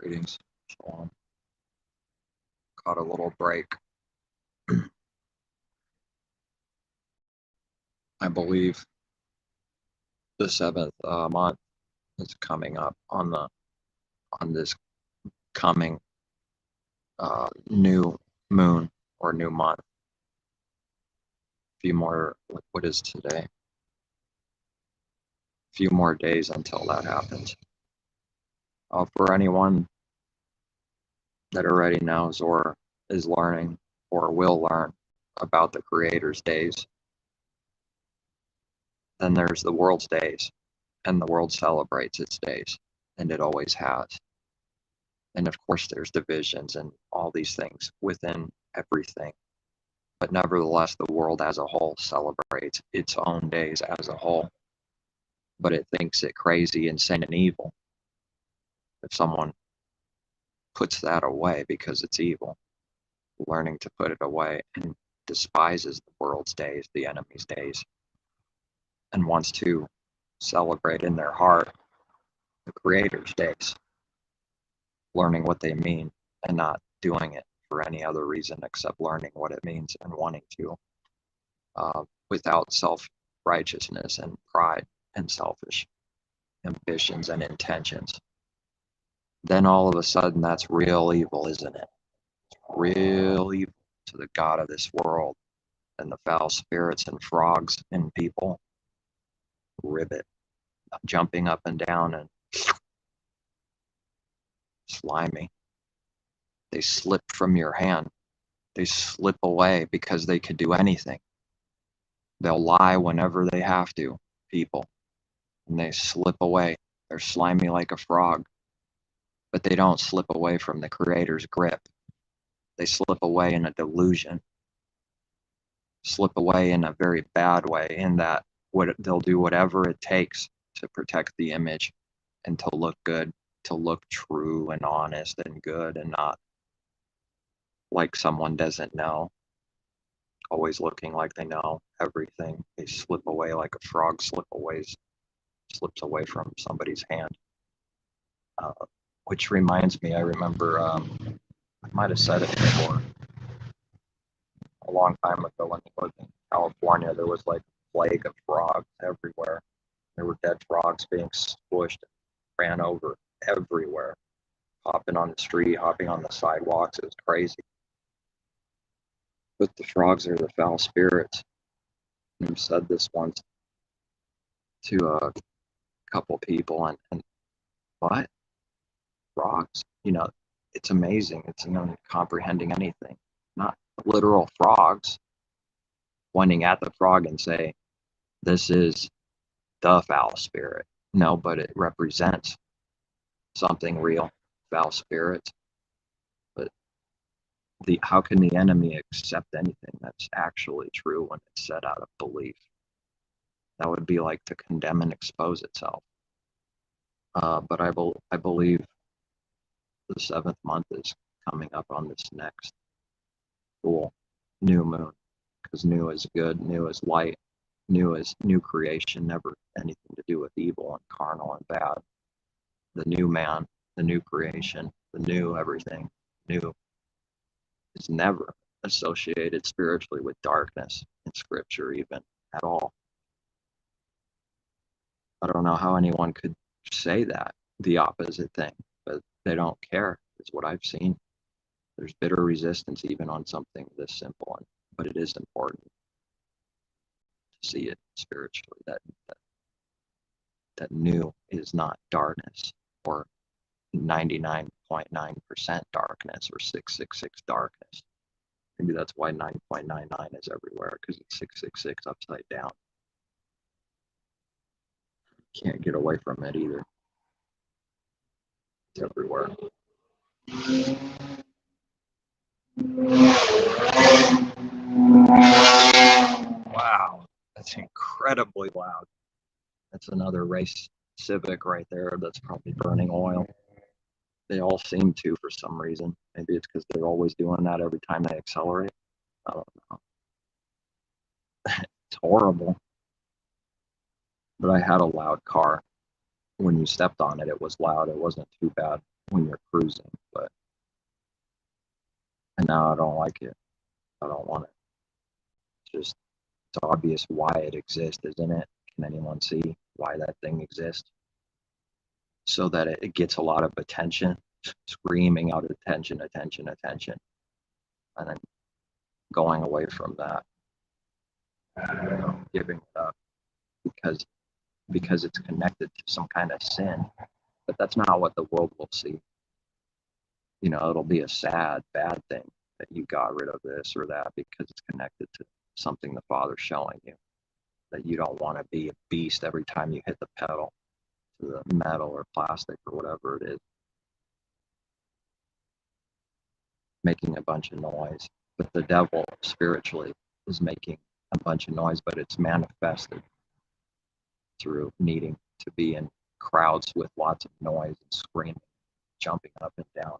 Greetings. Shalom. Caught a little break. I believe the seventh month is coming up on this coming new moon or new month. A few more. What is today? A few more days until that happens. For anyone that already knows or is learning or will learn about the Creator's days, then there's the world's days, and the world celebrates its days, and it always has. And of course, there's divisions and all these things within everything. But nevertheless, the world as a whole celebrates its own days as a whole. But it thinks it crazy, insane, and evil if someone puts that away because it's evil, learning to put it away, and despises the world's days, the enemy's days, and wants to celebrate in their heart the Creator's days, learning what they mean and not doing it for any other reason except learning what it means and wanting to, without self-righteousness and pride and selfish ambitions and intentions. Then all of a sudden, that's real evil, isn't it? It's real evil to the God of this world and the foul spirits and frogs in people. Ribbit, jumping up and down and slimy. They slip from your hand. They slip away because they could do anything. They'll lie whenever they have to, people, and they slip away. They're slimy like a frog, but they don't slip away from the Creator's grip. They slip away in a delusion, slip away in a very bad way, in that they'll do whatever it takes to protect the image and to look good, to look true and honest and good, and not like someone doesn't know, always looking like they know everything. They slip away like a frog slips away from somebody's hand. Which reminds me, I remember, I might have said it before, a long time ago when I lived in California, there was like a plague of frogs everywhere. There were dead frogs being squished, ran over everywhere, hopping on the street, hopping on the sidewalks. It was crazy. But the frogs are the foul spirits. And I've said this once to a couple people, and what? Frogs? It's amazing. It's comprehending anything. Not literal frogs pointing at the frog and say, this is the foul spirit. No, but it represents something real, foul spirits. But how can the enemy accept anything that's actually true when it's set out of belief? That would be like to condemn and expose itself. But I believe the seventh month is coming up on this next full new moon, because new is good, new is light, new is new creation, never anything to do with evil and carnal and bad. The new man, the new creation, the new everything, new is never associated spiritually with darkness in scripture, even at all. I don't know how anyone could say that, the opposite thing, but they don't care, is what I've seen. There's bitter resistance even on something this simple, but it is important to see it spiritually, that new is not darkness, or 99.9% darkness, or 666 darkness. Maybe that's why 9.99 is everywhere, because it's 666 upside down. Can't get away from it either. It's everywhere. Wow, that's incredibly loud. That's another race Civic right there that's probably burning oil. They all seem to for some reason. Maybe it's because they're always doing that every time they accelerate. I don't know. It's horrible. But I had a loud car. When you stepped on it, it was loud. It wasn't too bad. when you're cruising, but and now I don't like it. I don't want it. It's obvious why it exists, isn't it? Can anyone see why that thing exists? So that it gets a lot of attention, screaming out attention, attention, attention, and then going away from that, giving it up because it's connected to some kind of sin. But that's not what the world will see. It'll be a sad, bad thing that you got rid of this or that because it's connected to something the Father's showing you. That you don't want to be a beast every time you hit the pedal to the metal or plastic or whatever it is, making a bunch of noise. But the devil spiritually is making a bunch of noise, but it's manifested through needing to be in crowds with lots of noise and screaming, jumping up and down.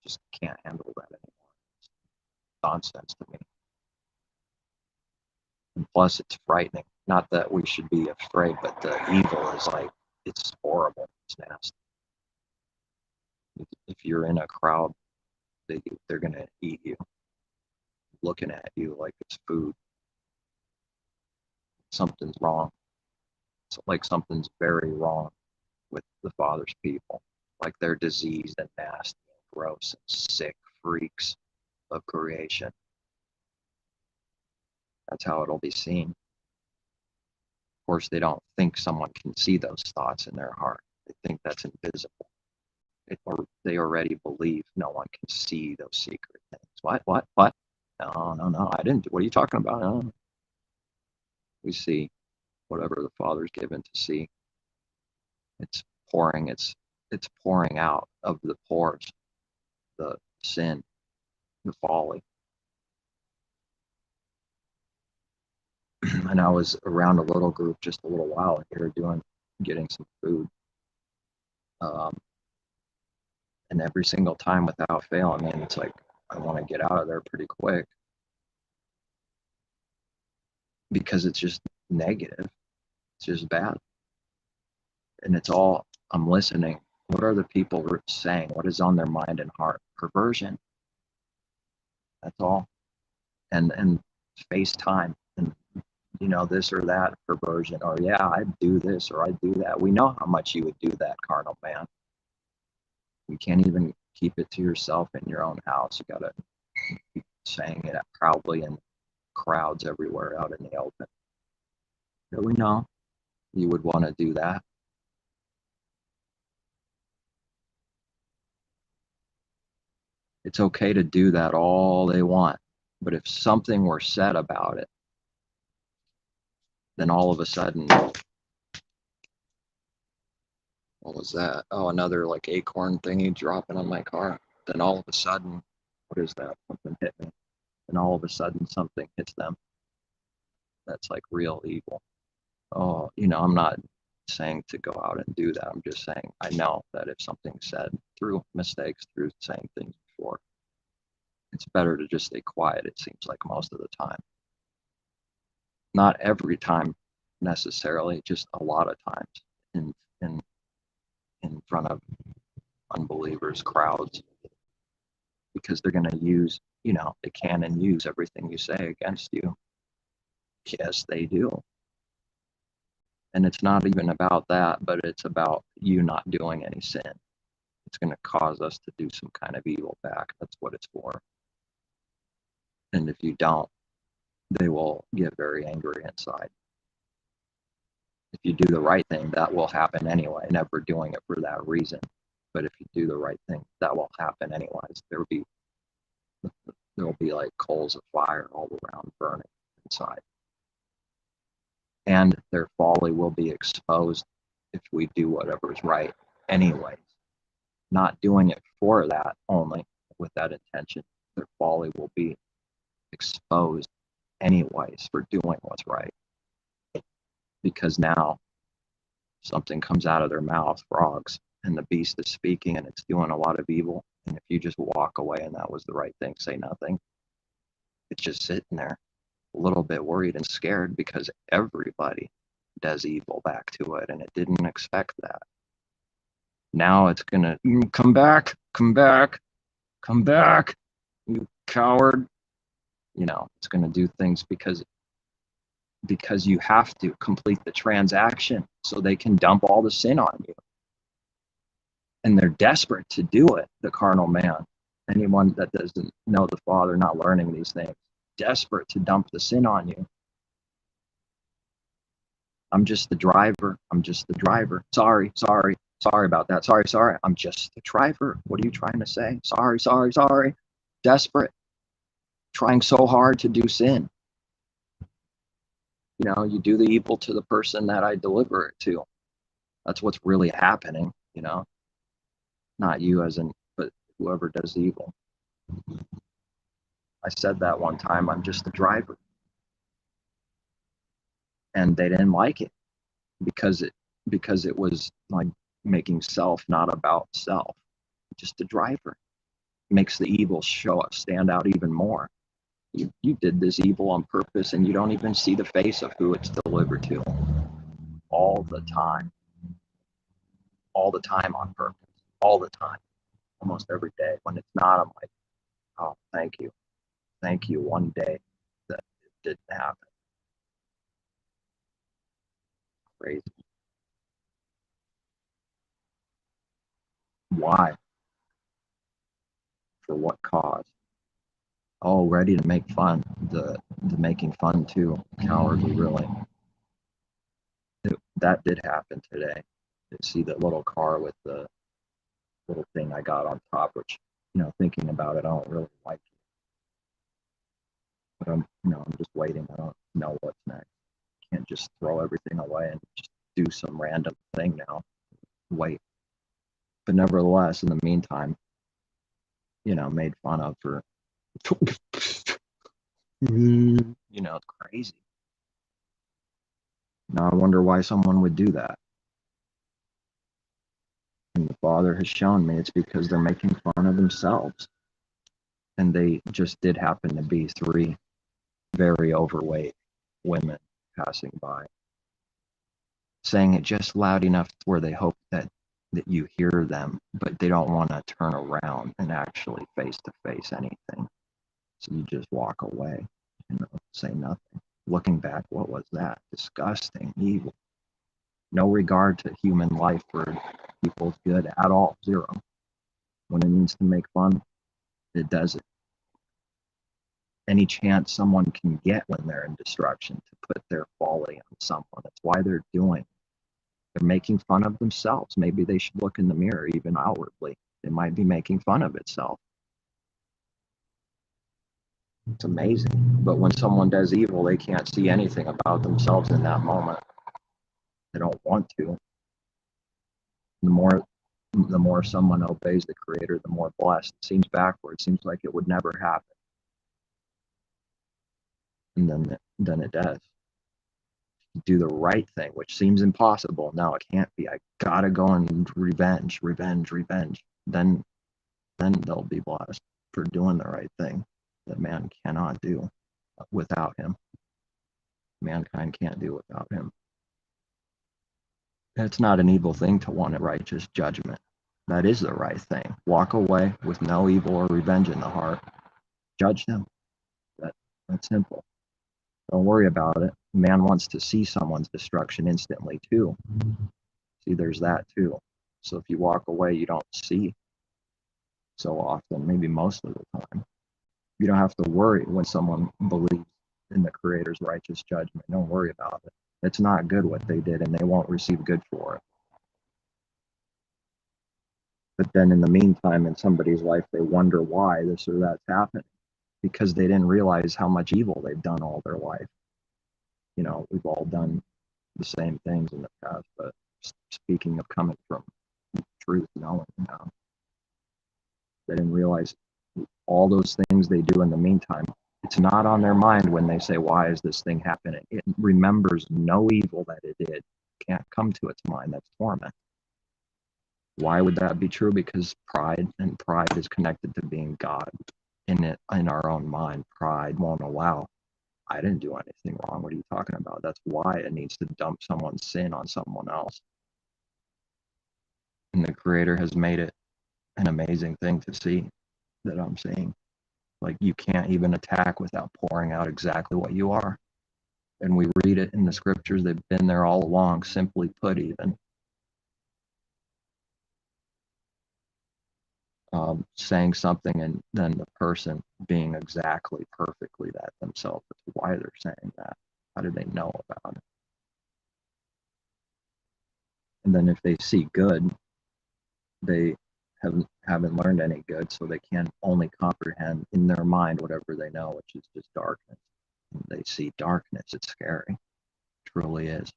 Just can't handle that anymore. It's nonsense to me. And plus, it's frightening. Not that we should be afraid, but the evil is like, it's horrible. It's nasty. If you're in a crowd, they're going to eat you, looking at you like it's food. Something's wrong. It's like something's very wrong with the Father's people. Like they're diseased and nasty and gross and sick freaks of creation. That's how it'll be seen. Of course, they don't think someone can see those thoughts in their heart. They think that's invisible. They already believe no one can see those secret things. What? No, I didn't. What are you talking about? No. We see whatever the Father's given to see. It's pouring out of the pores, the sin, the folly. And I was around a little group just a little while here getting some food. And every single time without fail, I mean, it's like, I want to get out of there pretty quick because it's just negative. It's just bad. And it's all, I'm listening. What are the people saying? What is on their mind and heart? Perversion. That's all. And FaceTime and this or that perversion, or yeah, I'd do this or I'd do that. We know how much you would do that, carnal man. You can't even keep it to yourself in your own house. You gotta keep saying it proudly in crowds everywhere out in the open. Yeah, we know you would want to do that. It's okay to do that all they want, but if something were said about it, then all of a sudden, what was that? Oh, another like acorn thingy dropping on my car. Then all of a sudden, what is that? Something hit me. And all of a sudden something hits them. That's like real evil. Oh, I'm not saying to go out and do that. I'm just saying I know that if something's said through mistakes, through saying things before, it's better to just stay quiet, it seems like most of the time. Not every time necessarily, just a lot of times in front of unbelievers, crowds, because they're going to use, they can and use everything you say against you. Yes, they do. And it's not even about that, but it's about you not doing any sin. It's going to cause us to do some kind of evil back. That's what it's for. And if you don't, they will get very angry inside. If you do the right thing, that will happen anyway, never doing it for that reason. But if you do the right thing, that will happen anyways. There will be like coals of fire all around burning inside. And their folly will be exposed if we do whatever is right anyways. Not doing it for that only, with that intention, their folly will be exposed anyways for doing what's right. Because now something comes out of their mouth, frogs, and the beast is speaking and it's doing a lot of evil. And if you just walk away and that was the right thing, say nothing, it's just sitting there a little bit worried and scared because everybody does evil back to it and it didn't expect that. Now it's going to come back, come back, come back, you coward. It's going to do things because you have to complete the transaction so they can dump all the sin on you. And they're desperate to do it, the carnal man. Anyone that doesn't know the Father, not learning these things, desperate to dump the sin on you. I'm just the driver. I'm just the driver. Sorry about that. Sorry. I'm just the driver. What are you trying to say? Sorry. Desperate. Trying so hard to do sin. You do the evil to the person that I deliver it to. That's what's really happening, Not you but whoever does evil. I said that one time, I'm just the driver. And they didn't like it because it was like making self not about self. Just a driver. Makes the evil stand out even more. You did this evil on purpose and you don't even see the face of who it's delivered to. All the time on purpose, all the time, almost every day. When it's not, I'm like, oh, thank you one day that it didn't happen. Crazy. Why? For what cause? Oh, ready to make fun. The making fun too. Cowardly, really. That did happen today. You see that little car with the little thing I got on top, which, thinking about it, I don't really like it. But I'm just waiting. I don't know what's next. Can't just throw everything away and just do some random thing now. Wait. But nevertheless, in the meantime, made fun of for, it's crazy. Now I wonder why someone would do that. And the Father has shown me it's because they're making fun of themselves. And they just did happen to be 3 very overweight women passing by, saying it just loud enough where they hope that you hear them, but they don't want to turn around and actually face to face anything. So you just walk away, say nothing. Looking back, what was that? Disgusting, evil. No regard to human life or people's good at all. 0. When it needs to make fun, it does it. Any chance someone can get when they're in destruction to put their folly on someone. That's why they're doing it. They're making fun of themselves. Maybe they should look in the mirror, even outwardly. It might be making fun of itself. It's amazing. But when someone does evil, they can't see anything about themselves in that moment. They don't want to. The more someone obeys the Creator, the more blessed. It seems backwards. It seems like it would never happen. And then it does. Do the right thing, which seems impossible. No, it can't be. I gotta go and revenge. Then they'll be blessed for doing the right thing that man cannot do without him. Mankind can't do without him. It's not an evil thing to want a righteous judgment. That is the right thing. Walk away with no evil or revenge in the heart. Judge them. That's simple. Don't worry about it. Man wants to see someone's destruction instantly too. See, there's that too. So if you walk away, you don't see so often, maybe most of the time. You don't have to worry when someone believes in the Creator's righteous judgment. Don't worry about it. It's not good what they did, and they won't receive good for it. But then in the meantime, in somebody's life, they wonder why this or that's happening, because they didn't realize how much evil they've done all their life. We've all done the same things in the past, but speaking of coming from truth, knowing, they didn't realize all those things they do in the meantime. It's not on their mind when they say, why is this thing happening? It remembers no evil that it did. Can't come to its mind. That's torment. Why would that be true? Because pride is connected to being God. In our own mind, pride won't allow. I didn't do anything wrong. What are you talking about? That's why it needs to dump someone's sin on someone else. And the Creator has made it an amazing thing to see that I'm seeing. Like, you can't even attack without pouring out exactly what you are. And we read it in the scriptures. They've been there all along, simply put, even. Saying something and then the person being exactly perfectly that themselves. That's why they're saying that. How do they know about it? And then if they see good, they haven't learned any good, so they can only comprehend in their mind whatever they know, which is just darkness. And they see darkness. It's scary. It truly is.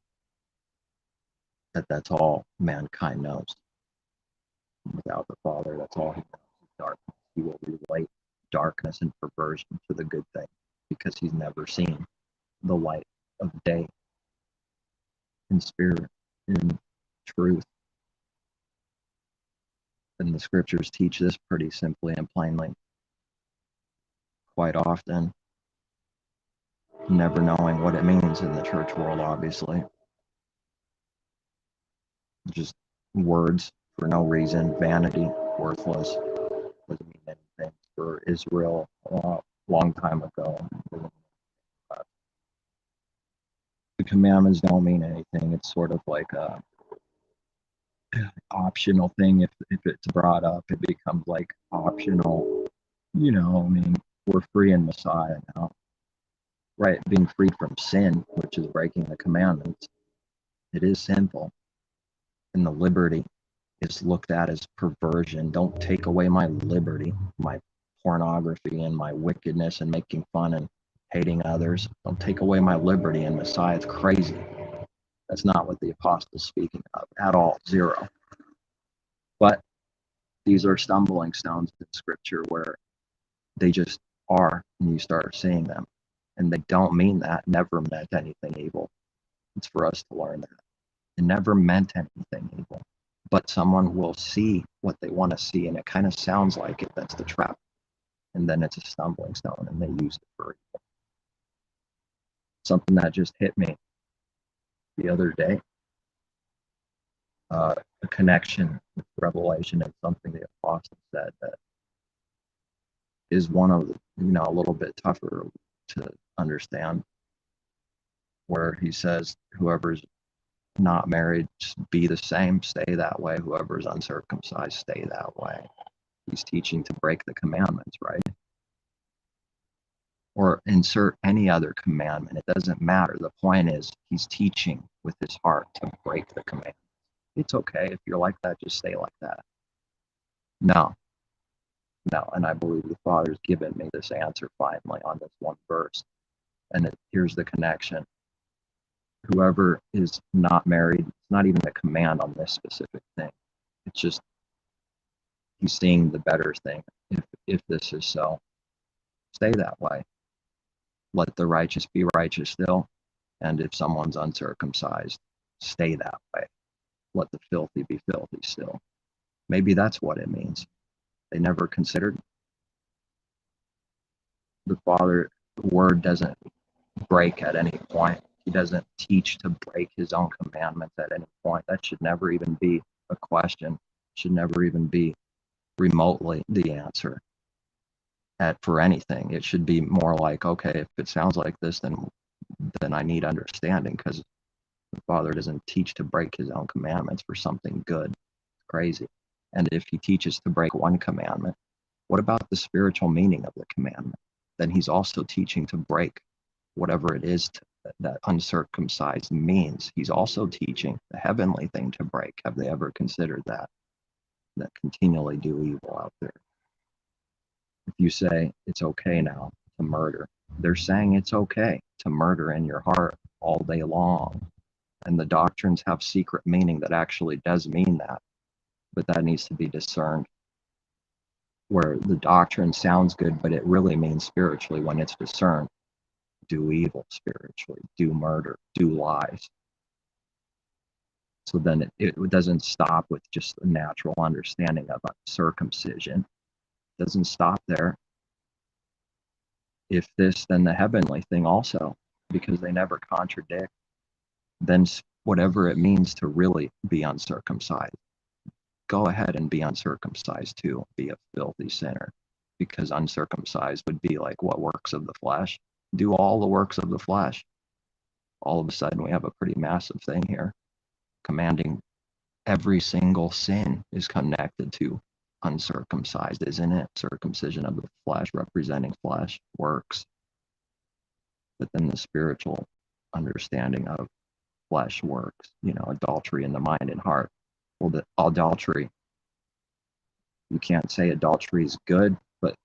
That's all mankind knows. Without the Father, that's all he knows is darkness. He will relate darkness and perversion to the good thing because he's never seen the light of day in spirit, in truth. And the scriptures teach this pretty simply and plainly. Quite often, never knowing what it means in the church world, obviously. Just words for no reason, vanity, worthless, doesn't mean anything. For Israel, a long time ago, the commandments don't mean anything. It's sort of like a optional thing. If it's brought up, it becomes like optional. I mean, we're free in Messiah now, right? Being free from sin, which is breaking the commandments. It is sinful, and the liberty is looked at as perversion. Don't take away my liberty, my pornography and my wickedness and making fun and hating others. Don't take away my liberty in Messiah. It's crazy. That's not what the apostle's speaking of at all. Zero. But these are stumbling stones in scripture where they just are, and you start seeing them. And they don't mean that, never meant anything evil. It's for us to learn that. It never meant anything evil. But someone will see what they want to see, and it kind of sounds like it. That's the trap. And then it's a stumbling stone, and they use it for evil. Something that just hit me the other day. A connection with Revelation and something the apostle said that is one of the, a little bit tougher to understand, where he says, whoever's not married, just be the same, stay that way. Whoever's uncircumcised, stay that way. He's teaching to break the commandments, right? Or insert any other commandment. It doesn't matter. The point is, he's teaching with his heart to break the commandments. It's okay if you're like that, just stay like that. No. And I believe the Father's given me this answer finally on this one verse. And here's the connection. Whoever is not married, it's not even a command on this specific thing. It's just he's seeing the better thing. If this is so, stay that way. Let the righteous be righteous still. And if someone's uncircumcised, stay that way. Let the filthy be filthy still. Maybe that's what it means. They never considered. The Father, the Word doesn't break at any point. He doesn't teach to break his own commandments at any point. That should never even be a question. Should never even be remotely the answer for anything. It should be more like, okay, if it sounds like this, then I need understanding, because the Father doesn't teach to break his own commandments for something good. It's crazy. And if he teaches to break one commandment, what about the spiritual meaning of the commandment? Then he's also teaching to break whatever it is that uncircumcised means. He's also teaching the heavenly thing to break. Have they ever considered that continually do evil out there? If you say it's okay now to murder, they're saying it's okay to murder in your heart all day long. And the doctrines have secret meaning that actually does mean that, but that needs to be discerned. Where the doctrine sounds good, but it really means spiritually when it's discerned. Do evil spiritually, do murder, do lies. So then it doesn't stop with just a natural understanding of circumcision. It doesn't stop there. If this, then the heavenly thing also, because they never contradict. Then whatever it means to really be uncircumcised, go ahead and be uncircumcised too, be a filthy sinner, because uncircumcised would be like what works of the flesh? Do all the works of the flesh. All of a sudden, we have a pretty massive thing here, commanding every single sin is connected to uncircumcised, isn't it? Circumcision of the flesh, representing flesh, works. But then the spiritual understanding of flesh works, adultery in the mind and heart. Well, the adultery, you can't say adultery is good, but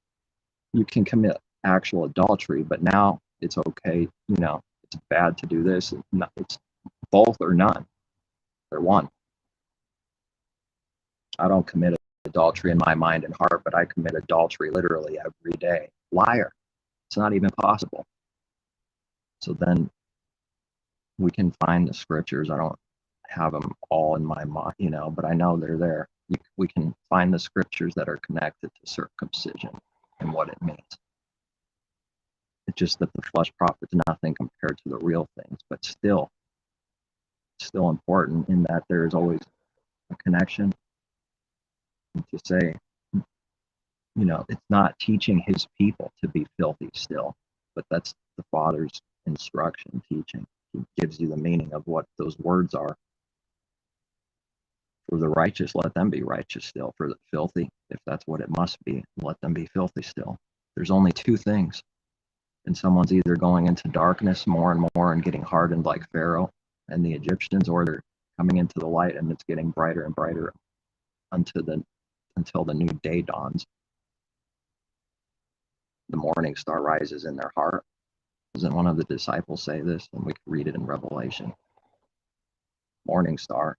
you can commit actual adultery, but now it's okay, it's bad to do this. It's both or none. They're one. I don't commit adultery in my mind and heart, but I commit adultery literally every day. Liar. It's not even possible. So then we can find the scriptures. I don't have them all in my mind, but I know they're there. We can find the scriptures that are connected to circumcision and what it means. It's just that the flesh profits nothing compared to the real things, but still important in that there is always a connection. And to say, it's not teaching his people to be filthy still, but that's the Father's instruction, teaching. He gives you the meaning of what those words are. For the righteous, let them be righteous still. For the filthy, if that's what it must be, let them be filthy still. There's only two things. And someone's either going into darkness more and more and getting hardened like Pharaoh and the Egyptians, or they're coming into the light and it's getting brighter and brighter until the new day dawns. The morning star rises in their heart. Doesn't one of the disciples say this? And we can read it in Revelation. Morning star.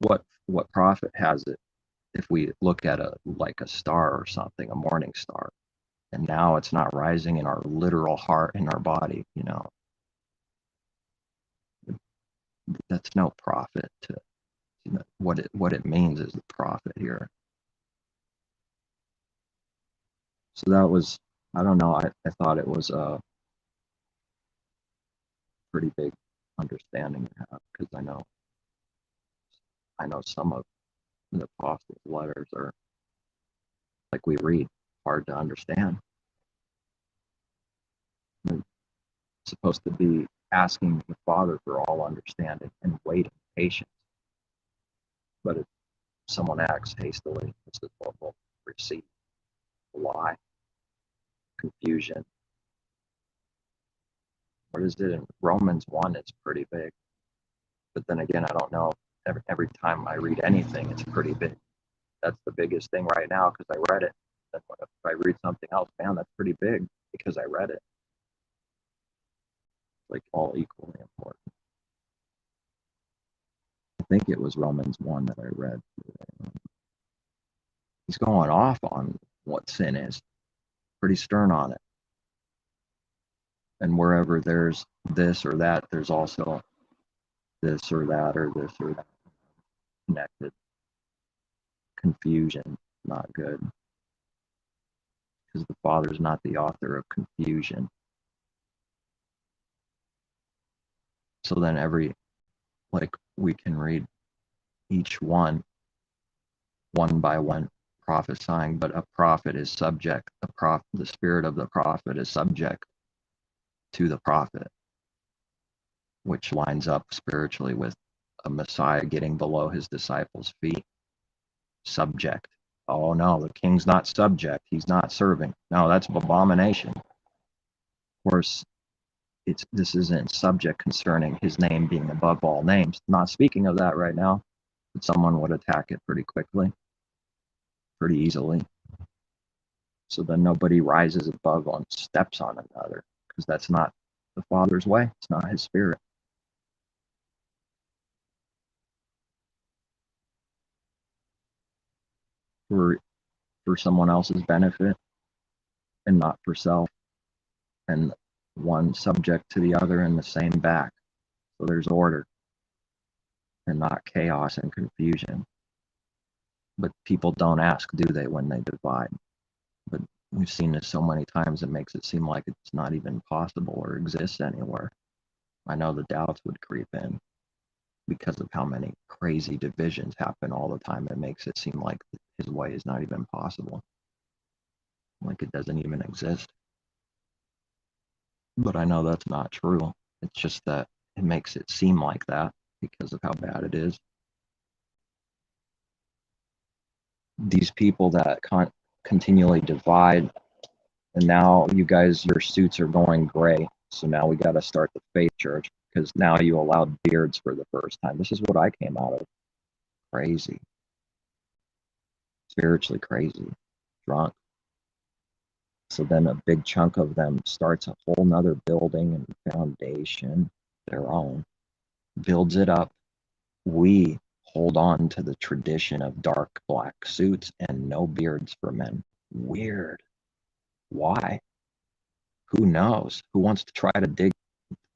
What profit has it if we look at a star or something, a morning star, and now it's not rising in our literal heart, in our body, that's no profit to what it means is the profit here. So that was, I don't know, I thought it was a pretty big understanding to have, because I know some of the apostles' letters are, like we read, hard to understand. They're supposed to be asking the Father for all understanding and waiting patience. But if someone acts hastily, this is what will receive: lie, confusion. What is it in Romans 1? It's pretty big. But then again, I don't know. Every time I read anything, it's pretty big. That's the biggest thing right now because I read it. If I read something else, man, that's pretty big because I read it. Like all equally important. I think it was Romans 1 that I read. He's going off on what sin is. Pretty stern on it. And wherever there's this or that, there's also this or that or this or that connected. Confusion, not good. Because the Father's not the author of confusion. So then we can read each one by one, prophesying, but a prophet is subject, the spirit of the prophet is subject to the prophet, which lines up spiritually with a Messiah getting below his disciples' feet. Subject. Oh no, the king's not subject. He's not serving. No, that's an abomination. Of course, this isn't subject concerning his name being above all names. Not speaking of that right now, but someone would attack it pretty quickly, pretty easily. So then nobody rises above on steps on another, because that's not the Father's way. It's not his spirit. For someone else's benefit and not for self, and one subject to the other in the same back. So there's order and not chaos and confusion. But people don't ask, do they, when they divide? But we've seen this so many times, it makes it seem like it's not even possible or exists anywhere. I know the doubts would creep in. because of how many crazy divisions happen all the time. It makes it seem like his way is not even possible, like it doesn't even exist. But I know that's not true. It's just that it makes it seem like that because of how bad it is. These people that continually divide, and now you guys, your suits are going gray. So now we got to start the faith church because now you allowed beards for the first time. This is what I came out of. Crazy. Spiritually crazy. Drunk. So then a big chunk of them starts a whole nother building and foundation, their own, builds it up. We hold on to the tradition of dark black suits and no beards for men. Weird. Why? Who knows? Who wants to try to dig?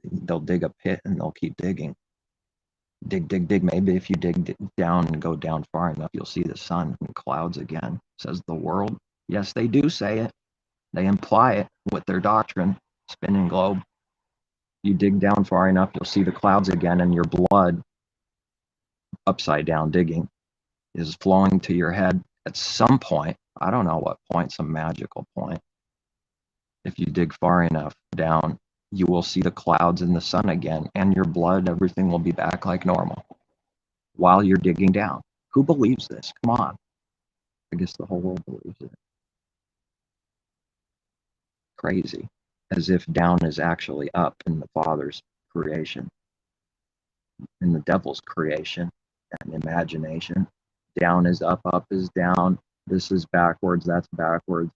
They'll dig a pit and they'll keep digging. Dig, dig, dig. Maybe if you dig down and go down far enough, you'll see the sun and clouds again, says the world. Yes, they do say it. They imply it with their doctrine, spinning globe. You dig down far enough, you'll see the clouds again, and your blood, upside down digging, is flowing to your head at some point. I don't know what point, some magical point. If you dig far enough down, you will see the clouds and the sun again, and your blood, everything will be back like normal while you're digging down. Who believes this? Come on. I guess the whole world believes it. Crazy. As if down is actually up in the Father's creation, in the devil's creation and imagination. Down is up, up is down. This is backwards, that's backwards.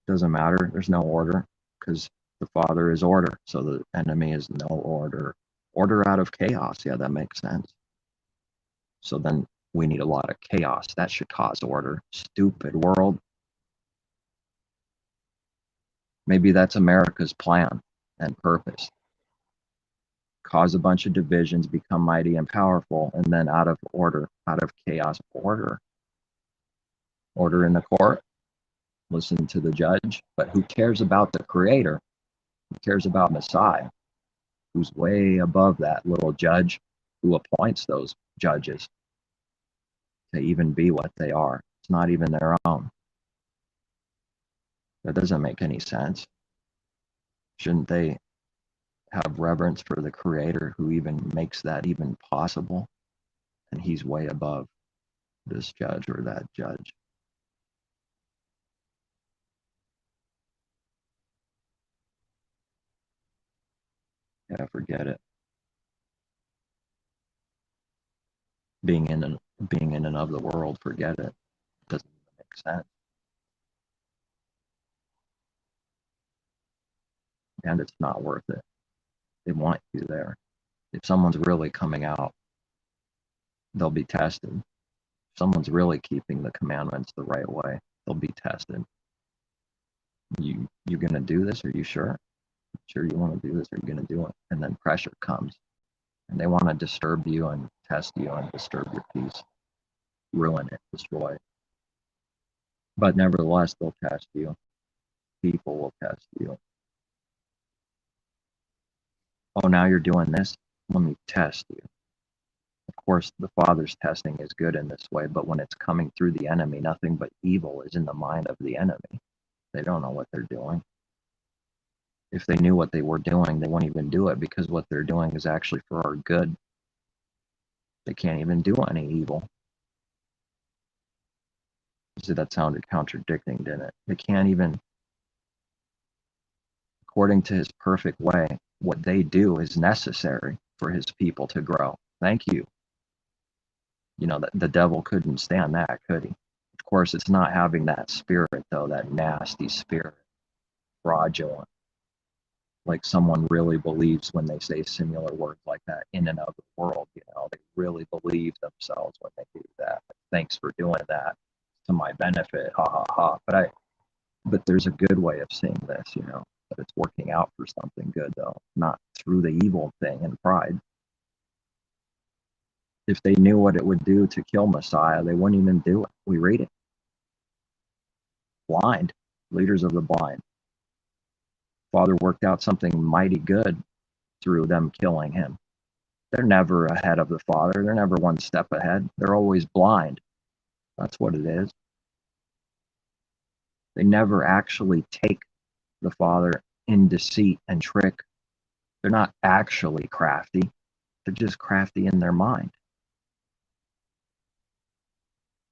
Doesn't matter. There's no order because the Father is order. So the enemy is no order. Order out of chaos. Yeah, that makes sense. So then we need a lot of chaos. That should cause order. Stupid world. Maybe that's America's plan and purpose. Cause a bunch of divisions, become mighty and powerful, and then out of order, out of chaos, order. Order in the court. Listen to the judge. But who cares about the creator? Who cares about Messiah, who's way above that little judge who appoints those judges to even be what they are? It's not even their own. That doesn't make any sense. Shouldn't they have reverence for the creator who even makes that even possible? And he's way above this judge or that judge. Yeah, forget it. Being in and of the world, forget it. Doesn't even make sense. And it's not worth it. They want you there. If someone's really coming out, they'll be tested. If someone's really keeping the commandments the right way, they'll be tested. You gonna do this? Are you sure? Sure you want to do this? Are you gonna do it? And then pressure comes, and they want to disturb you and test you and disturb your peace, ruin it, destroy it. But nevertheless, they'll test you. People will test you. Oh, now you're doing this? Let me test you. Of course, the Father's testing is good in this way, but when it's coming through the enemy, nothing but evil is in the mind of the enemy. They don't know what they're doing. If they knew what they were doing, they wouldn't even do it because what they're doing is actually for our good. They can't even do any evil. See, that sounded contradicting, didn't it? They can't even, according to his perfect way, what they do is necessary for his people to grow. Thank you. You know, the devil couldn't stand that, could he? Of course, it's not having that spirit, though, that nasty spirit, fraudulent. Like someone really believes when they say similar words like that in and of the world, you know, they really believe themselves when they do that. Like, thanks for doing that to my benefit, ha ha ha. But there's a good way of seeing this, you know, that it's working out for something good, though, not through the evil thing and pride. If they knew what it would do to kill Messiah, they wouldn't even do it. We read it. Blind, leaders of the blind. Father worked out something mighty good through them killing him. They're never ahead of the Father. They're never one step ahead. They're always blind. That's what it is. They never actually take the Father in deceit and trick. They're not actually crafty. They're just crafty in their mind.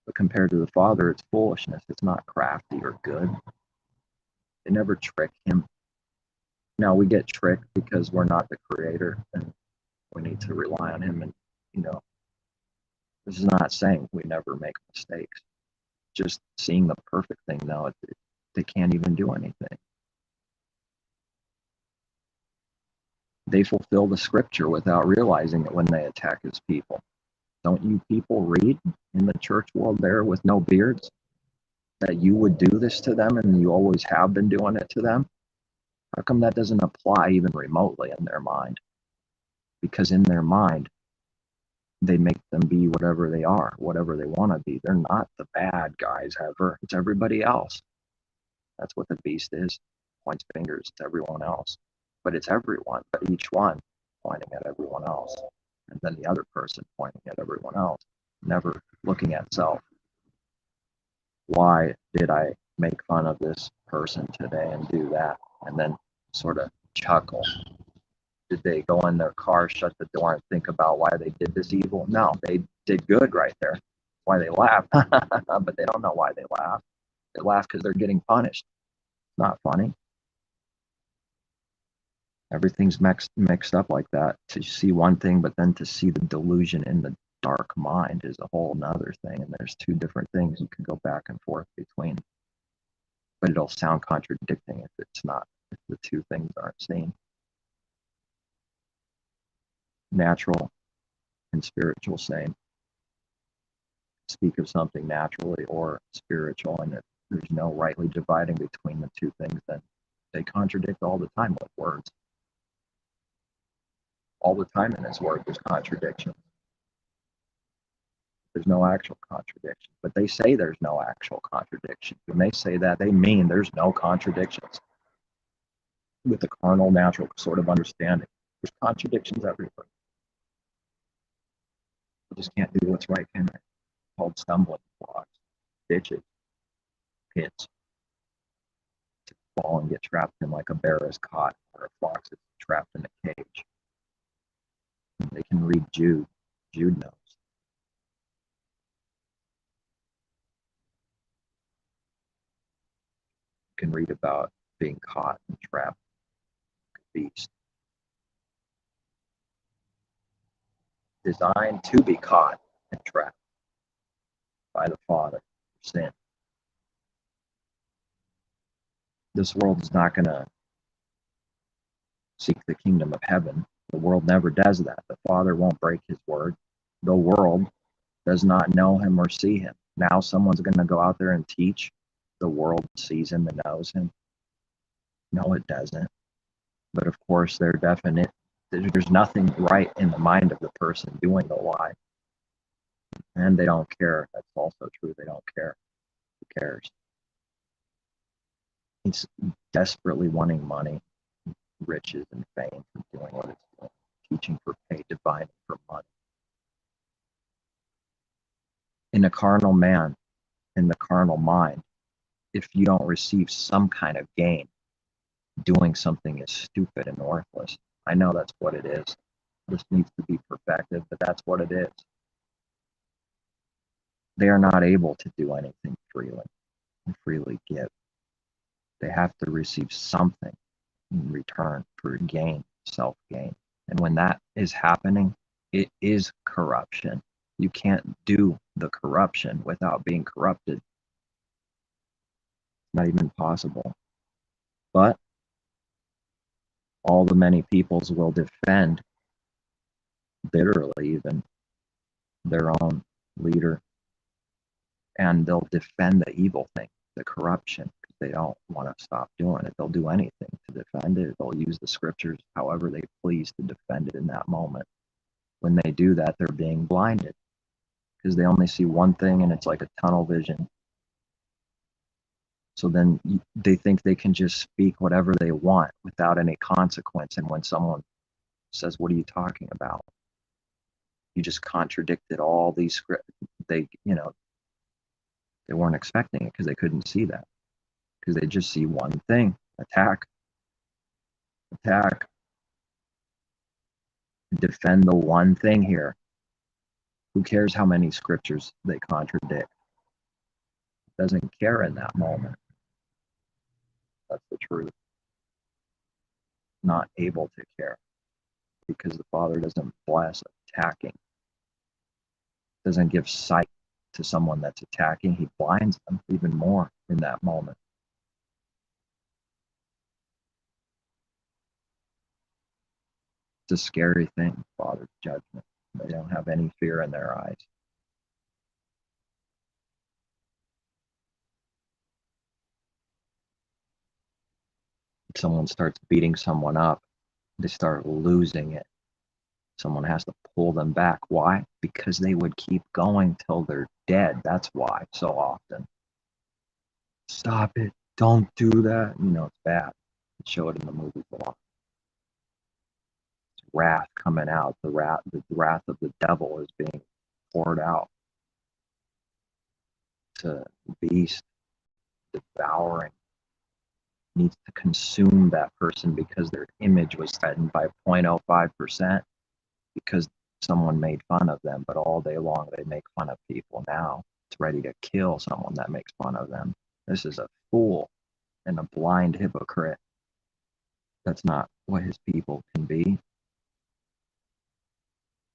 But compared to the Father, it's foolishness. It's not crafty or good. They never trick him. Now we get tricked because we're not the creator and we need to rely on him. And, this is not saying we never make mistakes. Just seeing the perfect thing now, they can't even do anything. They fulfill the scripture without realizing it when they attack his people. Don't you people read in the church world there with no beards that you would do this to them and you always have been doing it to them? How come that doesn't apply even remotely in their mind? Because in their mind, they make them be whatever they are, whatever they want to be. They're not the bad guys ever. It's everybody else. That's what the beast is. Points fingers to everyone else. But it's everyone, but each one pointing at everyone else. And then the other person pointing at everyone else, never looking at self. Why did I make fun of this person today and do that? And then sort of chuckle. Did they go in their car, shut the door, and think about why they did this evil? No, they did good right there. Why they laugh. But they don't know why they laugh. They laugh because they're getting punished. It's not funny. Everything's mixed up like that. To see one thing, but then to see the delusion in the dark mind is a whole nother thing. And there's two different things you can go back and forth between. But it'll sound contradicting if it's not, if the two things aren't seen. Natural and spiritual same. Speak of something naturally or spiritual, and if there's no rightly dividing between the two things, then they contradict all the time with words. All the time in his word there's contradiction. There's no actual contradiction, but they say there's no actual contradiction. When they say that, they mean there's no contradictions. With the carnal, natural sort of understanding, there's contradictions everywhere. You just can't do what's right, can they? Called stumbling blocks, ditches, pits, to fall and get trapped in like a bear is caught or a fox is trapped in a cage. They can read Jude. Jude knows. You can read about being caught and trapped like a beast. Designed to be caught and trapped by the Father for sin. This world is not going to seek the kingdom of heaven. The world never does that. The Father won't break his word. The world does not know him or see him. Now someone's going to go out there and teach. The world sees him and knows him. No, it doesn't. But of course, they're definite. There's nothing right in the mind of the person doing the lie. And they don't care. That's also true. They don't care. Who cares? It's desperately wanting money, riches, and fame from doing what it's doing. Teaching for pay, divining for money. In a carnal man, in the carnal mind, if you don't receive some kind of gain, doing something is stupid and worthless. I know that's what it is. This needs to be perfected, but that's what it is. They are not able to do anything freely and freely give. They have to receive something in return for gain, self-gain. And when that is happening, it is corruption. You can't do the corruption without being corrupted. Not even possible. But all the many peoples will defend, bitterly even, their own leader. And they'll defend the evil thing, the corruption. They don't want to stop doing it. They'll do anything to defend it. They'll use the scriptures however they please to defend it in that moment. When they do that, they're being blinded because they only see one thing and it's like a tunnel vision. So then they think they can just speak whatever they want without any consequence. And when someone says, "What are you talking about?" You just contradicted all these script. They, they weren't expecting it because they couldn't see that, because they just see one thing: attack, attack, defend the one thing here. Who cares how many scriptures they contradict? Doesn't care in that moment. That's the truth. Not able to care because the Father doesn't bless attacking, doesn't give sight to someone that's attacking. He blinds them even more in that moment. It's a scary thing, Father's judgment. They don't have any fear in their eyes. If someone starts beating someone up, they start losing it. Someone has to pull them back. Why? Because they would keep going till they're dead. That's why, so often. Stop it. Don't do that. It's bad. They show it in the movies a lot. It's wrath coming out. The wrath of the devil is being poured out. It's a beast devouring. Needs to consume that person because their image was threatened by 0.05%, because someone made fun of them, but all day long they make fun of people. Now it's ready to kill someone that makes fun of them. This is a fool and a blind hypocrite. That's not what his people can be.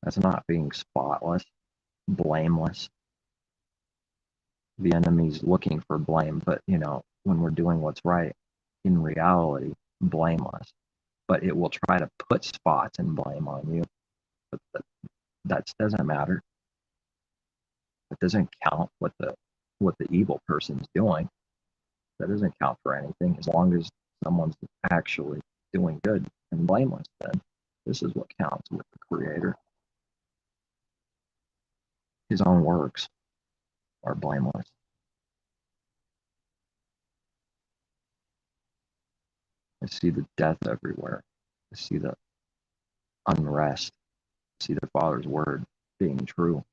That's not being spotless, blameless. The enemy's looking for blame, but when we're doing what's right, in reality, blameless. But it will try to put spots and blame on you. But that doesn't matter. It doesn't count what the evil person's doing. That doesn't count for anything as long as someone's actually doing good and blameless. Then this is what counts with the Creator. His own works are blameless. I see the death everywhere. I see the unrest. I see the Father's word being true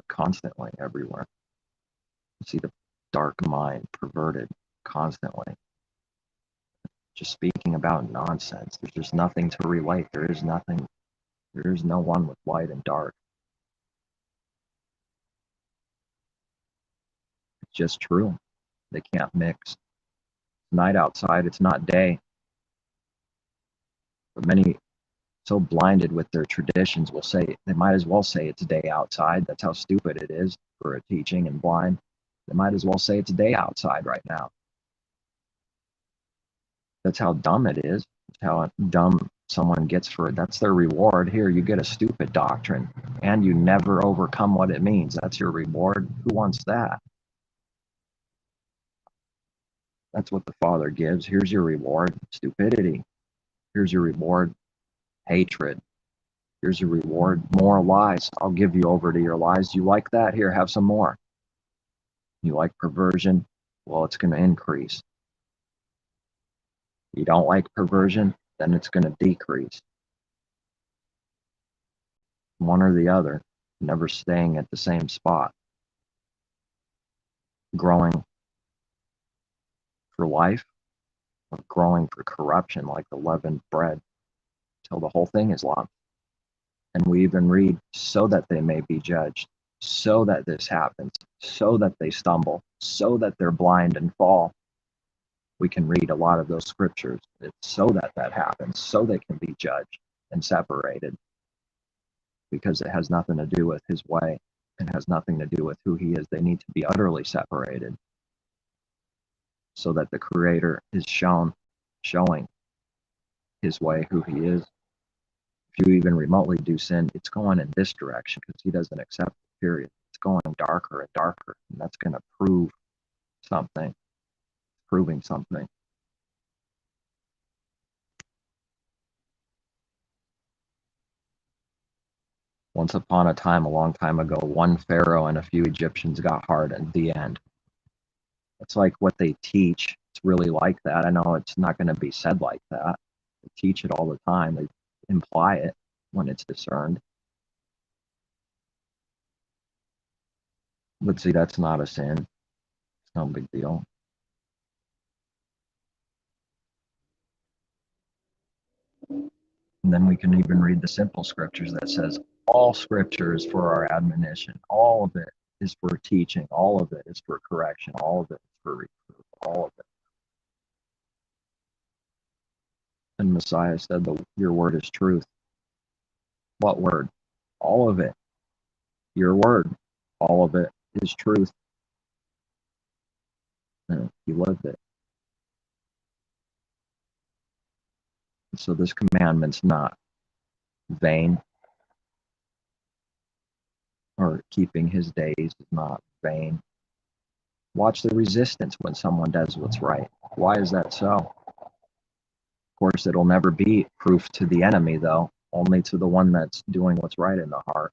constantly everywhere. I see the dark mind perverted constantly. Just speaking about nonsense. There's just nothing to relate. There is nothing. There is no one with light and dark. It's just true. They can't mix. Night outside, it's not day. But many, so blinded with their traditions, will say they might as well say it's day outside. That's how stupid it is for a teaching and blind. They might as well say it's day outside right now. That's how dumb it is. That's how dumb someone gets for it. That's their reward. Here, you get a stupid doctrine and you never overcome what it means. That's your reward. Who wants that? That's what the Father gives. Here's your reward: stupidity. Here's your reward: hatred. Here's your reward: more lies. I'll give you over to your lies. You like that? Here, have some more. You like perversion? Well, it's going to increase. You don't like perversion? Then it's going to decrease. One or the other, never staying at the same spot. Growing for life or growing for corruption like the leavened bread till the whole thing is lumped. And we even read, so that they may be judged, so that this happens, so that they stumble, so that they're blind and fall. We can read a lot of those scriptures. It's so that that happens, so they can be judged and separated, because it has nothing to do with his way. It has nothing to do with who he is. They need to be utterly separated so that the Creator is showing his way, who he is. If you even remotely do sin, it's going in this direction because he doesn't accept it, period. It's going darker and darker, and that's going to prove something, proving something. Once upon a time, a long time ago, one Pharaoh and a few Egyptians got hardened. The end. It's like what they teach. It's really like that. I know it's not going to be said like that. They teach it all the time. They imply it when it's discerned. But see, that's not a sin. It's no big deal. And then we can even read the simple scriptures that says all scripture is for our admonition. All of it is for teaching. All of it is for correction. All of it is for reproof. All of it. And Messiah said, your word is truth. What word? All of it. Your word. All of it is truth. And he lived it. So this commandment's not vain, or keeping his days is not vain. Watch the resistance when someone does what's right. Why is that so? Of course, it'll never be proof to the enemy, though, only to the one that's doing what's right in the heart.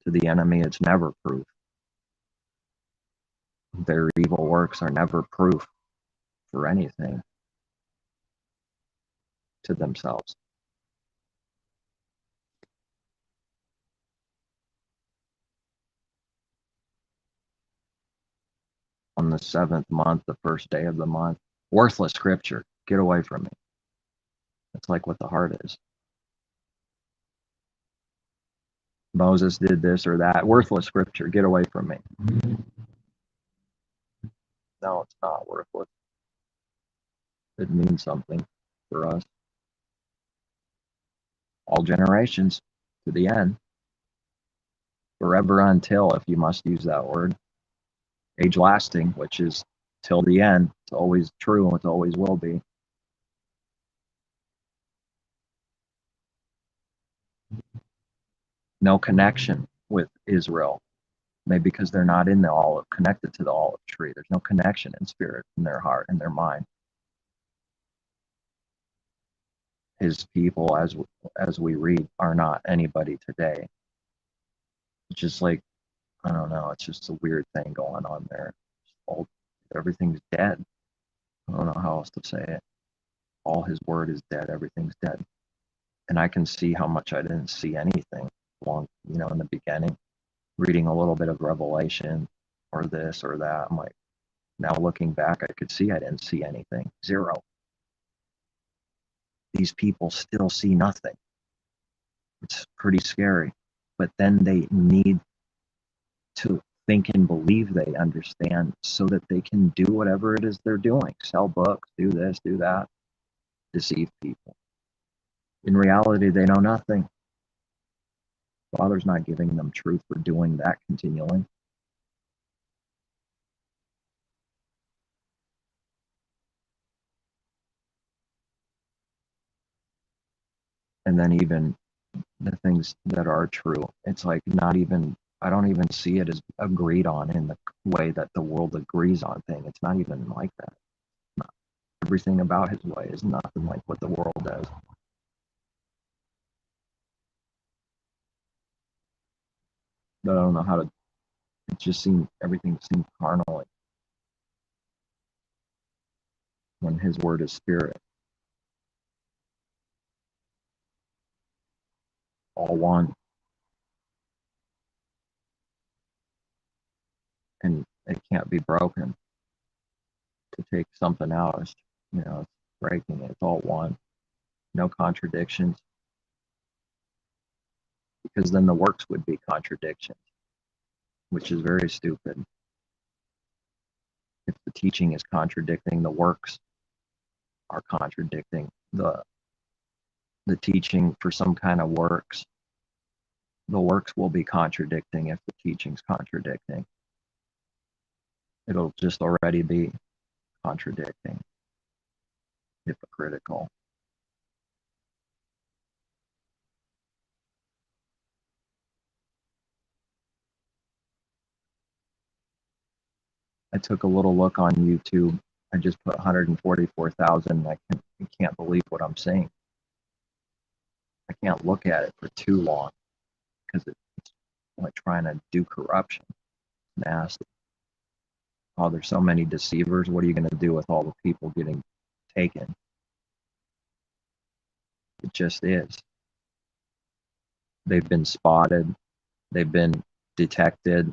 To the enemy, it's never proof. Their evil works are never proof for anything to themselves. On the 7th month, the first day of the month, worthless scripture, get away from me. That's like what the heart is. Moses did this or that, worthless scripture, get away from me. No, it's not worthless. It means something for us. All generations to the end. Forever until, if you must use that word. Age lasting, which is till the end. It's always true and it always will be. No connection with Israel. Maybe because they're not in the olive, connected to the olive tree. There's no connection in spirit, in their heart, in their mind. His people, as we read, are not anybody today. It's just like, I don't know, it's just a weird thing going on there. Everything's dead. I don't know how else to say it. All his word is dead. Everything's dead. And I can see how much I didn't see anything in the beginning, reading a little bit of Revelation or this or that. I'm like, now looking back, I could see I didn't see anything. Zero. These people still see nothing. It's pretty scary. But then they need to think and believe they understand so that they can do whatever it is they're doing. Sell books, do this, do that, deceive people. In reality, they know nothing. Father's not giving them truth for doing that continually. And then even the things that are true, it's like I don't even see it as agreed on in the way that the world agrees on things. It's not even like that. Not, everything about his way is nothing like what the world does. But I don't know how to, it just everything seems carnal when his word is spirit. All one. And it can't be broken. To take something out is, it's breaking it. It's all one. No contradictions. Because then the works would be contradictions, which is very stupid. If the teaching is contradicting, the works are contradicting. The teaching for some kind of works, the works will be contradicting if the teaching's contradicting. It'll just already be contradicting, hypocritical. I took a little look on YouTube. I just put 144,000. I can't believe what I'm seeing. I can't look at it for too long because it's like trying to do corruption. Nasty. Oh, there's so many deceivers. What are you going to do with all the people getting taken? It just is. They've been spotted. They've been detected.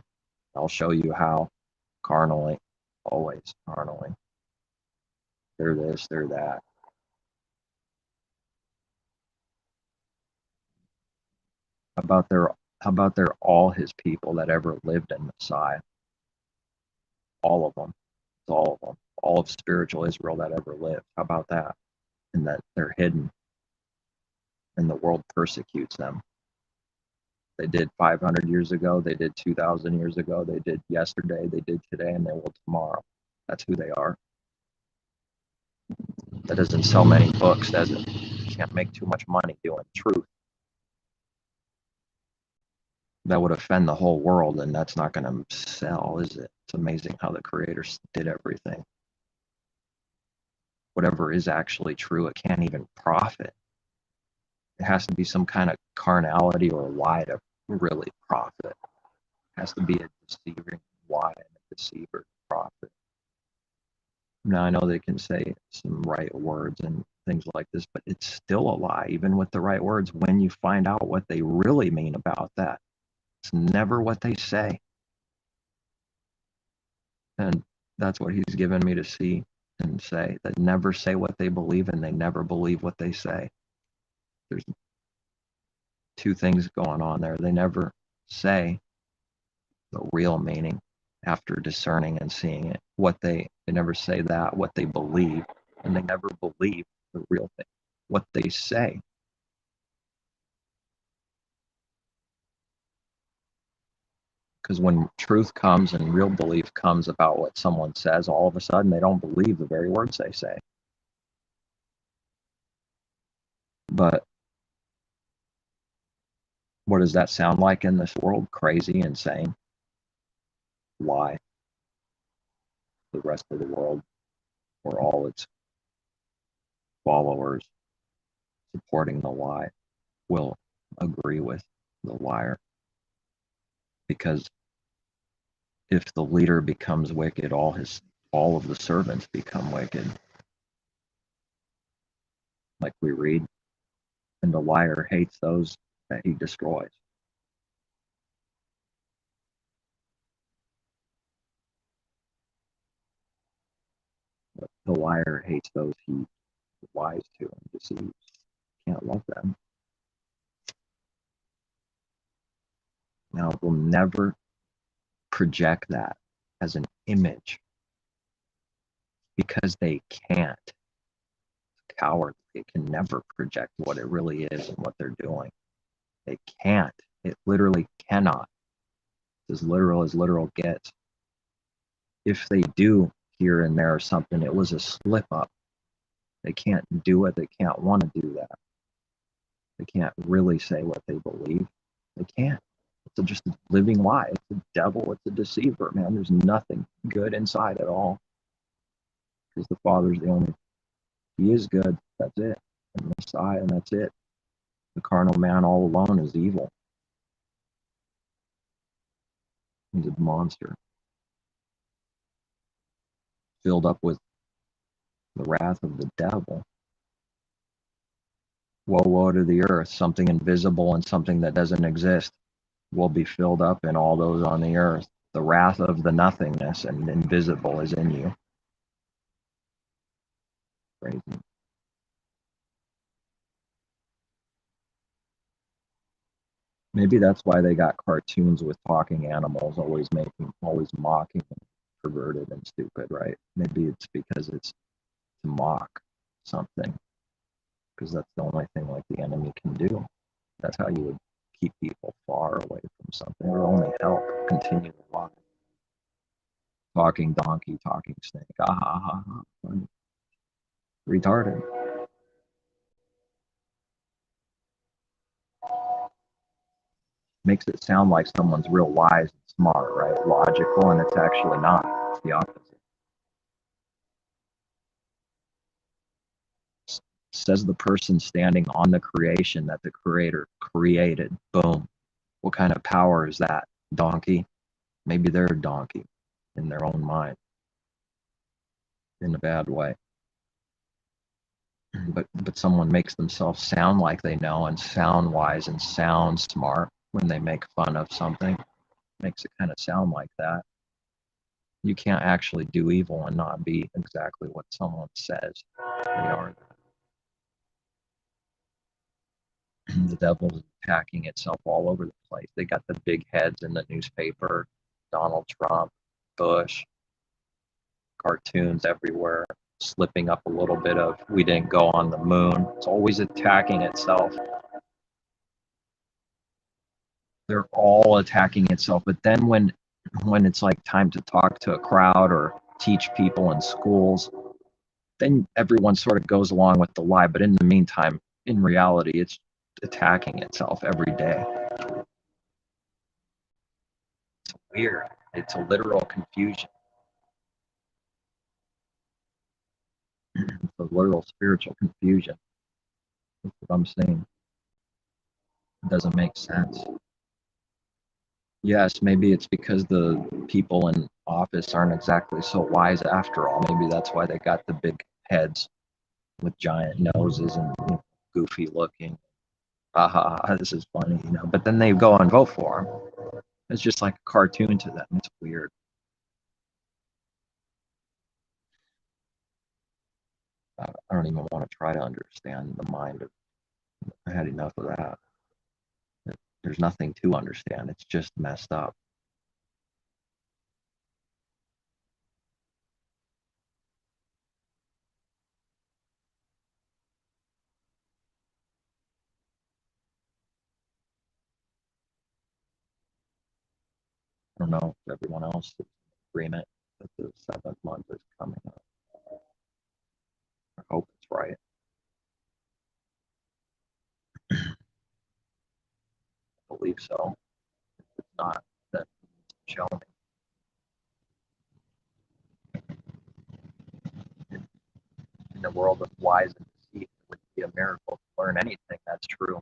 I'll show you how. Carnally, always carnally. They're this, they're that. How about they're all his people that ever lived in Messiah? All of them. It's all of them. All of spiritual Israel that ever lived. How about that? And that they're hidden and the world persecutes them. They did 500 years ago, they did 2,000 years ago, they did yesterday, they did today, and they will tomorrow. That's who they are. That doesn't sell many books, does it? You can't make too much money doing truth. That would offend the whole world, and that's not going to sell, is it? It's amazing how the creators did everything. Whatever is actually true, it can't even profit. It has to be some kind of carnality or lie to really profit. It has to be a deceiving lie and a deceiver to profit. Now, I know they can say some right words and things like this, but it's still a lie, even with the right words, when you find out what they really mean about that. It's never what they say. And that's what he's given me to see and say, that never say what they believe and they never believe what they say. There's two things going on there. They never say the real meaning after discerning and seeing it. They never say that, what they believe, and they never believe the real thing, what they say. Because when truth comes and real belief comes about what someone says, all of a sudden they don't believe the very words they say. But what does that sound like in this world? Crazy, insane. Why? The rest of the world, or all its followers supporting the lie, will agree with the liar. Because if the leader becomes wicked, all of the servants become wicked. Like we read, and the liar hates those that he destroys. But the liar hates those he lies to and deceives. Can't love them. Now, we'll never project that as an image because they can't. Cowardly. It can never project what it really is and what they're doing. They can't. It literally cannot. It's as literal gets. If they do here and there or something, it was a slip up. They can't do it. They can't want to do that. They can't really say what they believe. They can't. It's just a living lie. It's a devil. It's a deceiver, man. There's nothing good inside at all. Because the Father's the only. He is good. That's it. And Messiah, and that's it. The carnal man all alone is evil. He's a monster. Filled up with the wrath of the devil. Woe, woe to the earth. Something invisible and something that doesn't exist will be filled up in all those on the earth. The wrath of the nothingness and invisible is in you. Crazy. Maybe that's why they got cartoons with talking animals, always mocking and perverted and stupid, right? Maybe it's because it's to mock something, because that's the only thing like the enemy can do. That's how you would keep people far away from something, or only help continue the lie. Talking donkey, talking snake, ah ha ha ha. Funny. Retarded. Makes it sound like someone's real wise and smart, right? Logical, and it's actually not. It's the opposite. Says the person standing on the creation that the creator created. Boom. What kind of power is that? Donkey? Maybe they're a donkey in their own mind, in a bad way. But someone makes themselves sound like they know and sound wise and sound smart when they make fun of something. makes it kind of sound like that. You can't actually do evil and not be exactly what someone says they are. The devil's attacking itself all over the place. They got the big heads in the newspaper, Donald Trump, Bush, cartoons everywhere, slipping up a little bit of we didn't go on the moon. It's always attacking itself. They're all attacking itself. But then when it's like time to talk to a crowd or teach people in schools, then everyone sort of goes along with the lie. But in the meantime, in reality, it's attacking itself every day. It's weird. It's a literal confusion. It's a literal spiritual confusion. That's what I'm saying. It doesn't make sense. Yes, maybe it's because the people in office aren't exactly so wise after all. Maybe that's why they got the big heads with giant noses and goofy looking. This is funny, But then they go and vote for him. It's just like a cartoon to them. It's weird. I don't even want to try to understand the mind of. I had enough of that. There's nothing to understand. It's just messed up. I don't know if everyone else is in agreement that the seventh month is coming up. I hope it's right. I believe so. If it's not, then show me. In the world of lies and deceit, it would be a miracle to learn anything that's true.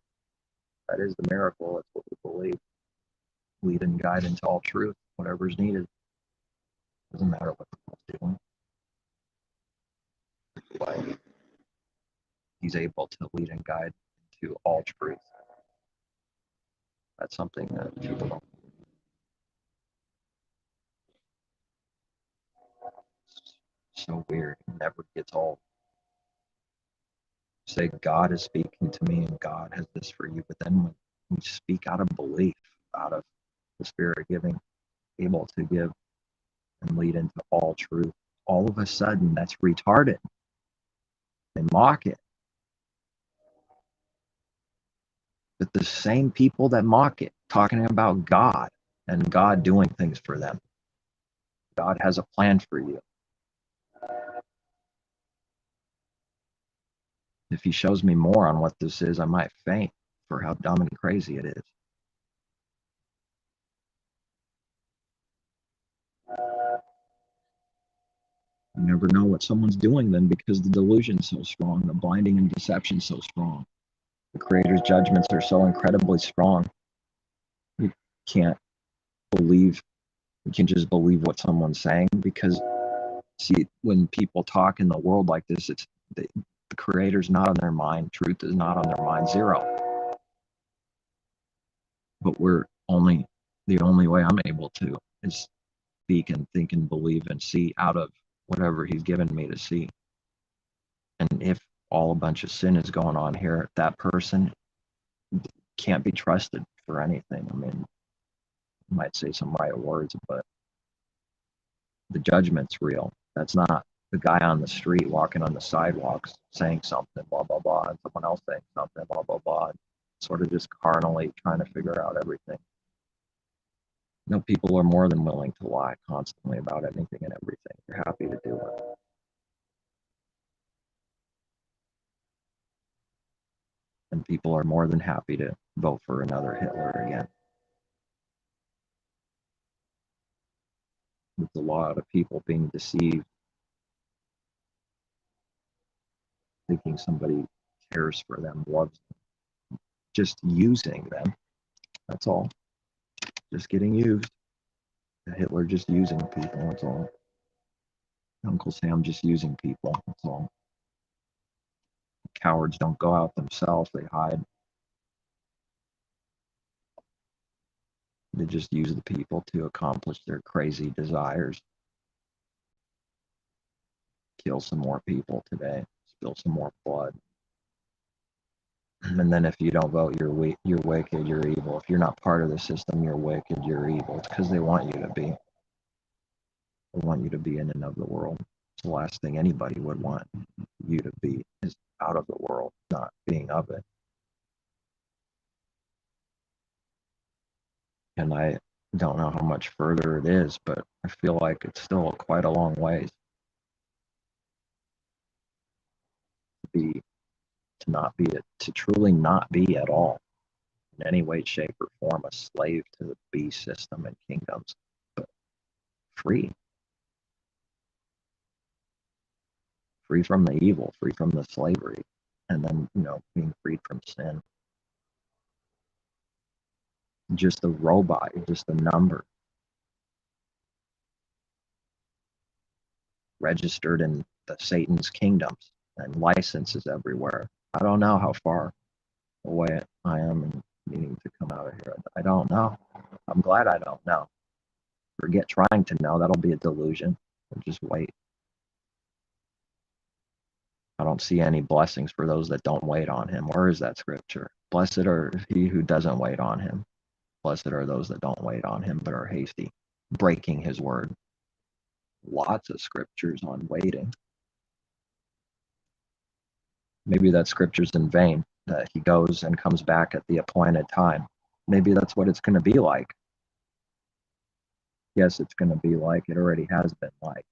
That is the miracle. It's what we believe. Lead and guide into all truth, whatever's needed. Doesn't matter what the doing. But he's able to lead and guide into all truth. That's something that people don't. It's so weird. It never gets old. Say God is speaking to me and God has this for you, but then when we speak out of belief, out of the Spirit giving, able to give and lead into all truth, all of a sudden that's retarded. They mock it. But the same people that mock it, talking about God and God doing things for them. God has a plan for you. If he shows me more on what this is, I might faint for how dumb and crazy it is. You never know what someone's doing then because the delusion's so strong, the blinding and deception's so strong. The Creator's judgments are so incredibly strong. You can't believe, you can just believe what someone's saying because, see, when people talk in the world like this, it's the Creator's not on their mind, truth is not on their mind, zero. But the only way I'm able to is speak and think and believe and see out of whatever he's given me to see. And if all a bunch of sin is going on here, that person can't be trusted for anything. I mean, you might say some right words, but the judgment's real. That's not the guy on the street walking on the sidewalks saying something, blah, blah, blah, and someone else saying something, blah, blah, blah, sort of just carnally trying to figure out everything. People are more than willing to lie constantly about anything and everything. They're happy to do it. And people are more than happy to vote for another Hitler again. With a lot of people being deceived, thinking somebody cares for them, loves them, just using them. That's all. Just getting used. Hitler just using people. That's all. Uncle Sam just using people. That's all. Cowards don't go out themselves. They hide. They just use the people to accomplish their crazy desires. Kill some more people today, spill some more blood. And then if you don't vote, you're wicked, you're evil. If you're not part of the system, you're wicked, you're evil. It's because they want you to be. They want you to be in and of the world. It's the last thing anybody would want you to be, is out of the world, not being of it. And I don't know how much further it is, but I feel like it's still quite a long ways to be, to not be it, to truly not be at all in any way, shape, or form a slave to the beast system and kingdoms, but free, free from the evil, free from the slavery, and then, being freed from sin. Just a robot, just a number registered in the Satan's kingdoms and licenses everywhere. I don't know how far away I am and needing to come out of here. I don't know. I'm glad I don't know. Forget trying to know. That'll be a delusion. Just wait. I don't see any blessings for those that don't wait on him. Where is that scripture? Blessed are he who doesn't wait on him. Blessed are those that don't wait on him but are hasty, breaking his word. Lots of scriptures on waiting. Maybe that scripture's in vain, that he goes and comes back at the appointed time. Maybe that's what it's going to be like. Yes, it's going to be like it already has been like.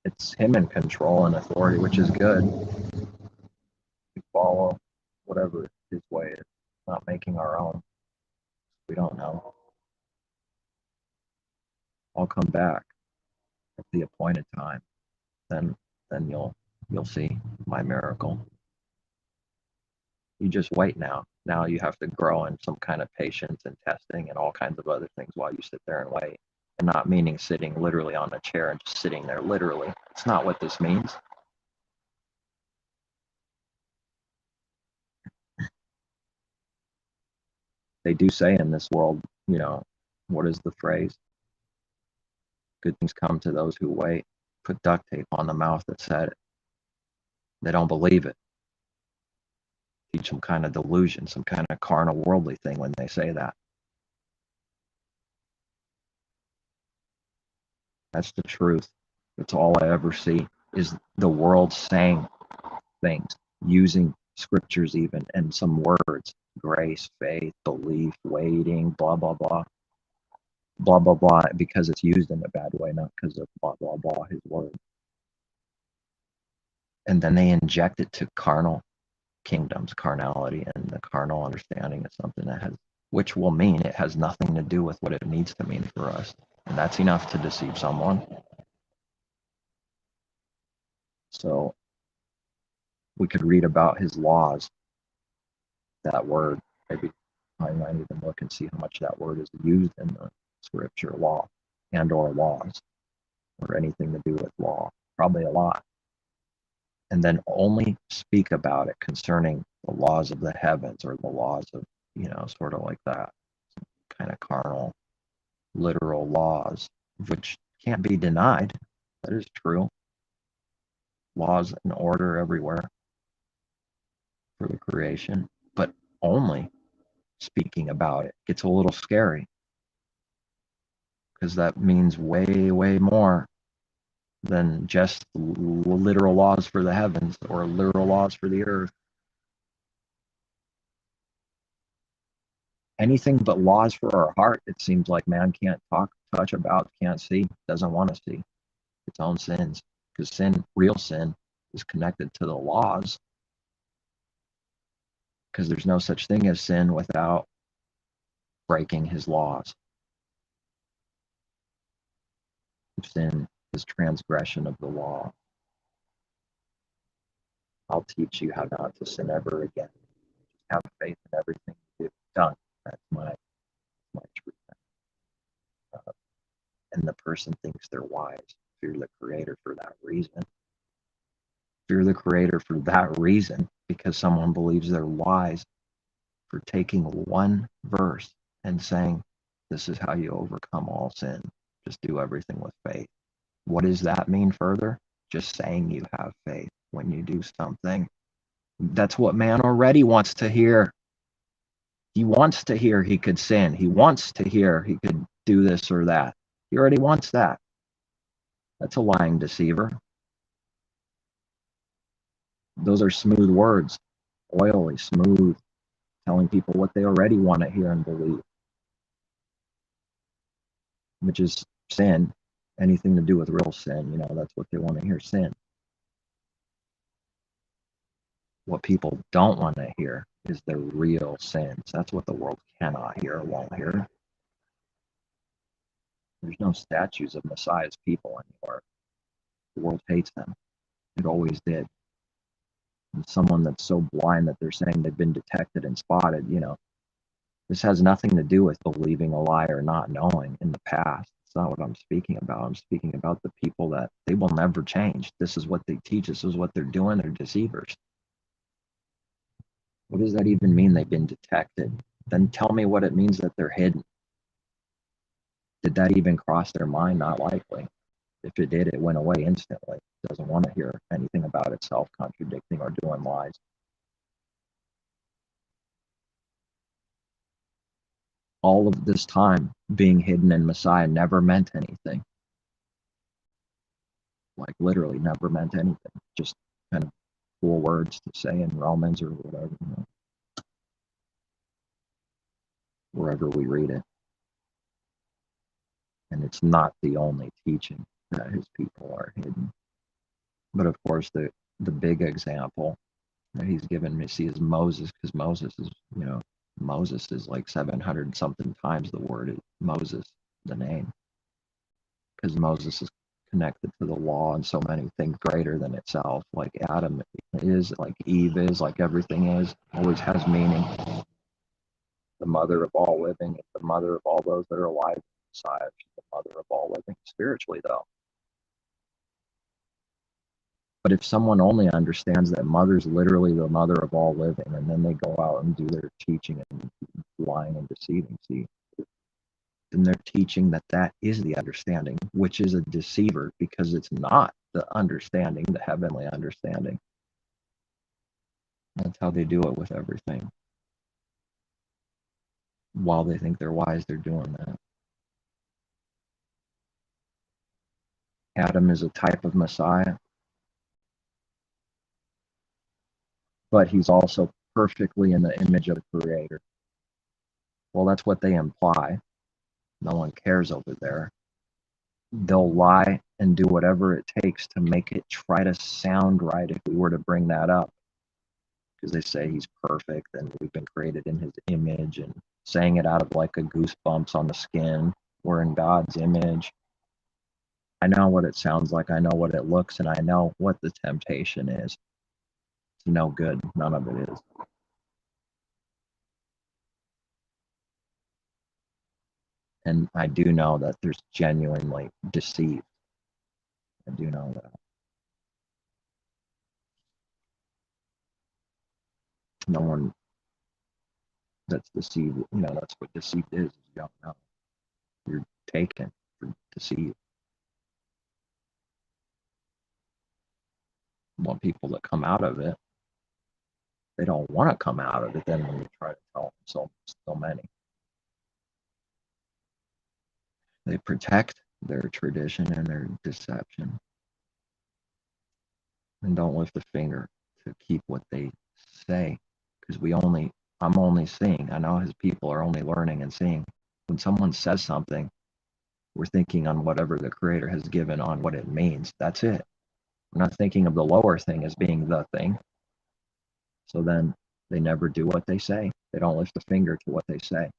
It's him in control and authority, which is good. We follow whatever his way is, not making our own. We don't know. I'll come back at the appointed time. Then you'll see my miracle. You just wait now. Now you have to grow in some kind of patience and testing and all kinds of other things while you sit there and wait. And not meaning sitting literally on a chair and just sitting there literally. It's not what this means. They do say in this world, what is the phrase? Good things come to those who wait. Put duct tape on the mouth that said it. They don't believe it. Teach some kind of delusion, some kind of carnal worldly thing when they say that. That's the truth. That's all I ever see, is the world saying things, using scriptures even, and some words: grace, faith, belief, waiting, blah, blah, blah, blah, blah, blah, because it's used in a bad way, not because of blah, blah, blah, his word. And then they inject it to carnal kingdoms, carnality, and the carnal understanding is something that has, which will mean it has nothing to do with what it needs to mean for us. And that's enough to deceive someone. So we could read about his laws, that word. Maybe I might even look and see how much that word is used in the scripture, law and or laws, or anything to do with law. Probably a lot. And then only speak about it concerning the laws of the heavens, or the laws of, sort of like that, kind of carnal, literal laws, which can't be denied. That is true. Laws and order everywhere for the creation, but only speaking about it gets a little scary, because that means way, way more than just literal laws for the heavens or literal laws for the earth. Anything but laws for our heart, it seems like man can't talk, touch about, can't see, doesn't want to see its own sins, because sin, real sin, is connected to the laws, because there's no such thing as sin without breaking his laws. Sin is transgression of the law. I'll teach you how not to sin ever again. Just have faith in everything you do. Done. That's my truth. And the person thinks they're wise. Fear the creator for that reason. Fear the Creator for that reason, because someone believes they're wise for taking one verse and saying, this is how you overcome all sin. Just do everything with faith. What does that mean further? Just saying you have faith when you do something. That's what man already wants to hear. He wants to hear he could sin. He wants to hear he could do this or that. He already wants that. That's a lying deceiver. Those are smooth words, oily, smooth, telling people what they already want to hear and believe, which is sin. Anything to do with real sin, that's what they want to hear, sin. What people don't want to hear is the real sins. That's what the world cannot hear or won't hear. There's no statues of Messiah's people anymore. The world hates them. It always did. And someone that's so blind that they're saying they've been detected and spotted, this has nothing to do with believing a lie or not knowing in the past. It's not what I'm speaking about. I'm speaking about the people that they will never change. This is what they teach. This is what they're doing. They're deceivers. What does that even mean, they've been detected? Then tell me what it means that they're hidden. Did that even cross their mind? Not likely. If it did, it went away instantly. It doesn't want to hear anything about itself contradicting or doing lies. All of this time being hidden in Messiah never meant anything. Like literally never meant anything. Just kind of cool words to say in Romans or whatever, wherever we read it. And it's not the only teaching that his people are hidden. But of course, the big example that he's given me is Moses, because Moses is like 700 something times the word Moses, the name, because Moses is connected to the law and so many things greater than itself, like Adam is, like Eve is, like everything is, always has meaning. The mother of all living, the mother of all those that are alive, Messiah, the mother of all living, spiritually though. But if someone only understands that mother's literally the mother of all living, and then they go out and do their teaching and lying and deceiving, then they're teaching that is the understanding, which is a deceiver, because it's not the understanding, the heavenly understanding. That's how they do it with everything. While they think they're wise, they're doing that. Adam is a type of Messiah, but he's also perfectly in the image of the Creator. Well, that's what they imply. No one cares over there. They'll lie and do whatever it takes to make it try to sound right if we were to bring that up. Because they say he's perfect and we've been created in his image, and saying it out of like a goosebumps on the skin. We're in God's image. I know what it sounds like. I know what it looks, and I know what the temptation is. It's no good. None of it is. And I do know that there's genuinely deceit. I do know that. No one that's deceived, that's what deceived is. You don't know. You're taken for deceit. Want people to come out of it. They don't want to come out of it then when you try to tell them so many. They protect their tradition and their deception and don't lift a finger to keep what they say, because I'm only seeing, I know his people are only learning and seeing. When someone says something, we're thinking on whatever the Creator has given on what it means. That's it. We're not thinking of the lower thing as being the thing. So then they never do what they say. They don't lift a finger to what they say.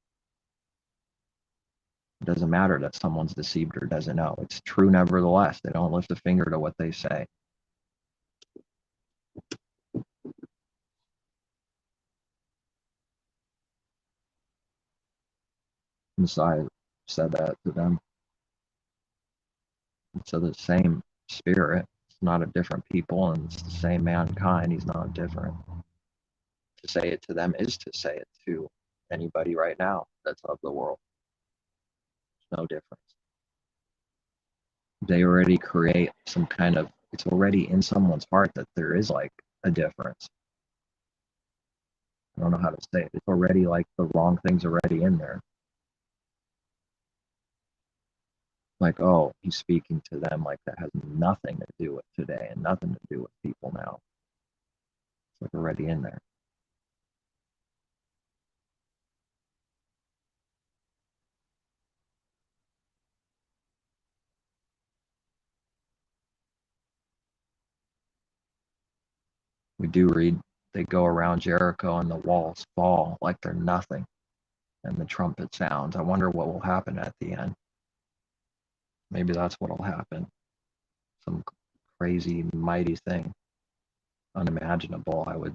It doesn't matter that someone's deceived or doesn't know. It's true nevertheless. They don't lift a finger to what they say. Messiah said that to them. So the same spirit, not a different people, and it's the same mankind. He's not different. To say it to them is to say it to anybody right now that's of the world. There's no difference. They already create some kind of, it's already in someone's heart that there is like a difference. I don't know how to say it. It's already like the wrong thing's already in there. Like, oh, he's speaking to them like that has nothing to do with today and nothing to do with people now. It's like already in there. We do read they go around Jericho and the walls fall like they're nothing, and the trumpet sounds. I wonder what will happen at the end. Maybe that's what will happen. Some crazy, mighty thing, unimaginable, I would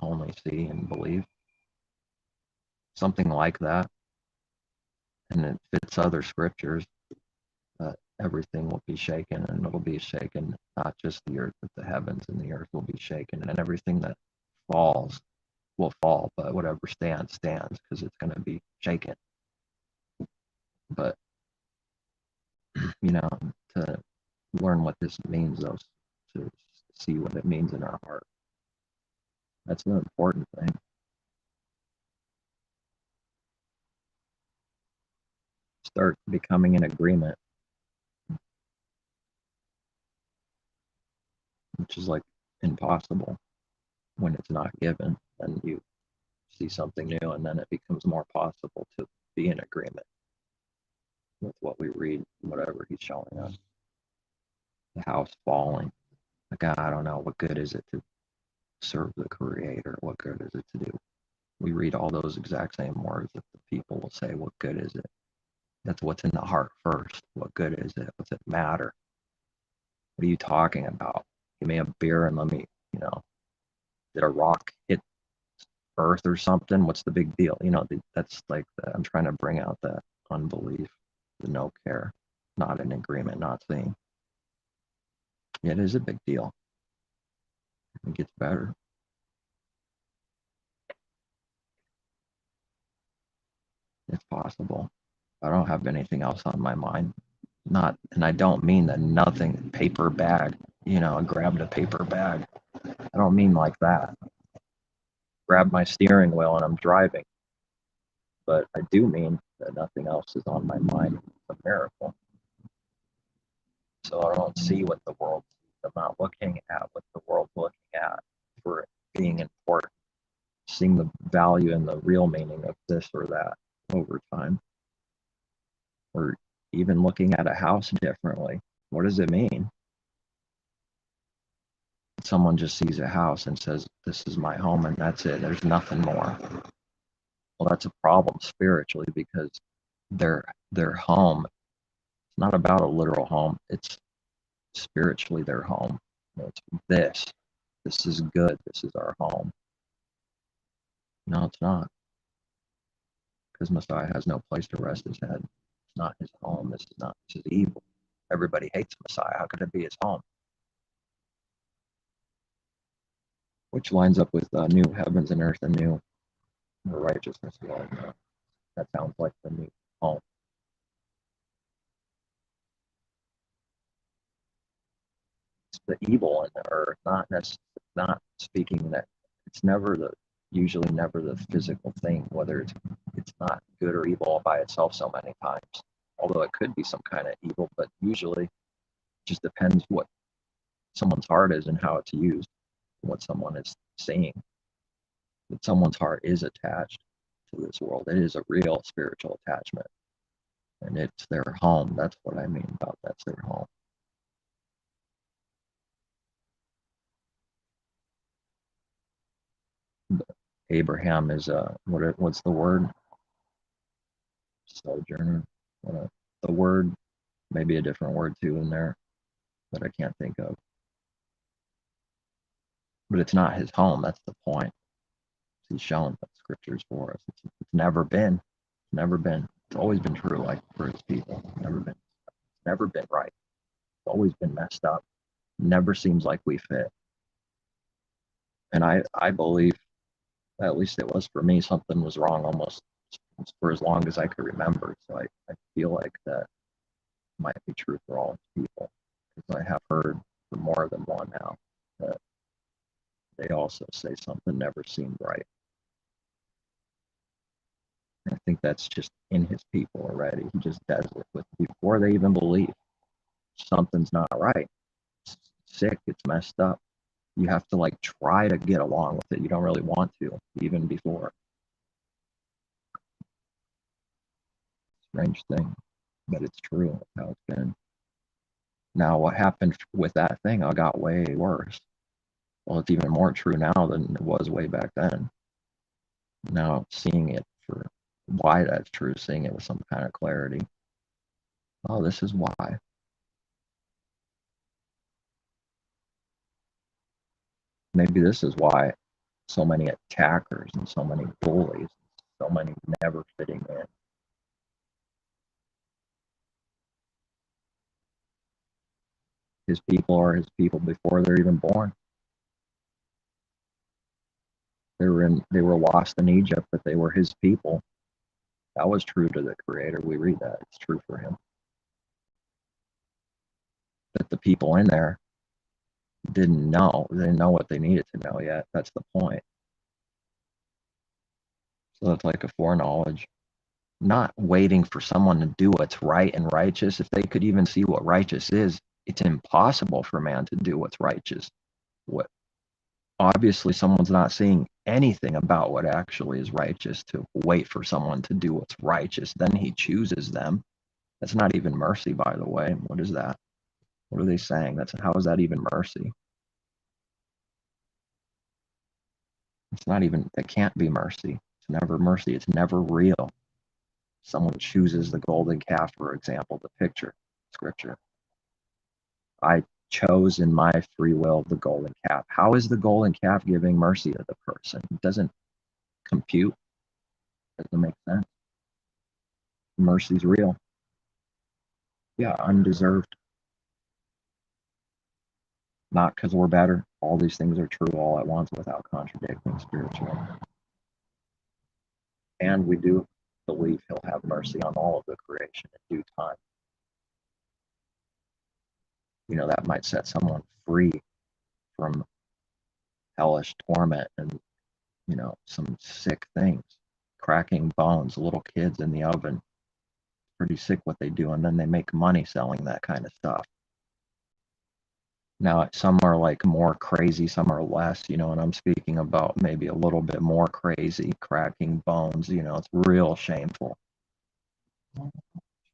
only see and believe. Something like that. And it fits other scriptures that everything will be shaken, and it'll be shaken, not just the earth, but the heavens, and the earth will be shaken, and everything that falls will fall, but whatever stands, stands, because it's going to be shaken. But, to learn what this means, though, to see what it means in our heart, that's an important thing. Start becoming in agreement, which is like impossible when it's not given. And you see something new, and then it becomes more possible to be in agreement with what we read, whatever he's showing us. The house falling. Like, I don't know, what good is it to serve the Creator? What good is it to do? We read all those exact same words that the people will say, what good is it? That's what's in the heart first. What good is it? What's it matter? What are you talking about? Give me a beer and let me, did a rock hit earth or something? What's the big deal? That's like, I'm trying to bring out that unbelief, the no care, not in agreement, not seeing. It is a big deal. It gets better. It's possible. I don't have anything else on my mind. Not, and I don't mean that nothing, paper bag, I grabbed a paper bag. I don't mean like that. Grab my steering wheel and I'm driving. But I do mean that nothing else is on my mind. It's a miracle. So I don't see what the world sees. I'm not looking at what the world's looking at for it being important. Seeing the value and the real meaning of this or that over time. Or even looking at a house differently. What does it mean? Someone just sees a house and says, this is my home and that's it. There's nothing more. Well, that's a problem spiritually, because their home, it's not about a literal home. It's spiritually their home. It's this is good. This is our home. No, it's not. Because Messiah has no place to rest his head. It's not his home. This is evil. Everybody hates Messiah. How could it be his home? Which lines up with new heavens and earth and new righteousness. That sounds like the new home. It's the evil in the earth, not speaking that it's usually never the physical thing, whether it's not good or evil by itself so many times. Although it could be some kind of evil, but usually it just depends what someone's heart is and how it's used, what someone is seeing. That someone's heart is attached to this world. It is a real spiritual attachment. And it's their home. That's what I mean about that's their home. Abraham is what's the word? Sojourner. The word, maybe a different word too in there that I can't think of. But it's not his home. That's the point. He's shown the scriptures for us. It's never been. It's always been true, like for his people. Never been right. It's always been messed up. Never seems like we fit. And I believe, at least it was for me, something was wrong almost for as long as I could remember. So I feel like that might be true for all people, because I have heard from more than one now that they also say something never seemed right. I think that's just in his people already. He just does it with before they even believe something's not right. It's sick. It's messed up. You have to like try to get along with it. You don't really want to, even before. Strange thing, but it's true how it's been. Now, what happened with that thing? I got way worse. Well, it's even more true now than it was way back then. Now, seeing it for why that's true, seeing it with some kind of clarity. Oh, this is why. Maybe this is why so many attackers and so many bullies, so many never fitting in. His people are his people before they're even born. They were lost in Egypt, but they were his people. That was true to the Creator. We read that. It's true for him. But the people in there didn't know. They didn't know what they needed to know yet. That's the point. So it's like a foreknowledge. Not waiting for someone to do what's right and righteous. If they could even see what righteous is, it's impossible for man to do what's righteous. What obviously someone's not seeing anything about what actually is righteous to wait for someone to do what's righteous. Then he chooses them. That's not even mercy, by the way. What is that? What are they saying? How is that even mercy? It's not even, that can't be mercy. It's never mercy. It's never real. Someone chooses the golden calf, for example, the picture, scripture. I chose in my free will the golden calf. How is the golden calf giving mercy to the person? It doesn't compute. It doesn't make sense. Mercy's real. Yeah, undeserved. Not because we're better. All these things are true all at once without contradicting spiritually. And we do believe he'll have mercy on all of the creation in due time. That might set someone free from hellish torment and, some sick things, cracking bones, little kids in the oven. Pretty sick what they do. And then they make money selling that kind of stuff. Now, some are like more crazy, some are less, and I'm speaking about maybe a little bit more crazy, cracking bones, it's real shameful,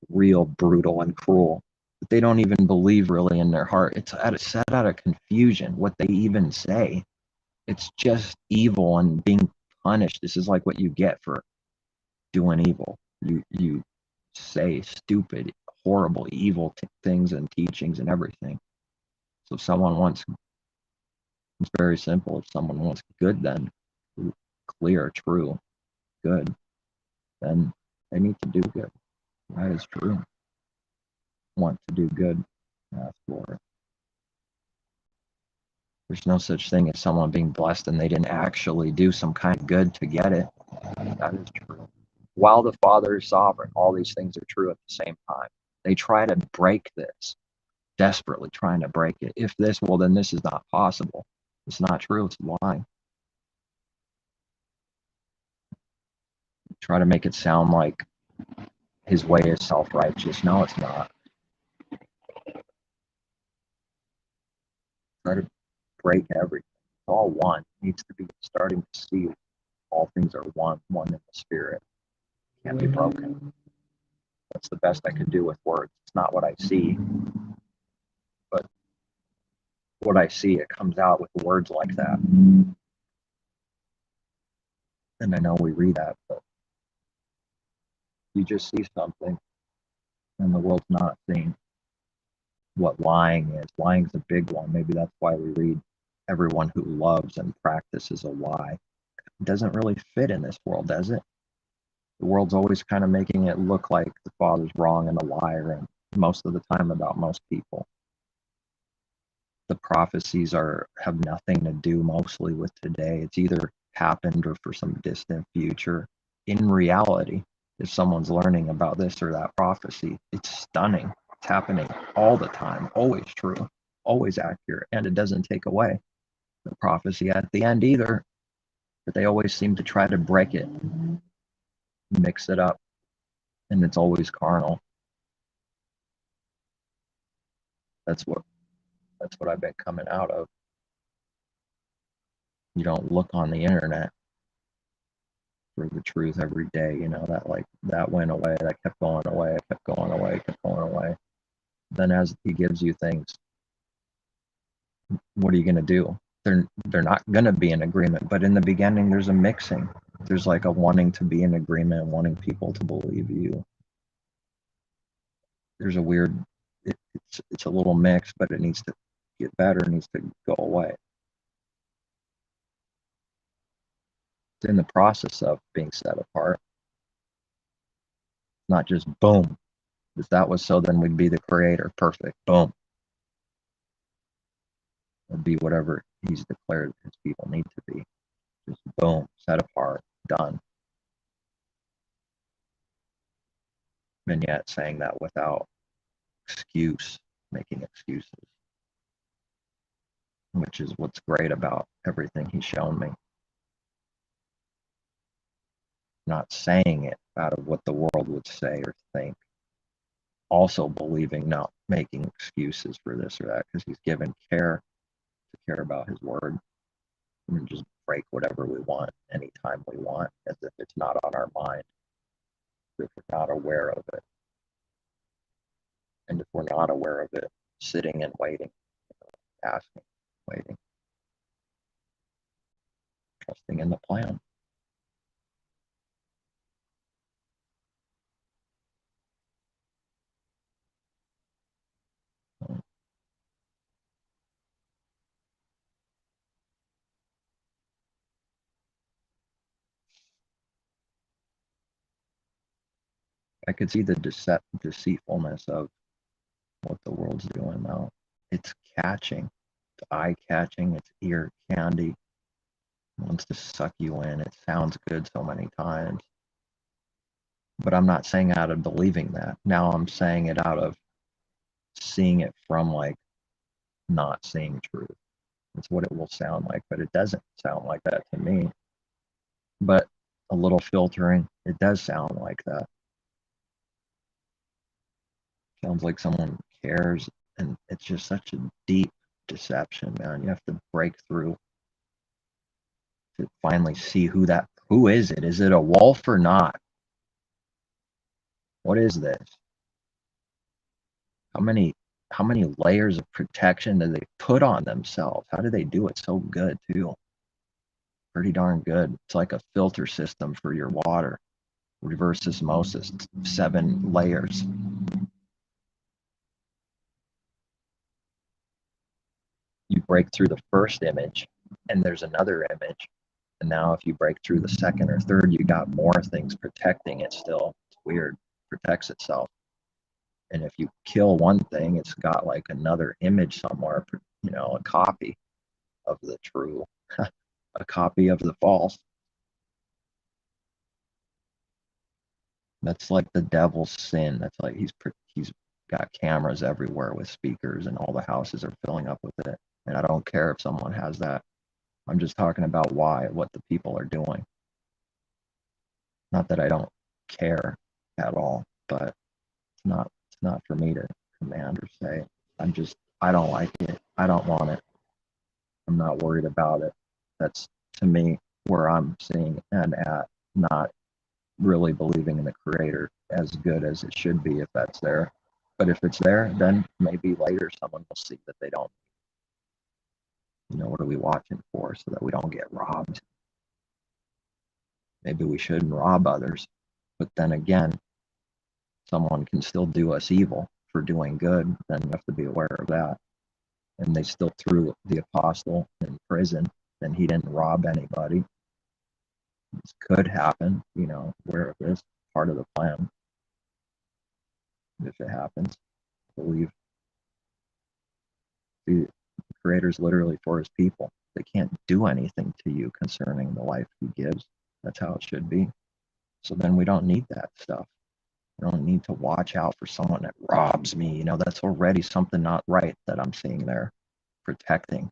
real brutal and cruel. But they don't even believe really in their heart. It's set out of confusion what they even say. It's just evil and being punished. This is like what you get for doing evil. You say stupid, horrible, evil things and teachings and everything. So if someone wants, it's very simple. If someone wants good, then clear, true, good, then they need to do good. That is true. Want to do good, ask for it. There's no such thing as someone being blessed and they didn't actually do some kind of good to get it. That is true. While the Father is sovereign, all these things are true at the same time. They try to break this, desperately trying to break it. If this, well, then this is not possible. It's not true. It's lying. Try to make it sound like his way is self-righteous. No, it's not. Try to break everything. It's all one. It needs to be starting to see all things are one in the spirit. Can't be broken. That's the best I could do with words. It's not what I see, but what I see, it comes out with words like that. And I know we read that, but you just see something and the world's not seeing what lying is. Lying's a big one. Maybe that's why we read everyone who loves and practices a lie. It doesn't really fit in this world, does it? The world's always kind of making it look like the Father's wrong and a liar, and most of the time about most people. the prophecies have nothing to do mostly with today. It's either happened or for some distant future. In reality, if someone's learning about this or that prophecy, it's stunning. It's happening all the time, always true, always accurate, and it doesn't take away the prophecy at the end either. But they always seem to try to break it, mix it up, and it's always carnal. That's what I've been coming out of. You don't look on the internet for the truth every day, that went away, that kept going away, it kept going away, kept going away. Then as he gives you things, what are you gonna do? They're not gonna be in agreement, but in the beginning there's a mixing. There's like a wanting to be in agreement, wanting people to believe you. There's a weird it's a little mix, but it needs to get better, it needs to go away. It's in the process of being set apart. Not just boom. If that was so, then we'd be the creator. Perfect. Boom. It'd be whatever he's declared his people need to be. Just boom, set apart, done. And yet saying that without excuse, making excuses, which is what's great about everything he's shown me. Not saying it out of what the world would say or think. Also believing, not making excuses for this or that, because he's given care to care about his word. And just break whatever we want anytime we want, as if it's not on our mind, if we're not aware of it. And if we're not aware of it, sitting and waiting, asking, waiting, trusting in the plan. I could see the deceitfulness of what the world's doing now. It's catching, it's eye catching, it's ear candy. It wants to suck you in. It sounds good so many times. But I'm not saying out of believing that. Now I'm saying it out of seeing it from like not seeing truth. It's what it will sound like, but it doesn't sound like that to me. But a little filtering, it does sound like that. Sounds like someone cares, and it's just such a deep deception, man. You have to break through to finally see who is it? Is it a wolf or not? What is this? How many layers of protection do they put on themselves? How do they do it so good too? Pretty darn good. It's like a filter system for your water. Reverse osmosis, 7 layers. You break through the first image and there's another image. And now if you break through the second or third, you got more things protecting it still. It's weird. It protects itself. And if you kill one thing, it's got like another image somewhere, a copy of the true, a copy of the false. That's like the devil's sin. That's like he's got cameras everywhere with speakers, and all the houses are filling up with it. And I don't care if someone has that. I'm just talking about what the people are doing. Not that I don't care at all, but it's not for me to command or say. I don't like it. I don't want it. I'm not worried about it. That's to me where I'm seeing and at, not really believing in the creator as good as it should be if that's there. But if it's there, then maybe later someone will see that they don't. What are we watching for so that we don't get robbed? Maybe we shouldn't rob others. But then again, someone can still do us evil for doing good. Then we have to be aware of that. And they still threw the apostle in prison, and he didn't rob anybody. This could happen, where it is part of the plan. If it happens, I believe the Creator's literally for his people. They can't do anything to you concerning the life he gives. That's how it should be. So then we don't need that stuff. We don't need to watch out for someone that robs me. You know, that's already something not right that I'm seeing there. Protective.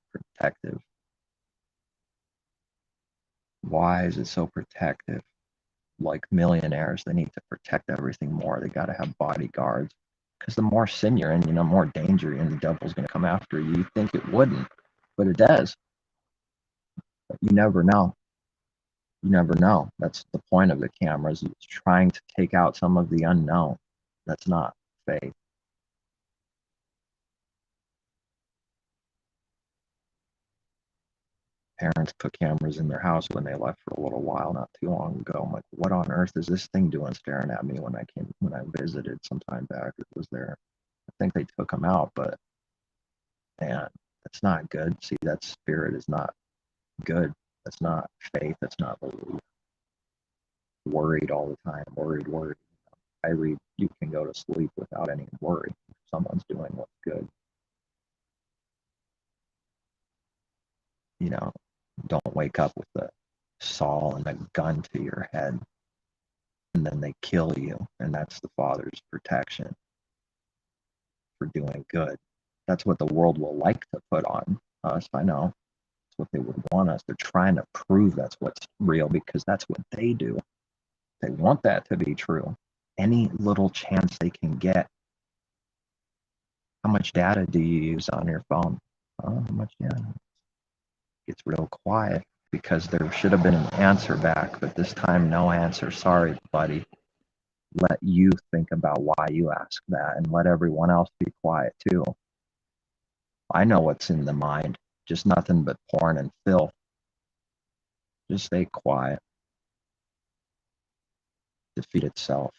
Why is it so protective? Like millionaires, they need to protect everything more. They got to have bodyguards. Because the more sin you're in, more danger you're in, the devil's going to come after you. You think it wouldn't, but it does. But you never know. You never know. That's the point of the cameras. It's trying to take out some of the unknown. That's not faith. Parents put cameras in their house when they left for a little while not too long ago. I'm like, what on earth is this thing doing staring at me when I visited some time back? It was there. I think they took them out, but man, that's not good. See, that spirit is not good. That's not faith. That's not belief. Worried all the time. Worried. I read, you can go to sleep without any worry. Someone's doing what's good. Don't wake up with a saw and a gun to your head and then they kill you. And that's the Father's protection for doing good. That's what the world will like to put on us. I know. That's what they would want us. They're trying to prove that's what's real because that's what they do. They want that to be true. Any little chance they can get. How much data do you use on your phone? How much data? It's real quiet because there should have been an answer back, but this time no answer. Sorry, buddy. Let you think about why you asked that and let everyone else be quiet too. I know what's in the mind, just nothing but porn and filth. Just stay quiet. Defeat itself.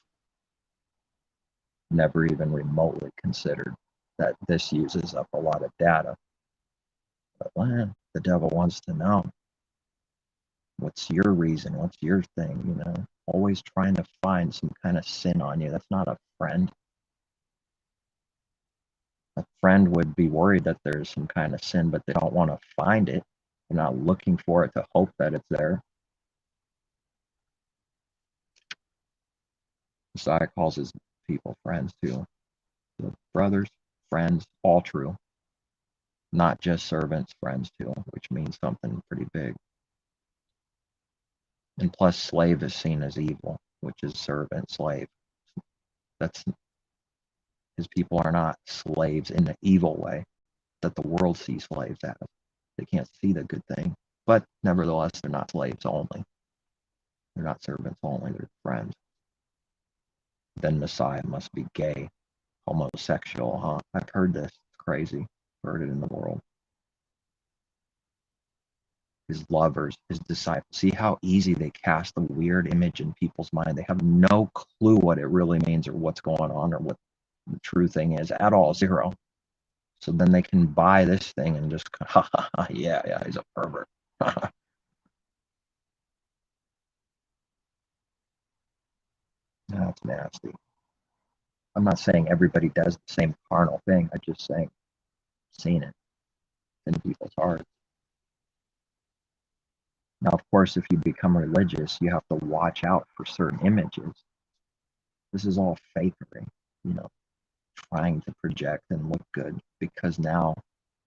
Never even remotely considered that this uses up a lot of data. But man, the devil wants to know. What's your reason? What's your thing? Always trying to find some kind of sin on you. That's not a friend. A friend would be worried that there's some kind of sin, but they don't want to find it. They're not looking for it to hope that it's there. Messiah calls his people friends too. So brothers, friends, all true. Not just servants, friends too, which means something pretty big. And plus, slave is seen as evil, which is servant, slave. That's his people are not slaves in the evil way that the world sees slaves as. They can't see the good thing, but nevertheless, they're not slaves only. They're not servants only, they're friends. Then Messiah must be gay, homosexual, huh? I've heard this. It's crazy. Heard it in the world. His lovers, his disciples. See how easy they cast the weird image in people's mind. They have no clue what it really means or what's going on or what the true thing is at all. Zero. So then they can buy this thing and just, yeah, he's a pervert. That's nasty. I'm not saying everybody does the same carnal thing. I'm just saying, seen it in people's hearts. Now, of course, if you become religious, you have to watch out for certain images. This is all fakery, trying to project and look good because now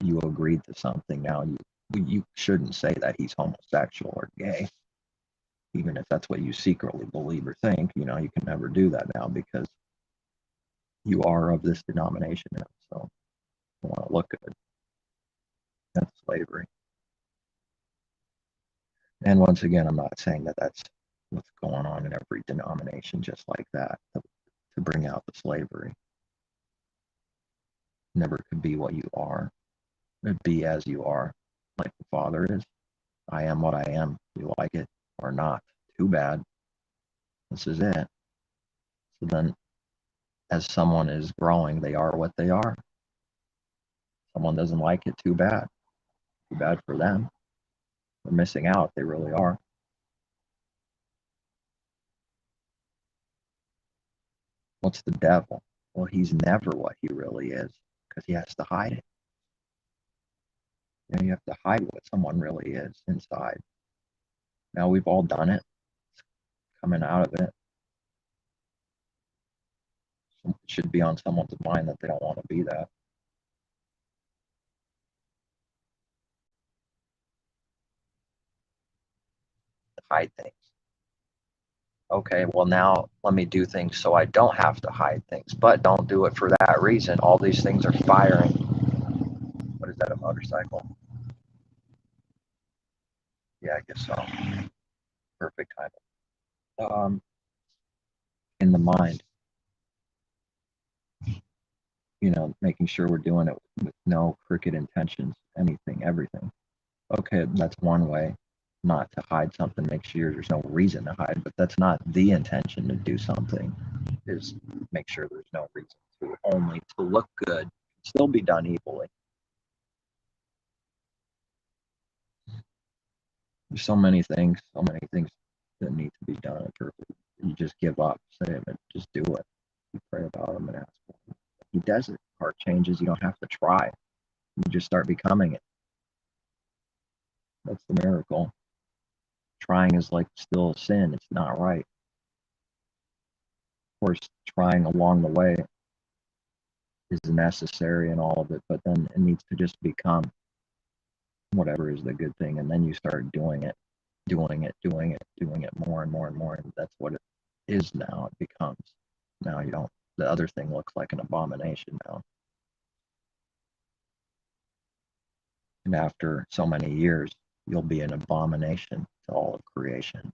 you agreed to something. Now you shouldn't say that he's homosexual or gay, even if that's what you secretly believe or think. You can never do that now because you are of this denomination now. So you want to look good. That's slavery. And once again, I'm not saying that that's what's going on in every denomination just like that to bring out the slavery. Never could be what you are. Be as you are, like the Father is. I am what I am. You like it or not. Too bad. This is it. So then, as someone is growing, they are what they are. Someone doesn't like it, too bad. Too bad for them. They're missing out. They really are. What's the devil? Well, he's never what he really is because he has to hide it. You know, you have to hide what someone really is inside. Now we've all done it, coming out of it. It should be on someone's mind that they don't want to be that. Hide things. Okay, well now let me do things so I don't have to hide things, but don't do it for that reason. All these things are firing. What is that, a motorcycle? Yeah, I guess so. Perfect timing. In the mind, you know, making sure we're doing it with no crooked intentions, anything, everything. Okay, that's one way not to hide something, make sure there's no reason to hide, but that's not the intention to do something, is make sure there's no reason to, only to look good, still be done evilly. There's so many things that need to be done perfectly. You just give up, say it, just do it. You pray about them and ask for them. He does it. Heart changes. You don't have to try. You just start becoming it. That's the miracle. Trying is like still a sin. It's not right. Of course, trying along the way is necessary and all of it, but then it needs to just become whatever is the good thing, and then you start doing it, doing it more and more and more, and that's what it is now. It becomes. Now you don't. The other thing looks like an abomination now. And after so many years, you'll be an abomination to all of creation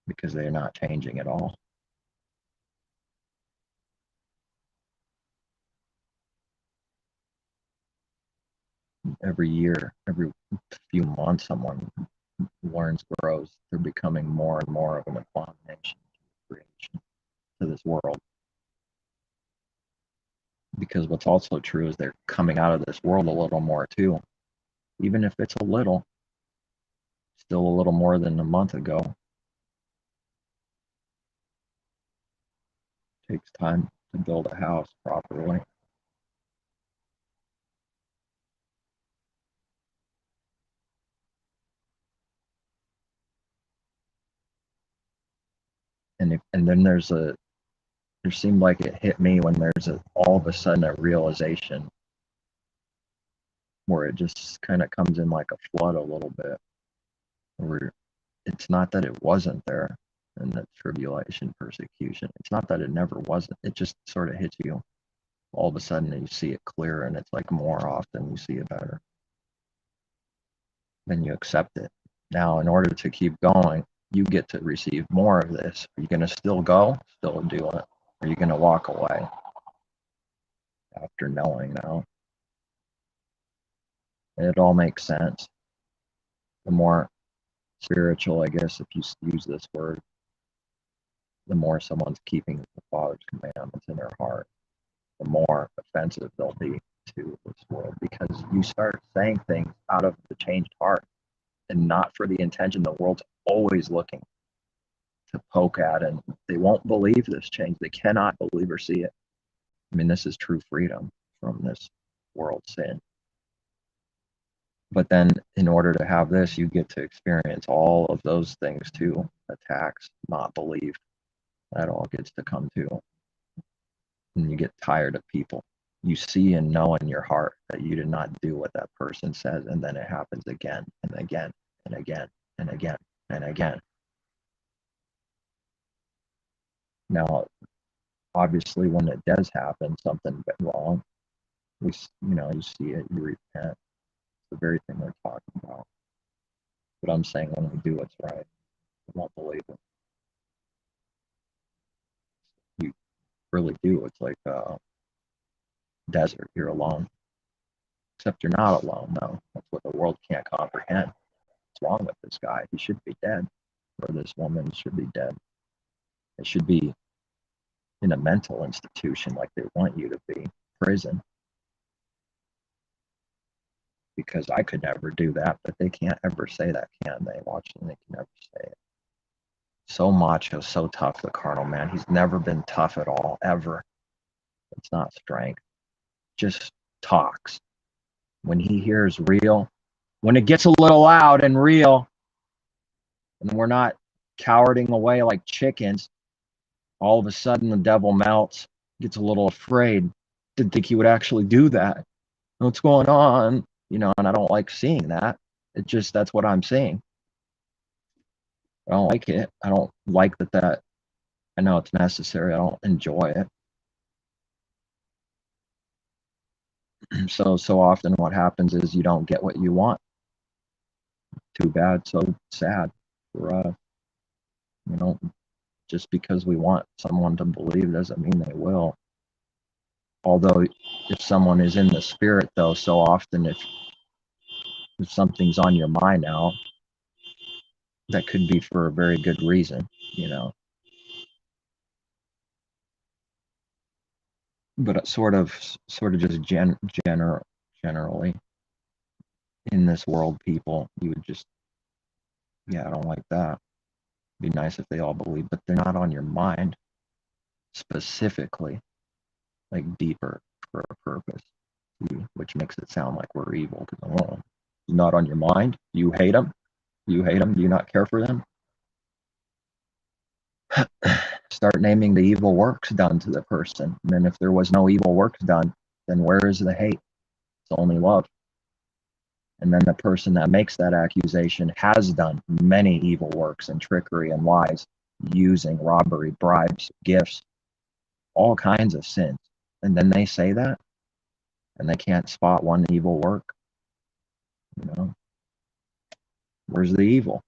because they're not changing at all. Every year, every few months, someone learns, grows. They're becoming more and more of an abomination to creation, to this world. Because what's also true is they're coming out of this world a little more too. Even if it's a little, still a little more than a month ago. It takes time to build a house properly. And then there seemed like it hit me when there's all of a sudden a realization where it just kind of comes in like a flood a little bit, where it's not that it wasn't there in the tribulation, persecution. It's not that it never wasn't. It just sort of hits you all of a sudden, and you see it clearer, and it's like more often you see it better. Then you accept it. Now, in order to keep going, you get to receive more of this. Are you going to still go, still do it? Or are you going to walk away after knowing now? And it all makes sense. The more spiritual, I guess, if you use this word, the more someone's keeping the Father's commandments in their heart, the more offensive they'll be to this world, because you start saying things out of the changed heart and not for the intention. The world's always looking to poke at, and they won't believe this change. They cannot believe or see it. I mean, this is true freedom from this world sin. But then in order to have this, you get to experience all of those things too. Attacks, not belief, that all gets to come too. And you get tired of people. You see and know in your heart that you did not do what that person says, and then it happens again and again and again and again and again. Now, obviously, when it does happen, something wrong, you see it, you repent. It's the very thing we're talking about. But I'm saying when we do what's right, we won't believe it. You really do. It's like a desert. You're alone. Except you're not alone, though. That's what the world can't comprehend. What's wrong with this guy? He should be dead. Or this woman should be dead. It should be in a mental institution like they want you to be. Prison. Because I could never do that, but they can't ever say that, can they? Watch them, they can never say it. So macho, so tough, the carnal man. He's never been tough at all, ever. It's not strength. Just talks. When he hears real, when it gets a little loud and real, and we're not cowarding away like chickens, all of a sudden the devil melts, gets a little afraid. Didn't think he would actually do that. What's going on? And I don't like seeing that. That's what I'm seeing. I don't like it. I don't like that. I know it's necessary. I don't enjoy it. So often what happens is you don't get what you want. Too bad, so sad for us. Just because we want someone to believe doesn't mean they will. Although if someone is in the spirit, though, so often if something's on your mind now, that could be for a very good reason. But it's sort of just generally in this world, people, you would just, I don't like that. It'd be nice if they all believe, but they're not on your mind specifically, like deeper for a purpose, which makes it sound like we're evil. Because not on your mind. You hate them. Do you not care for them? Start naming the evil works done to the person. And then if there was no evil works done, then where is the hate? It's only love. And then the person that makes that accusation has done many evil works and trickery and lies, using robbery, bribes, gifts, all kinds of sins. And then they say that, and they can't spot one evil work. Where's the evil?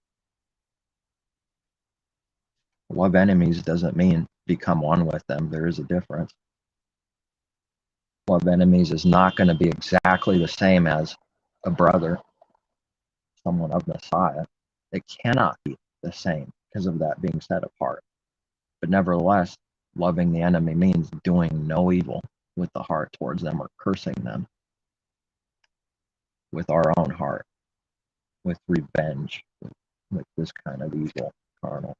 Love enemies doesn't mean become one with them. There is a difference. Love enemies is not going to be exactly the same as a brother, someone of Messiah. It cannot be the same because of that being set apart. But nevertheless, loving the enemy means doing no evil with the heart towards them or cursing them with our own heart, with revenge, with this kind of evil, carnal.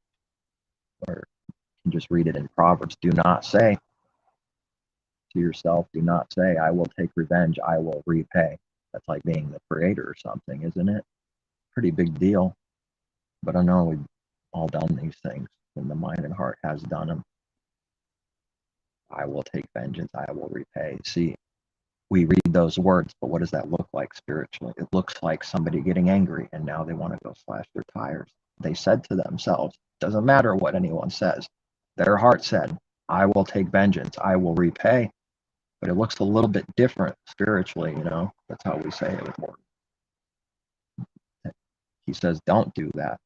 Or you can just read it in Proverbs. Do not say to yourself, do not say, I will take revenge, I will repay. That's like being the creator or something, isn't it? Pretty big deal. But I know we've all done these things, and the mind and heart has done them. I will take vengeance, I will repay. See, we read those words, but what does that look like spiritually? It looks like somebody getting angry, and now they want to go slash their tires. They said to themselves, doesn't matter what anyone says. Their heart said, I will take vengeance, I will repay. But it looks a little bit different spiritually, That's how we say it with words. He says, don't do that.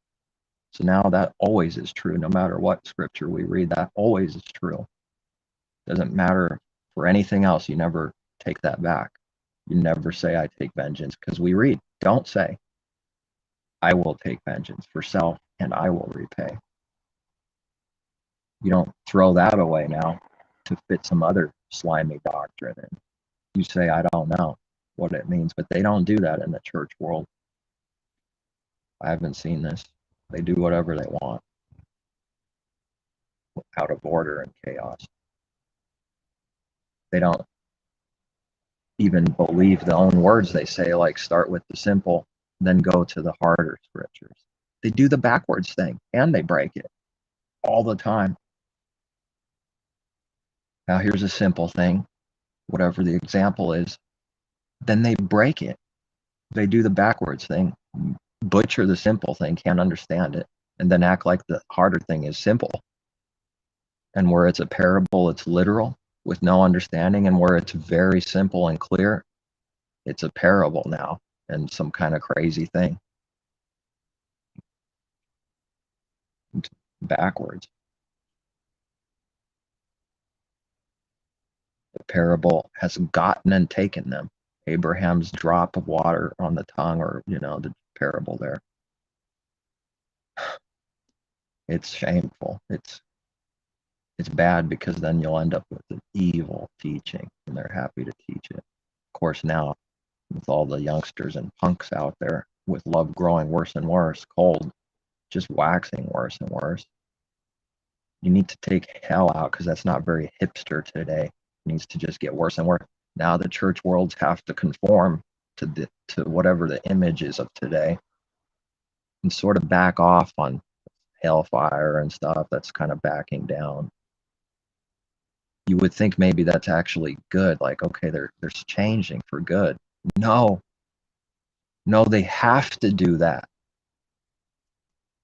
So now that always is true, no matter what scripture we read, that always is true. Doesn't matter for anything else, you never take that back. You never say, I take vengeance, because we read, don't say, I will take vengeance for self and I will repay. You don't throw that away now to fit some other slimy doctrine in. You say, I don't know what it means, but they don't do that in the church world. I haven't seen this. They do whatever they want, out of order and chaos. They don't even believe the own words they say, like start with the simple, then go to the harder scriptures. They do the backwards thing, and they break it all the time. Now here's a simple thing, whatever the example is, then they break it. They do the backwards thing, butcher the simple thing, can't understand it, and then act like the harder thing is simple. And where it's a parable, it's literal with no understanding, and where it's very simple and clear, it's a parable now and some kind of crazy thing. It's backwards. The parable has gotten and taken them. Abraham's drop of water on the tongue, or the parable there. It's shameful. It's bad, because then you'll end up with an evil teaching, and they're happy to teach it. Of course, now with all the youngsters and punks out there, with love growing worse and worse, cold just waxing worse and worse. You need to take hell out, because that's not very hipster today. It needs to just get worse and worse. Now the church worlds have to conform to whatever the image is of today, and sort of back off on hellfire and stuff. That's kind of backing down. You would think maybe that's actually good. Like, okay, they're changing for good. No, they have to do that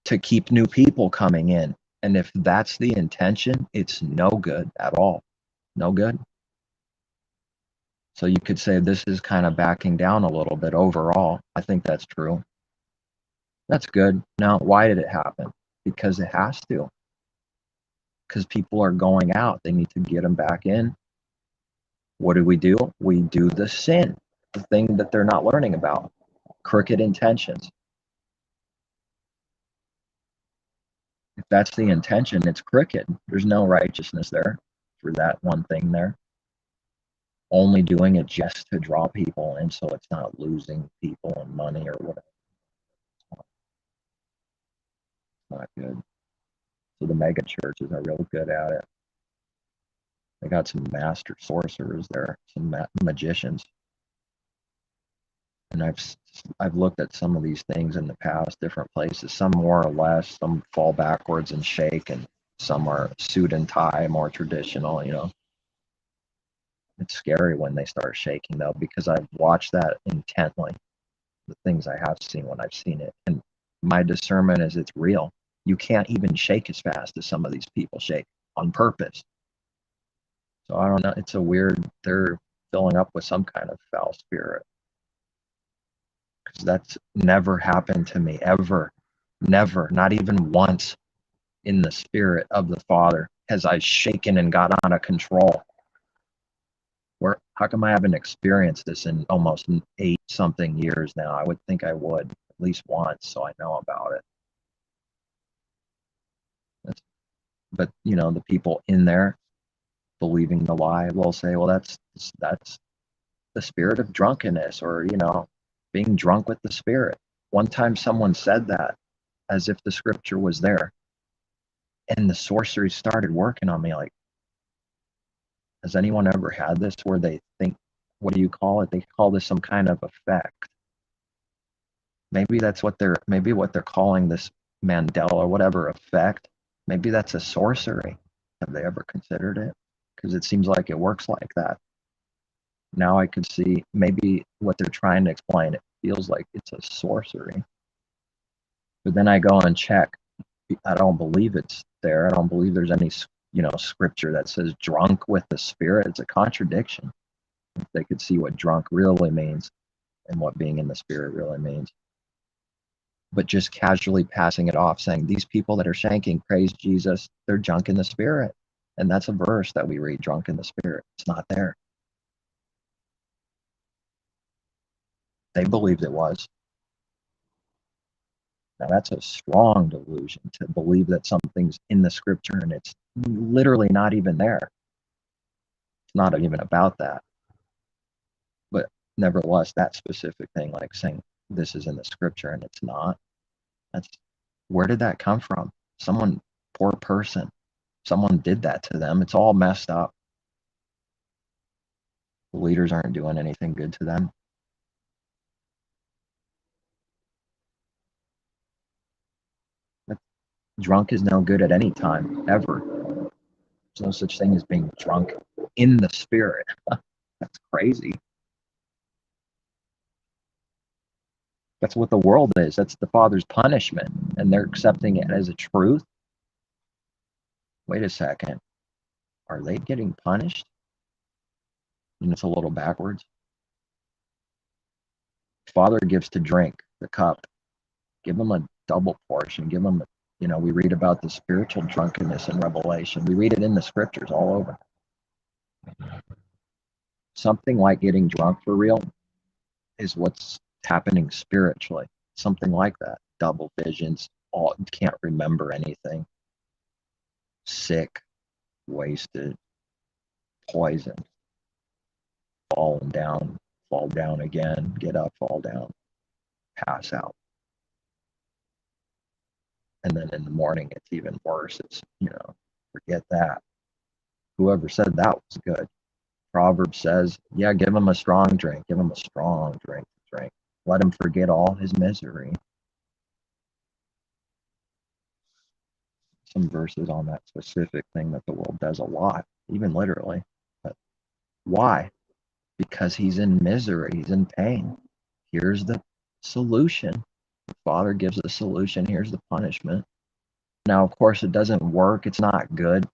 to keep new people coming in. And if that's the intention, it's no good at all. No good. So you could say this is kind of backing down a little bit overall. I think that's true. That's good. Now, why did it happen? Because it has to. Because people are going out. They need to get them back in. What do? We do the sin, the thing that they're not learning about. Crooked intentions. If that's the intention, it's crooked. There's no righteousness there for that one thing there. Only doing it just to draw people in, so it's not losing people and money or whatever. It's not good. So the mega churches are real good at it. They got some master sorcerers there, some magicians. And I've looked at some of these things in the past, different places. Some more or less, some fall backwards and shake, and some are suit and tie, more traditional. It's scary when they start shaking though, because I've watched that intently. The things I have seen when I've seen it, and my discernment is it's real. You can't even shake as fast as some of these people shake on purpose. So I don't know. It's a weird. They're filling up with some kind of foul spirit. Because that's never happened to me, ever. Never, not even once in the spirit of the Father has I shaken and got out of control. How come I haven't experienced this in almost 8-something years now? I would think I would at least once, so I know about it. But the people in there believing the lie will say, well, that's the spirit of drunkenness, or being drunk with the spirit. One time someone said that as if the scripture was there, and the sorcery started working on me. Like, has anyone ever had this where they think, what do you call it? They call this some kind of effect. Maybe that's what they're calling this Mandela or whatever effect. Maybe that's a sorcery. Have they ever considered it? Because it seems like it works like that. Now I could see maybe what they're trying to explain. It feels like it's a sorcery. But then I go and check. I don't believe it's there. I don't believe there's any scripture that says drunk with the spirit. It's a contradiction. If they could see what drunk really means and what being in the spirit really means. But just casually passing it off, saying these people that are shanking, praise Jesus, they're drunk in the spirit. And that's a verse that we read, drunk in the spirit. It's not there. They believed it was. Now that's a strong delusion, to believe that something's in the scripture and it's literally not even there. It's not even about that. But nevertheless, that specific thing, like saying this is in the scripture and it's not, where did that come from? Someone, poor person, someone did that to them. It's all messed up. The leaders aren't doing anything good to them. But drunk is no good at any time, ever. There's no such thing as being drunk in the spirit. That's crazy. That's what the world is. That's the Father's punishment, and they're accepting it as a truth. Wait a second. Are they getting punished? And it's a little backwards. Father gives to drink the cup. Give them a double portion. Give them, we read about the spiritual drunkenness in Revelation. We read it in the scriptures all over. Something like getting drunk for real is what's happening spiritually. Something like that. Double visions. Can't remember anything. Sick, wasted, poisoned, falling down, fall down again, get up, fall down, pass out. And then in the morning, it's even worse. It's, forget that. Whoever said that was good. Proverbs says, yeah, give them a strong drink. Give them a strong drink. Let him forget all his misery. Some verses on that specific thing that the world does a lot, even literally. But why? Because he's in misery, he's in pain. Here's the solution. The Father gives the solution. Here's the punishment. Now, of course, it doesn't work. It's not good.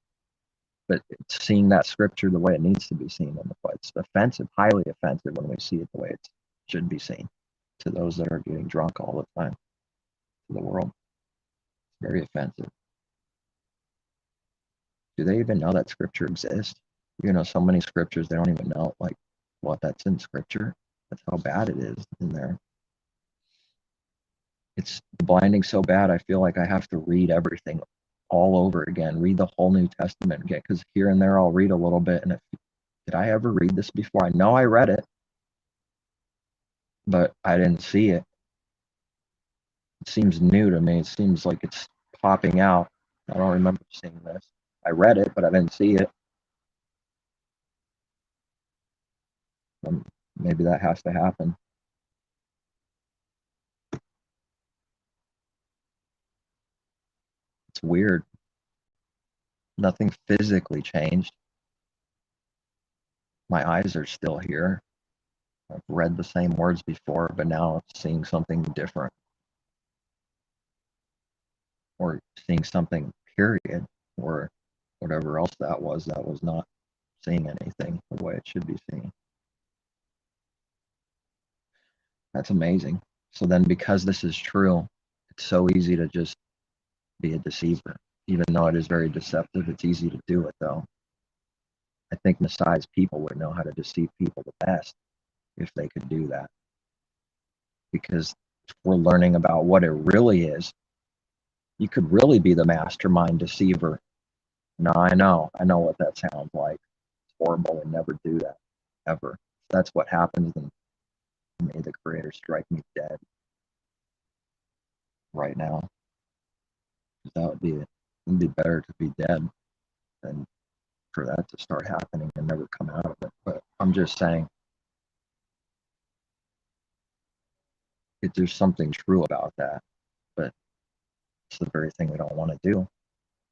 But it's seeing that scripture the way it needs to be seen. And it's offensive, highly offensive when we see it the way it should be seen to those that are getting drunk all the time, to the world. It's very offensive. Do they even know that scripture exists? You know, so many scriptures, they don't even know, like, what that's in scripture. That's how bad it is in there. It's blinding so bad, I feel like I have to read everything all over again, read the whole New Testament again, because here and there I'll read a little bit, and did I ever read this before? I know I read it, but I didn't see it. It seems new to me. It seems like it's popping out. I don't remember seeing this. I read it, but I didn't see it. Maybe that has to happen. It's weird. Nothing physically changed. My eyes are still here. I've read the same words before, but now I'm seeing something different. Or seeing something, period, or whatever else that was not seeing anything the way it should be seen. That's amazing. So then, because this is true, it's so easy to just be a deceiver. Even though it is very deceptive, it's easy to do it, though. I think Messiah's people would know how to deceive people the best if they could do that. Because we're learning about what it really is. You could really be the mastermind deceiver. No, I know what that sounds like. It's horrible and never do that, ever. If that's what happens, then may the Creator strike me dead right now. That would be it. It'd be better to be dead than for that to start happening and never come out of it. But I'm just saying, if there's something true about that, but it's the very thing we don't want to do.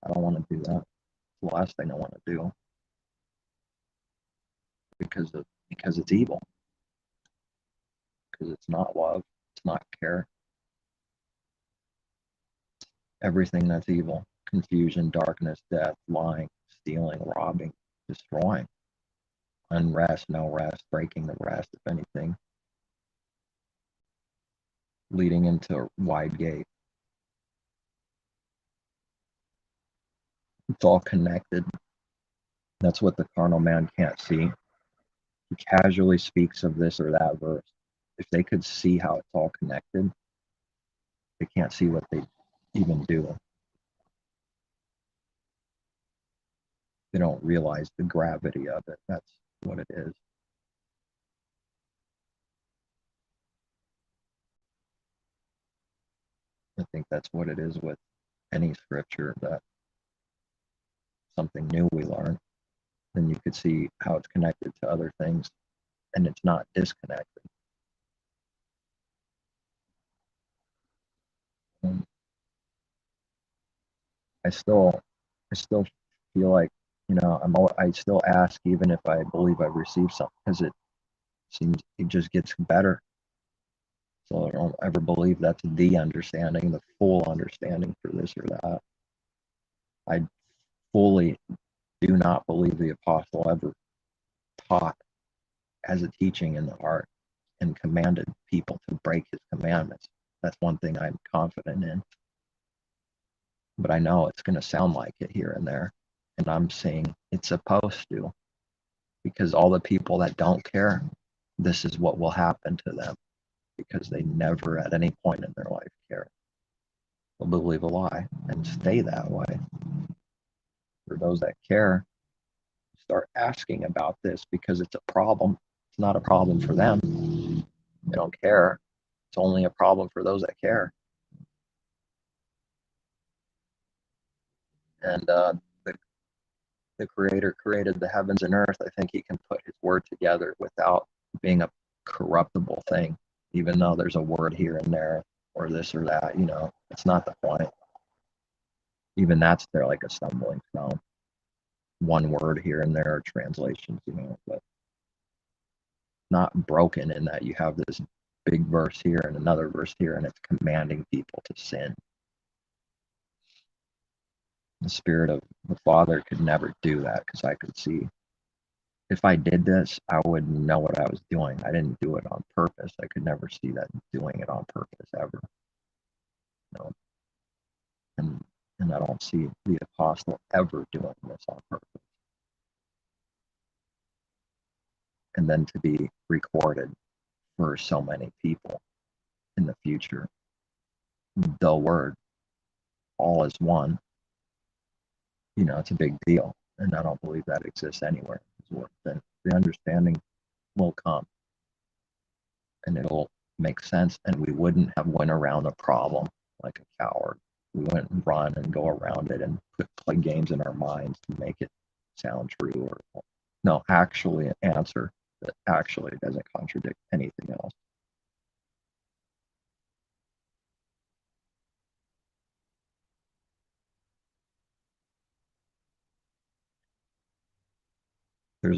I don't want to do that. It's the last thing I want to do because it's evil. Because it's not love. It's not care. Everything that's evil: confusion, darkness, death, lying, stealing, robbing, destroying, unrest, no rest, breaking the rest, if anything, leading into a wide gate. It's all connected. That's what the carnal man can't see. He casually speaks of this or that verse. If they could see how it's all connected, they can't see what they even do. They don't realize the gravity of it. That's what it is. I think that's what it is with any scripture, that something new we learn, then you could see how it's connected to other things, and it's not disconnected. And I still feel like, I still ask, even if I believe I've received something, because it seems it just gets better. So I don't ever believe that's the understanding, the full understanding for this or that. I fully do not believe the apostle ever taught as a teaching in the heart and commanded people to break his commandments. That's one thing I'm confident in. But I know it's going to sound like it here and there. And I'm saying it's supposed to, because all the people that don't care, this is what will happen to them, because they never at any point in their life care. They'll believe a lie and stay that way. For those that care, start asking about this, because it's a problem. It's not a problem for them. They don't care. It's only a problem for those that care. And the Creator created the heavens and earth. I think he can put his word together without being a corruptible thing. even though there's a word here and there or this or that, it's not the point. Even that's there like a stumbling stone. One word here and there, translations, but not broken in that you have this big verse here and another verse here, and it's commanding people to sin. The Spirit of the Father could never do that, because I could see if I did this, I would know what I was doing. I didn't do it on purpose. I could never see that doing it on purpose ever. And I don't see the apostle ever doing this on purpose. And then to be recorded for so many people in the future, the word, all is one, it's a big deal. And I don't believe that exists anywhere. Then the understanding will come, and it'll make sense, and we wouldn't have went around a problem like a coward. We wouldn't run and go around it and play games in our minds to make it sound true, or no, actually an answer that actually doesn't contradict anything else. I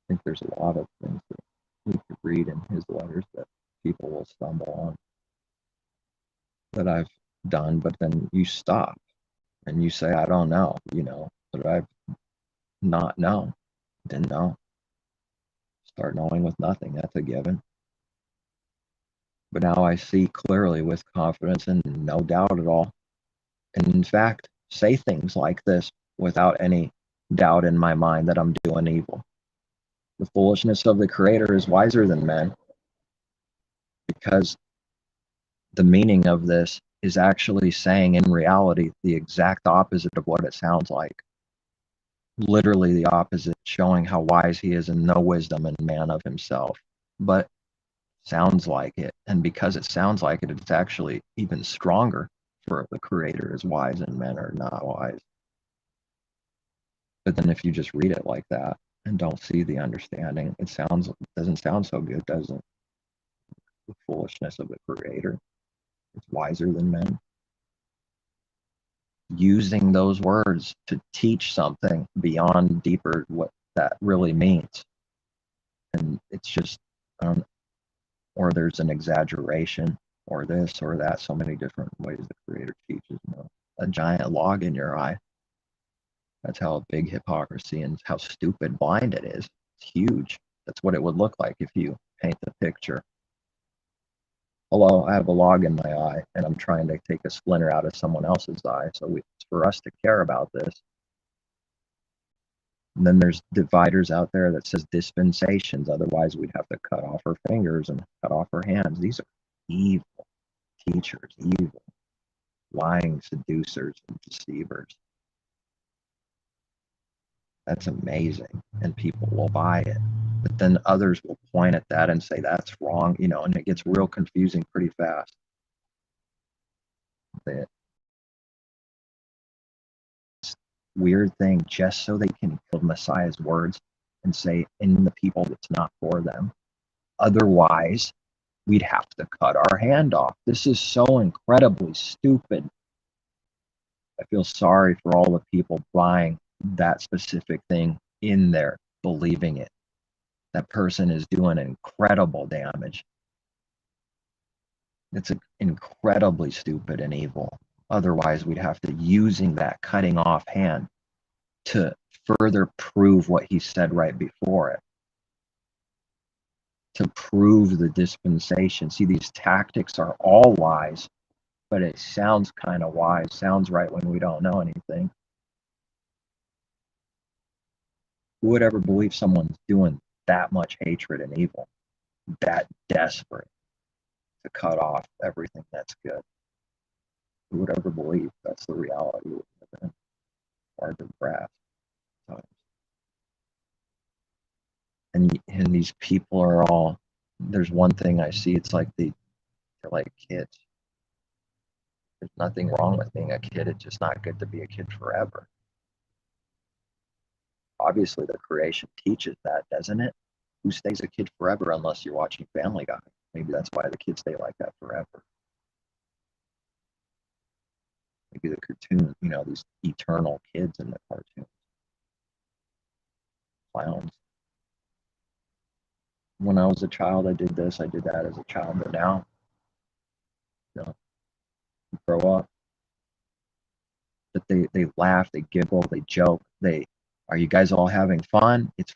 think there's a lot of things that we could read in his letters that people will stumble on, that I've done, but then you stop and you say, I don't know, but I've not known, didn't know. Start knowing with nothing, that's a given. But now I see clearly with confidence and no doubt at all. And in fact, say things like this without any doubt in my mind that I'm doing evil. The foolishness of the Creator is wiser than men, because the meaning of this is actually saying in reality the exact opposite of what it sounds like. Literally the opposite, showing how wise he is and no wisdom in man of himself. But sounds like it, and because it sounds like it, it's actually even stronger, for the Creator is wise and men are not wise. But then if you just read it like that and don't see the understanding, it doesn't sound so good, does it? The foolishness of the Creator is wiser than men. Using those words to teach something beyond deeper what that really means. And it's just, or there's an exaggeration, or this or that, so many different ways the Creator teaches. A giant log in your eye. That's how big hypocrisy and how stupid blind it is. It's huge. That's what it would look like if you paint the picture. Hello, I have a log in my eye, and I'm trying to take a splinter out of someone else's eye. So it's for us to care about this. And then there's dividers out there that says dispensations. Otherwise, we'd have to cut off our fingers and cut off our hands. These are evil teachers, evil, lying seducers and deceivers. That's amazing, and people will buy it. But then others will point at that and say that's wrong, and it gets real confusing pretty fast. This weird thing, just so they can kill Messiah's words and say in the people it's not for them. Otherwise, we'd have to cut our hand off. This is so incredibly stupid. I feel sorry for all the people buying that specific thing in there, believing it. That person is doing incredible damage. It's incredibly stupid and evil. Otherwise, we'd have to using that cutting off hand to further prove what he said right before it. To prove the dispensation. See, these tactics are all wise, but it sounds kind of wise, sounds right when we don't know anything. Who would ever believe someone's doing that much hatred and evil, that desperate to cut off everything that's good? Who would ever believe that's the reality we live in? Hard to grasp times. And these people are all, there's one thing I see, it's like they're like kids. There's nothing wrong with being a kid, it's just not good to be a kid forever. Obviously the creation teaches that, doesn't it? who stays a kid forever unless you're watching Family Guy? Maybe that's why the kids stay like that forever. Maybe the cartoon, these eternal kids in the cartoon. Clowns. When I was a child, I did this, I did that as a child, but now, you grow up. But they laugh, they giggle, they joke. Are you guys all having fun? It's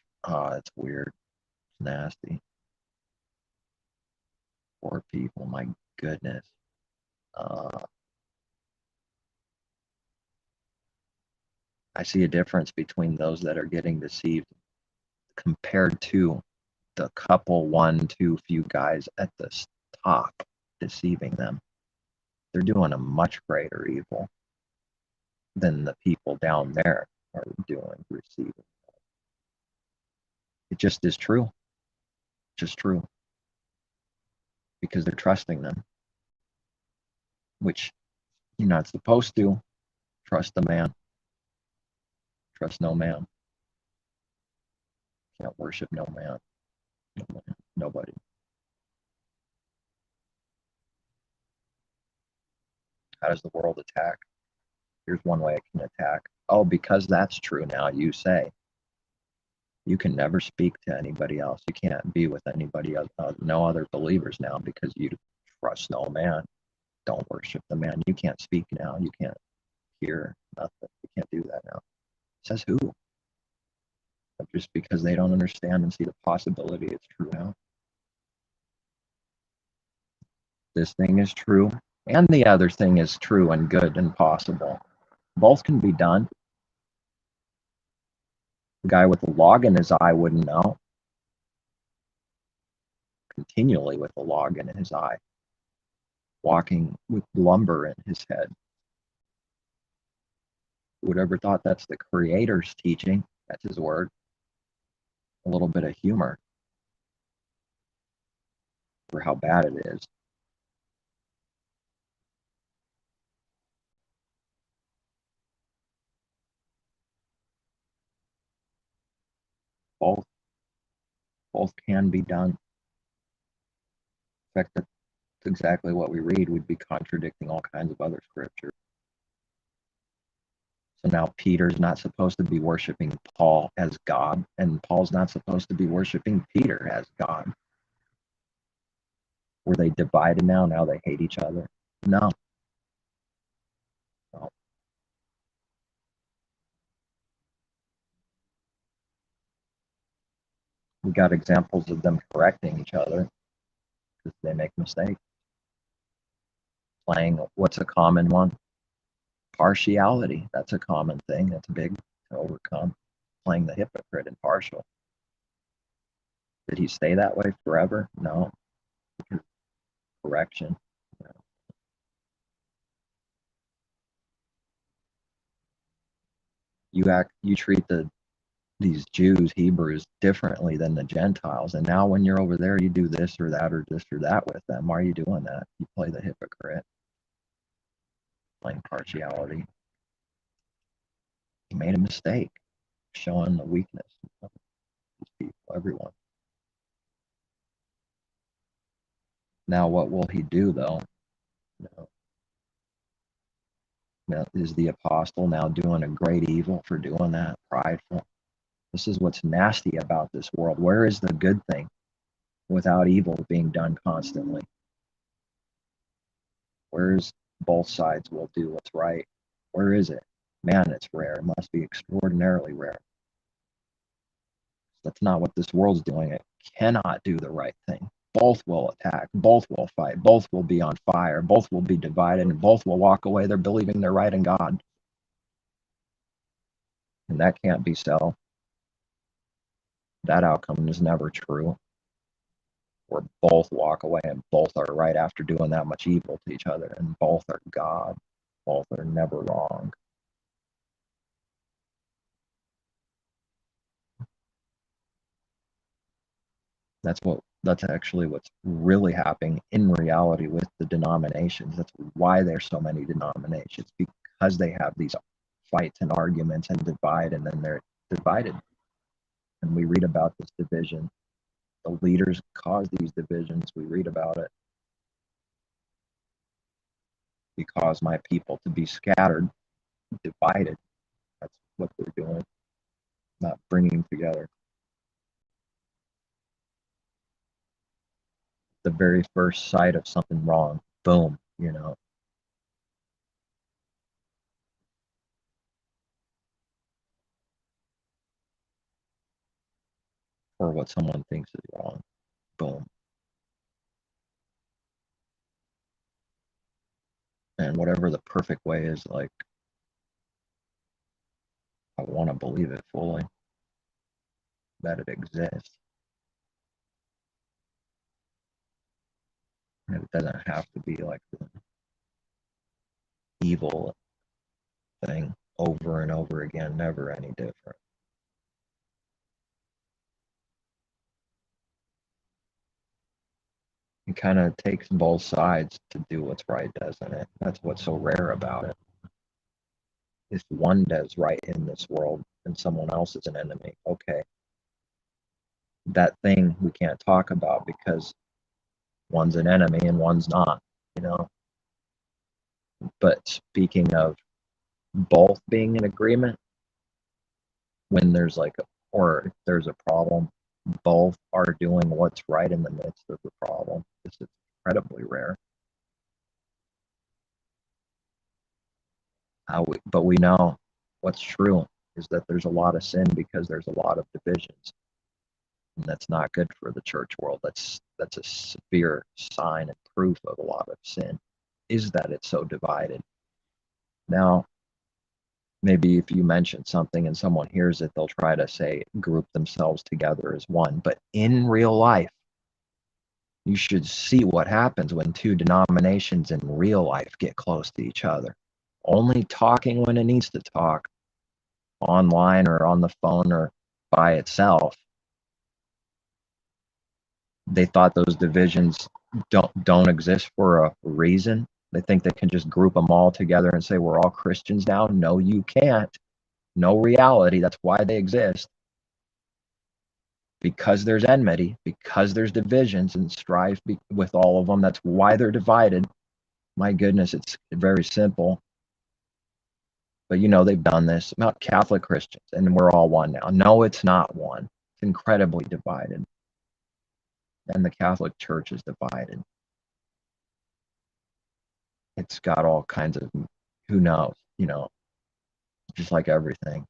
weird, it's nasty. Poor people, my goodness. I see a difference between those that are getting deceived compared to the couple, one, two, few guys at the top deceiving them. They're doing a much greater evil than the people down there are doing, receiving. It just is true. Just true. Because they're trusting them, which you're not supposed to. Trust the man. Trust no man. Can't worship no man. No man. Nobody. How does the world attack? Here's one way it can attack. Oh, because that's true now, you say. You can never speak to anybody else. You can't be with anybody else, no other believers now, because you trust no man. Don't worship the man. You can't speak now. You can't hear nothing. You can't do that now. Says who? Just because they don't understand and see the possibility it's true now. This thing is true, and the other thing is true and good and possible. Both can be done. The guy with a log in his eye wouldn't know. Continually with a log in his eye. Walking with lumber in his head. Who would ever thought that's the Creator's teaching? That's his word. A little bit of humor for how bad it is. Both can be done. In fact, that's exactly what we read. We'd be contradicting all kinds of other scriptures. So now Peter's not supposed to be worshiping Paul as God, and Paul's not supposed to be worshiping Peter as God. Were they divided now? Now they hate each other? No. No. We got examples of them correcting each other because they make mistakes. Playing, what's a common one? Partiality. That's a common thing. That's big to overcome. Playing the hypocrite and partial. Did he stay that way forever? No. Because correction. You treat these Jews, Hebrews, differently than the Gentiles, and now when you're over there, you do this or that or this or that with them. Why are you doing that? You play the hypocrite, playing partiality. You made a mistake, showing the weakness of these people, everyone. Now, what will he do, though? Now, is the apostle now doing a great evil for doing that? Prideful. This is what's nasty about this world. Where is the good thing without evil being done constantly? Where's both sides will do what's right? Where is it? Man, it's rare. It must be extraordinarily rare. That's not what this world's doing. It cannot do the right thing. Both will attack. Both will fight. Both will be on fire. Both will be divided, and both will walk away. They're believing they're right in God. And that can't be so. That outcome is never true. Where both walk away and both are right after doing that much evil to each other, and both are God. Both are never wrong. That's actually what's really happening in reality with the denominations. That's why there's so many denominations, because they have these fights and arguments and divide, and then they're divided. And we read about this division The leaders cause these divisions. We read about it. He caused my people to be scattered, divided. That's what they're doing, not bringing together. The very first sight of something wrong, boom, or what someone thinks is wrong, boom. And whatever the perfect way is, like, I want to believe it fully, that it exists. And it doesn't have to be like the evil thing over and over again, never any different. It kind of takes both sides to do what's right, doesn't it? That's what's so rare about it. If one does right in this world and someone else is an enemy, okay, that thing we can't talk about because one's an enemy and one's not, you know. But speaking of both being in agreement, when there's like, or if there's a problem, both are doing what's right in the midst of the problem. This is incredibly rare. But we know what's true is that there's a lot of sin because there's a lot of divisions. And that's not good for the church world. That's a severe sign and proof of a lot of sin, is that it's so divided. Now, maybe if you mention something and someone hears it, they'll try to say group themselves together as one. But in real life, you should see what happens when two denominations in real life get close to each other. Only talking when it needs to talk, online or on the phone or by itself. They thought those divisions don't exist for a reason. They think they can just group them all together and say we're all Christians now. No, you can't. No reality. That's why they exist. Because there's enmity, because there's divisions and strife with all of them. That's why they're divided. My goodness, it's very simple. But they've done this about Catholic Christians, and we're all one now. No, it's not one. It's incredibly divided. And the Catholic Church is divided. It's got all kinds of, who knows, just like everything.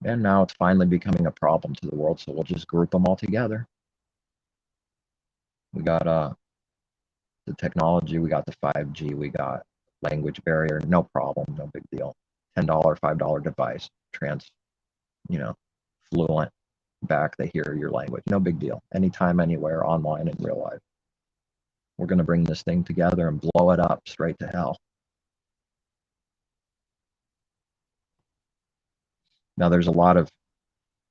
And now it's finally becoming a problem to the world, so we'll just group them all together. We got the technology, we got the 5G, we got language barrier, no problem, no big deal. $10, $5 device, fluent, back, they hear your language, no big deal. Anytime, anywhere, online, in real life. We're going to bring this thing together and blow it up straight to hell. Now, there's a lot of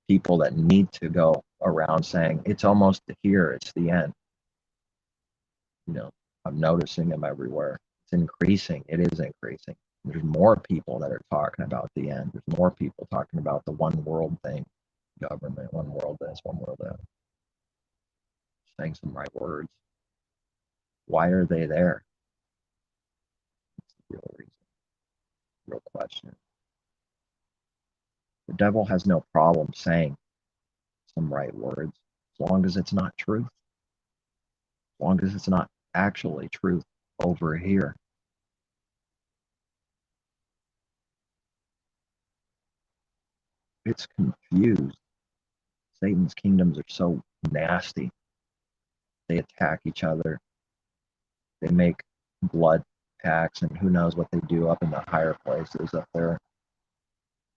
people that need to go around saying, it's almost here, it's the end. I'm noticing them everywhere. It's increasing. It is increasing. There's more people that are talking about the end. There's more people talking about the one world thing, government, one world this, one world that. Saying some right words. Why are they there? That's the real reason. Real question. The devil has no problem saying some right words as long as it's not truth. As long as it's not actually truth over here. It's confused. Satan's kingdoms are so nasty. They attack each other. They make blood pacts, and who knows what they do up in the higher places up there.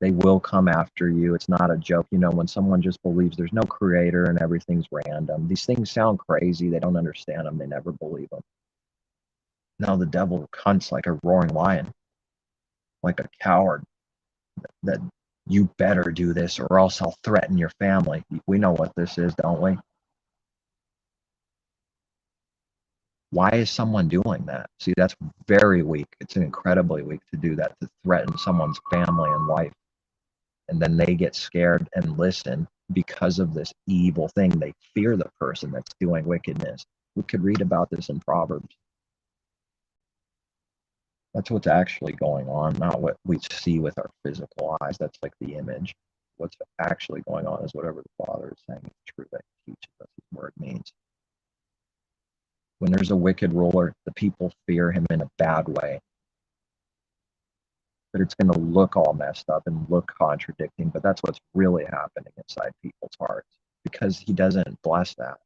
They will come after you. It's not a joke. When someone just believes there's no creator and everything's random, these things sound crazy. They don't understand them. They never believe them. No, the devil hunts like a roaring lion, like a coward, that you better do this or else I'll threaten your family. We know what this is, don't we? Why is someone doing that? See, that's very weak. It's incredibly weak to do that, to threaten someone's family and life. And then they get scared and listen because of this evil thing. They fear the person that's doing wickedness. We could read about this in Proverbs. That's what's actually going on, not what we see with our physical eyes. That's like the image. What's actually going on is whatever the Father is saying is true, that He teaches us His word means. When there's a wicked ruler, the people fear him in a bad way. But it's going to look all messed up and look contradicting, but that's what's really happening inside people's hearts, because He doesn't bless that.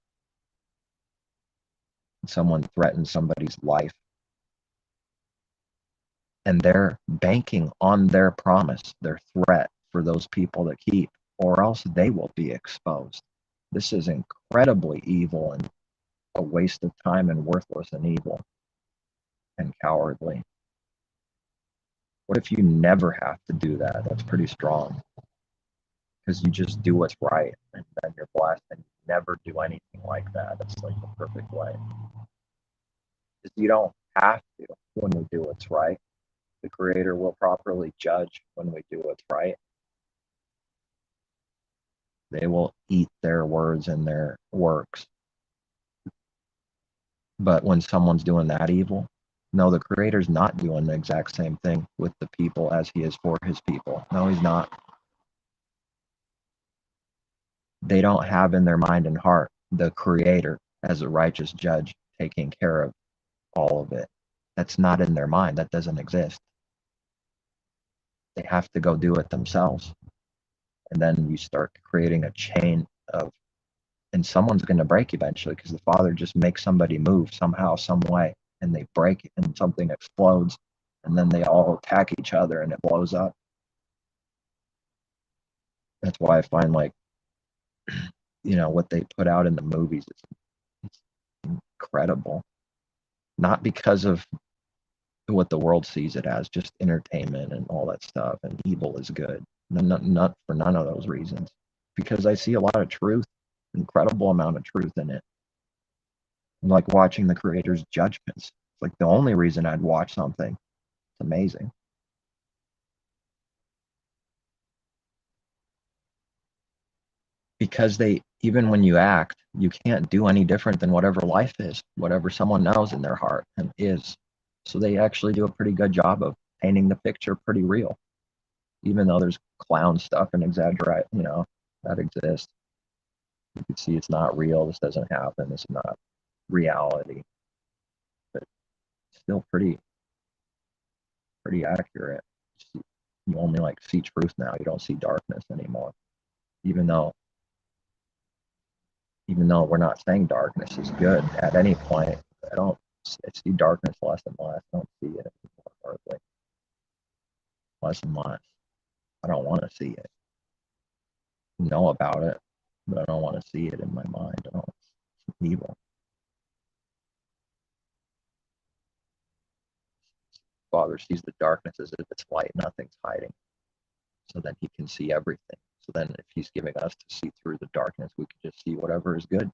Someone threatens somebody's life, and they're banking on their promise, their threat for those people to keep, or else they will be exposed. This is incredibly evil and a waste of time and worthless and evil and cowardly. What if you never have to do that? That's pretty strong, because you just do what's right and then you're blessed, and you never do anything like that. That's like the perfect way. Because you don't have to when we do what's right. The Creator will properly judge when we do what's right. They will eat their words and their works. But when someone's doing that evil, no, the Creator's not doing the exact same thing with the people as He is for His people. No, He's not. They don't have in their mind and heart the Creator as a righteous judge taking care of all of it. That's not in their mind. That doesn't exist. They have to go do it themselves. And then you start creating a chain of, and someone's going to break eventually, because the Father just makes somebody move somehow, some way, and they break and something explodes, and then they all attack each other and it blows up. That's why I find, like, what they put out in the movies is incredible. Not because of what the world sees it as, just entertainment and all that stuff, and evil is good. Not for none of those reasons. Because I see a lot of truth, incredible amount of truth in it. Like watching the Creator's judgments. It's like the only reason I'd watch something. It's amazing. Because even when you act, you can't do any different than whatever life is, whatever someone knows in their heart and is. So they actually do a pretty good job of painting the picture pretty real, even though there's clown stuff and exaggerate, that exists. You can see it's not real. This doesn't happen. This is not reality. But still pretty accurate. You only see truth now. You don't see darkness anymore. Even though we're not saying darkness is good at any point, I see darkness less and less. I don't see it anymore, hardly. Less and less. I don't want to see it. I know about it, but I don't want to see it in my mind. I don't. It's evil. Father sees the darkness as if it's light, nothing's hiding. So then He can see everything. So then if He's giving us to see through the darkness, we can just see whatever is good,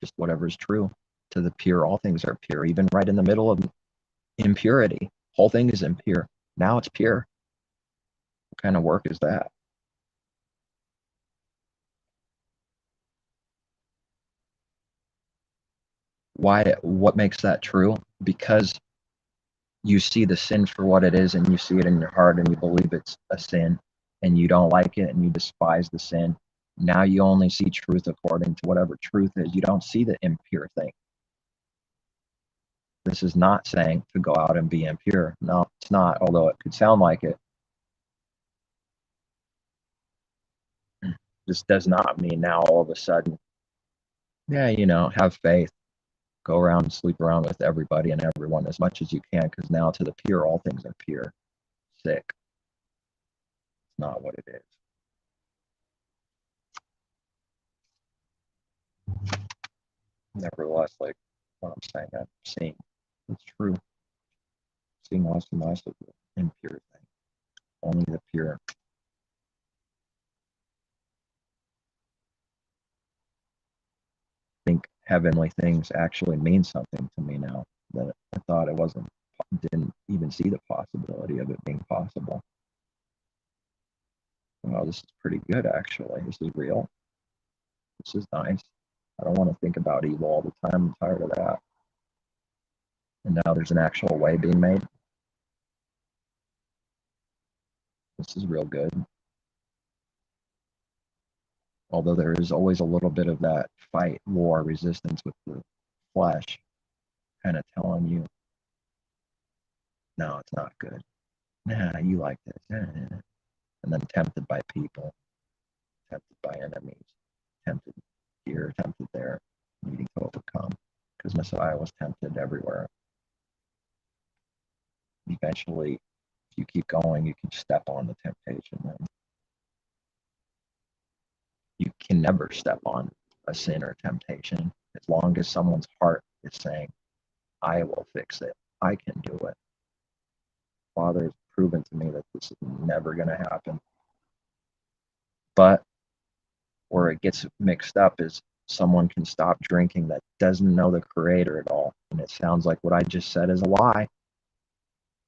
just whatever is true. To the pure, all things are pure, even right in the middle of impurity. Whole thing is impure. Now it's pure. What kind of work is that? Why? What makes that true? Because you see the sin for what it is, and you see it in your heart, and you believe it's a sin, and you don't like it, and you despise the sin. Now you only see truth according to whatever truth is. You don't see the impure thing. This is not saying to go out and be impure. No, it's not, although it could sound like it. This does not mean now all of a sudden, have faith. Go around and sleep around with everybody and everyone as much as you can, because now to the pure, all things are pure. Sick. It's not what it is. Nevertheless, like what I'm saying, I'm seeing it's true. Seeing less and less of the impure thing. Only the pure. I think heavenly things actually mean something to me now, that I thought didn't even see the possibility of it being possible. Well, this is pretty good, actually. This is real. This is nice. I don't want to think about evil all the time. I'm tired of that. And now there's an actual way being made. This is real good. Although there is always a little bit of that fight, war, resistance with the flesh, kind of telling you, no, it's not good. Nah, you like this. And then tempted by people, tempted by enemies, tempted here, tempted there, needing to overcome. Because Messiah was tempted everywhere. Eventually, if you keep going, you can step on the temptation. And you can never step on a sin or temptation as long as someone's heart is saying, I will fix it. I can do it. Father has proven to me that this is never going to happen. But where it gets mixed up is someone can stop drinking that doesn't know the Creator at all. And it sounds like what I just said is a lie.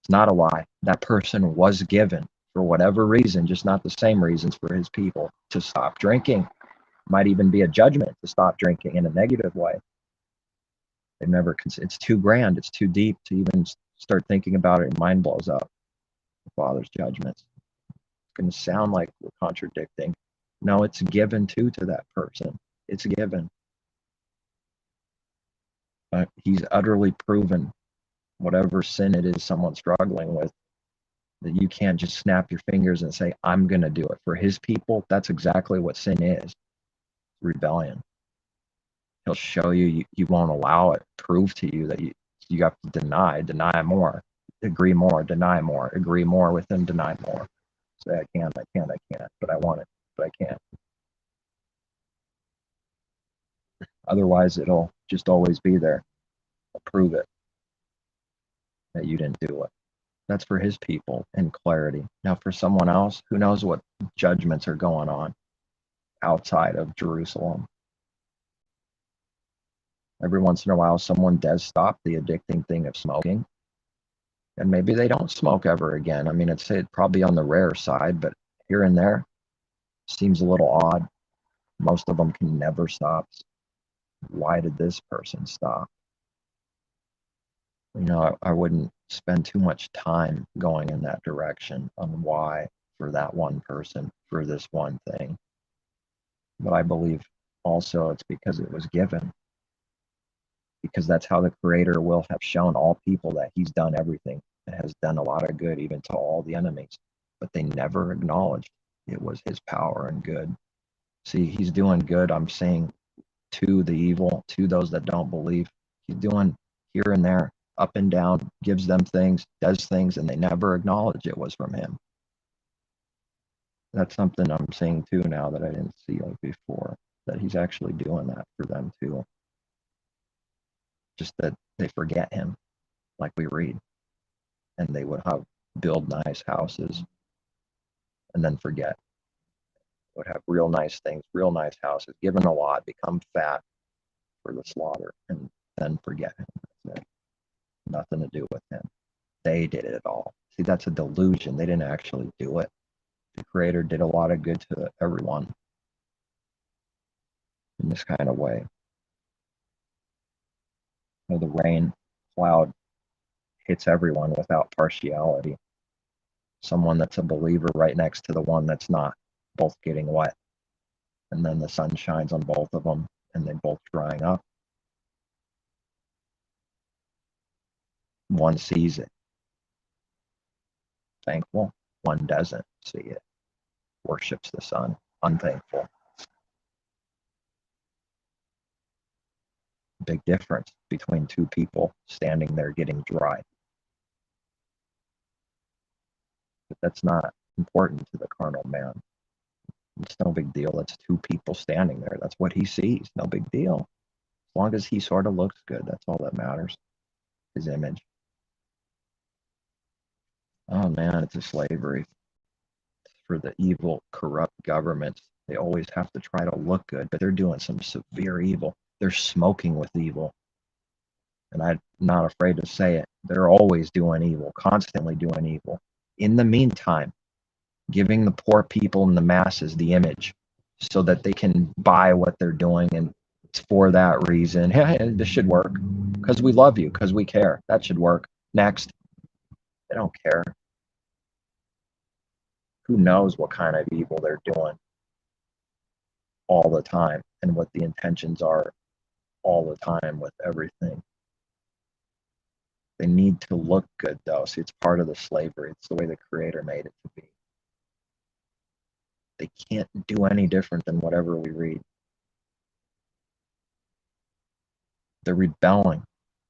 It's not a lie. That person was given, for whatever reason, just not the same reasons for his people, to stop drinking. Might even be a judgment to stop drinking in a negative way. They've never, it's too grand, it's too deep to even start thinking about it. Your mind blows up. The Father's judgments. It's going to sound like we're contradicting. No, it's given to that person. It's given. But he's utterly proven whatever sin it is someone's struggling with, that you can't just snap your fingers and say, I'm going to do it. For his people, that's exactly what sin is. Rebellion. He'll show you, you won't allow it, prove to you that you have to deny more, agree more, deny more, agree more with him, deny more. Say, I can't, but I want it, but I can't. Otherwise, it'll just always be there. I'll prove it that you didn't do it. That's for his people in clarity. Now, for someone else, who knows what judgments are going on outside of Jerusalem. Every once in a while, someone does stop the addicting thing of smoking. And maybe they don't smoke ever again. I mean, it's probably on the rare side, but here and there seems a little odd. Most of them can never stop. Why did this person stop? You know, I wouldn't spend too much time going in that direction on why for that one person, for this one thing. But I believe also it's because it was given. Because that's how the Creator will have shown all people that he's done everything and has done a lot of good, even to all the enemies. But they never acknowledged it was his power and good. See, he's doing good, I'm saying, to the evil, to those that don't believe. He's doing here and there, up and down, gives them things, does things, and they never acknowledge it was from him. That's something I'm seeing too now that I didn't see like before, that he's actually doing that for them too. Just that they forget him, like we read, and they would build nice houses and then forget. Would have real nice things, real nice houses, given a lot, become fat for the slaughter, and then forget him. Nothing to do with him. They did it all. See, that's a delusion. They didn't actually do it. The Creator did a lot of good to everyone in this kind of way. You know, the rain cloud hits everyone without partiality. Someone that's a believer right next to the one that's not, both getting wet. And then the sun shines on both of them, and they both drying up. One sees it, thankful. One doesn't see it, worships the sun, unthankful. Big difference between two people standing there getting dry. But that's not important to the carnal man. It's no big deal. It's two people standing there. That's what he sees. No big deal. As long as he sort of looks good, that's all that matters. His image. Oh man, it's a slavery. For the evil, corrupt governments, they always have to try to look good, but they're doing some severe evil. They're smoking with evil. And I'm not afraid to say it. They're always doing evil, constantly doing evil. In the meantime, giving the poor people and the masses the image, so that they can buy what they're doing, and it's for that reason. Hey, this should work because we love you, because we care. That should work. Next. They don't care. Who knows what kind of evil they're doing all the time and what the intentions are all the time with everything. They need to look good, though. See, it's part of the slavery. It's the way the Creator made it to be. They can't do any different than whatever we read. They're rebelling,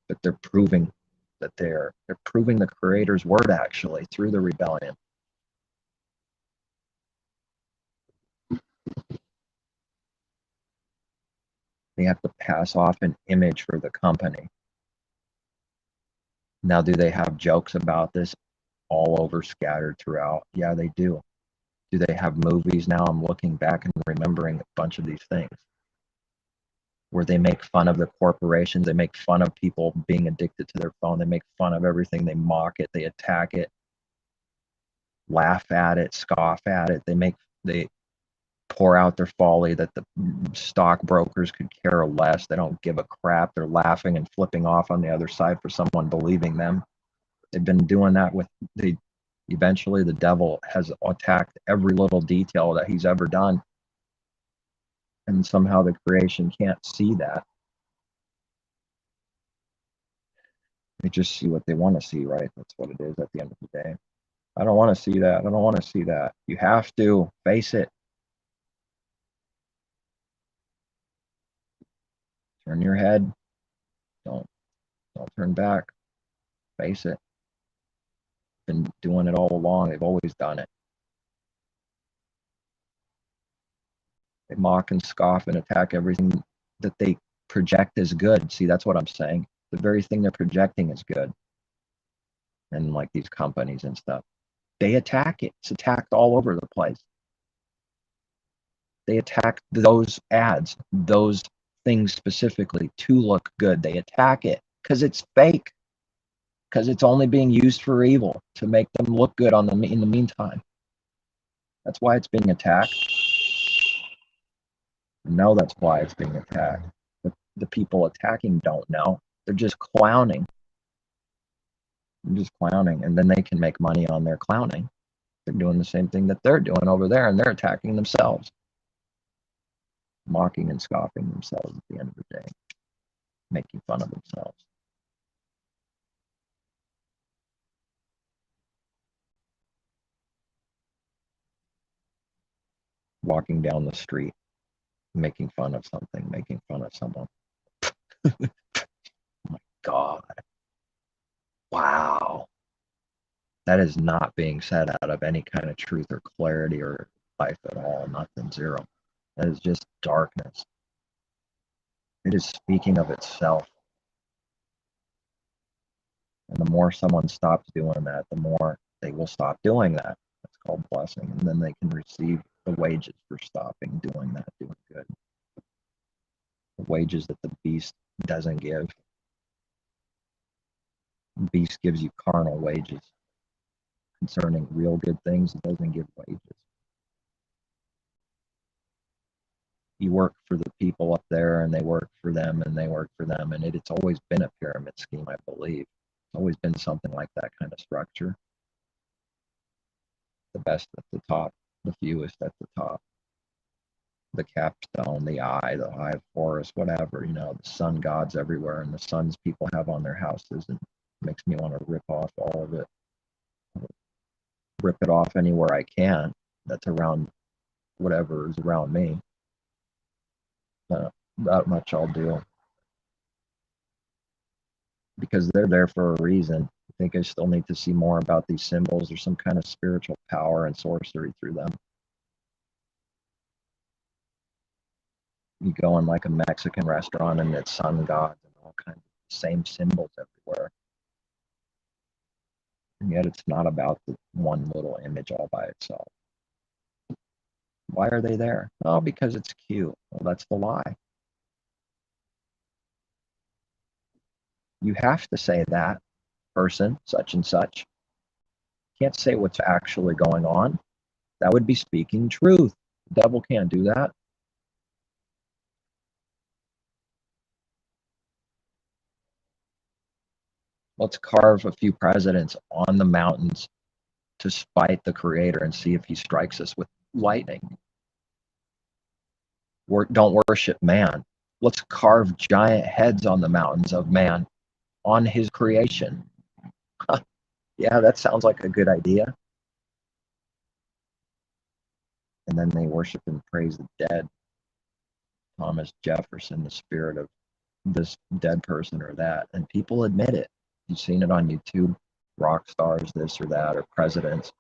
but they're proving that they're proving the Creator's word, actually, through the rebellion. They have to pass off an image for the company. Now, do they have jokes about this all over, scattered throughout? Yeah, they do. Do they have movies now? I'm looking back and remembering a bunch of these things where they make fun of the corporations. They make fun of people being addicted to their phone. They make fun of everything. They mock it. They attack it, laugh at it, scoff at it. They pour out their folly that the stockbrokers could care less. They don't give a crap. They're laughing and flipping off on the other side for someone believing them. They've been doing that with eventually the devil has attacked every little detail that he's ever done. And somehow the creation can't see that. They just see what they want to see, right? That's what it is at the end of the day. I don't want to see that. I don't want to see that. You have to face it. Turn your head. Don't turn back. Face it. Been doing it all along. They've always done it. They mock and scoff and attack everything that they project as good. See, that's what I'm saying. The very thing they're projecting is good. And like these companies and stuff, they attack it. It's attacked all over the place. They attack those ads, those things specifically to look good. They attack it because it's fake, because it's only being used for evil to make them look good in the meantime. That's why it's being attacked. No, that's why it's being attacked. But the people attacking don't know. They're just clowning. And then they can make money on their clowning. They're doing the same thing that they're doing over there, and they're attacking themselves, mocking and scoffing themselves at the end of the day, making fun of themselves. Walking down the street, making fun of something, making fun of someone. Oh my God. Wow. That is not being said out of any kind of truth or clarity or life at all. Nothing, zero. That is just darkness. It is speaking of itself. And the more someone stops doing that, the more they will stop doing that. That's called blessing. And then they can receive the wages for stopping doing that, doing good. The wages that the beast doesn't give. The beast gives you carnal wages. Concerning real good things, it doesn't give wages. You work for the people up there, and they work for them, and they work for them. And it's always been a pyramid scheme, I believe. It's always been something like that kind of structure. The best at the top, the fewest at the top. The capstone, the eye of Horus, whatever, the sun gods everywhere, and the suns people have on their houses, and it makes me want to rip off all of it. Rip it off anywhere I can that's around whatever is around me. That much I'll do. Because they're there for a reason. I think I still need to see more about these symbols. There's some kind of spiritual power and sorcery through them. You go in like a Mexican restaurant and it's sun gods and all kinds of same symbols everywhere. And yet it's not about the one little image all by itself. Why are they there? Oh, because it's cute. Well, that's the lie. You have to say that person, such and such. You can't say what's actually going on. That would be speaking truth. The devil can't do that. Let's carve a few presidents on the mountains to spite the Creator and see if he strikes us with lightning. Don't worship man. Let's carve giant heads on the mountains of man, on his creation. Yeah, that sounds like a good idea. And then they worship and praise the dead. Thomas Jefferson, the spirit of this dead person or that. And people admit it. You've seen it on YouTube. Rock stars, this or that, or presidents.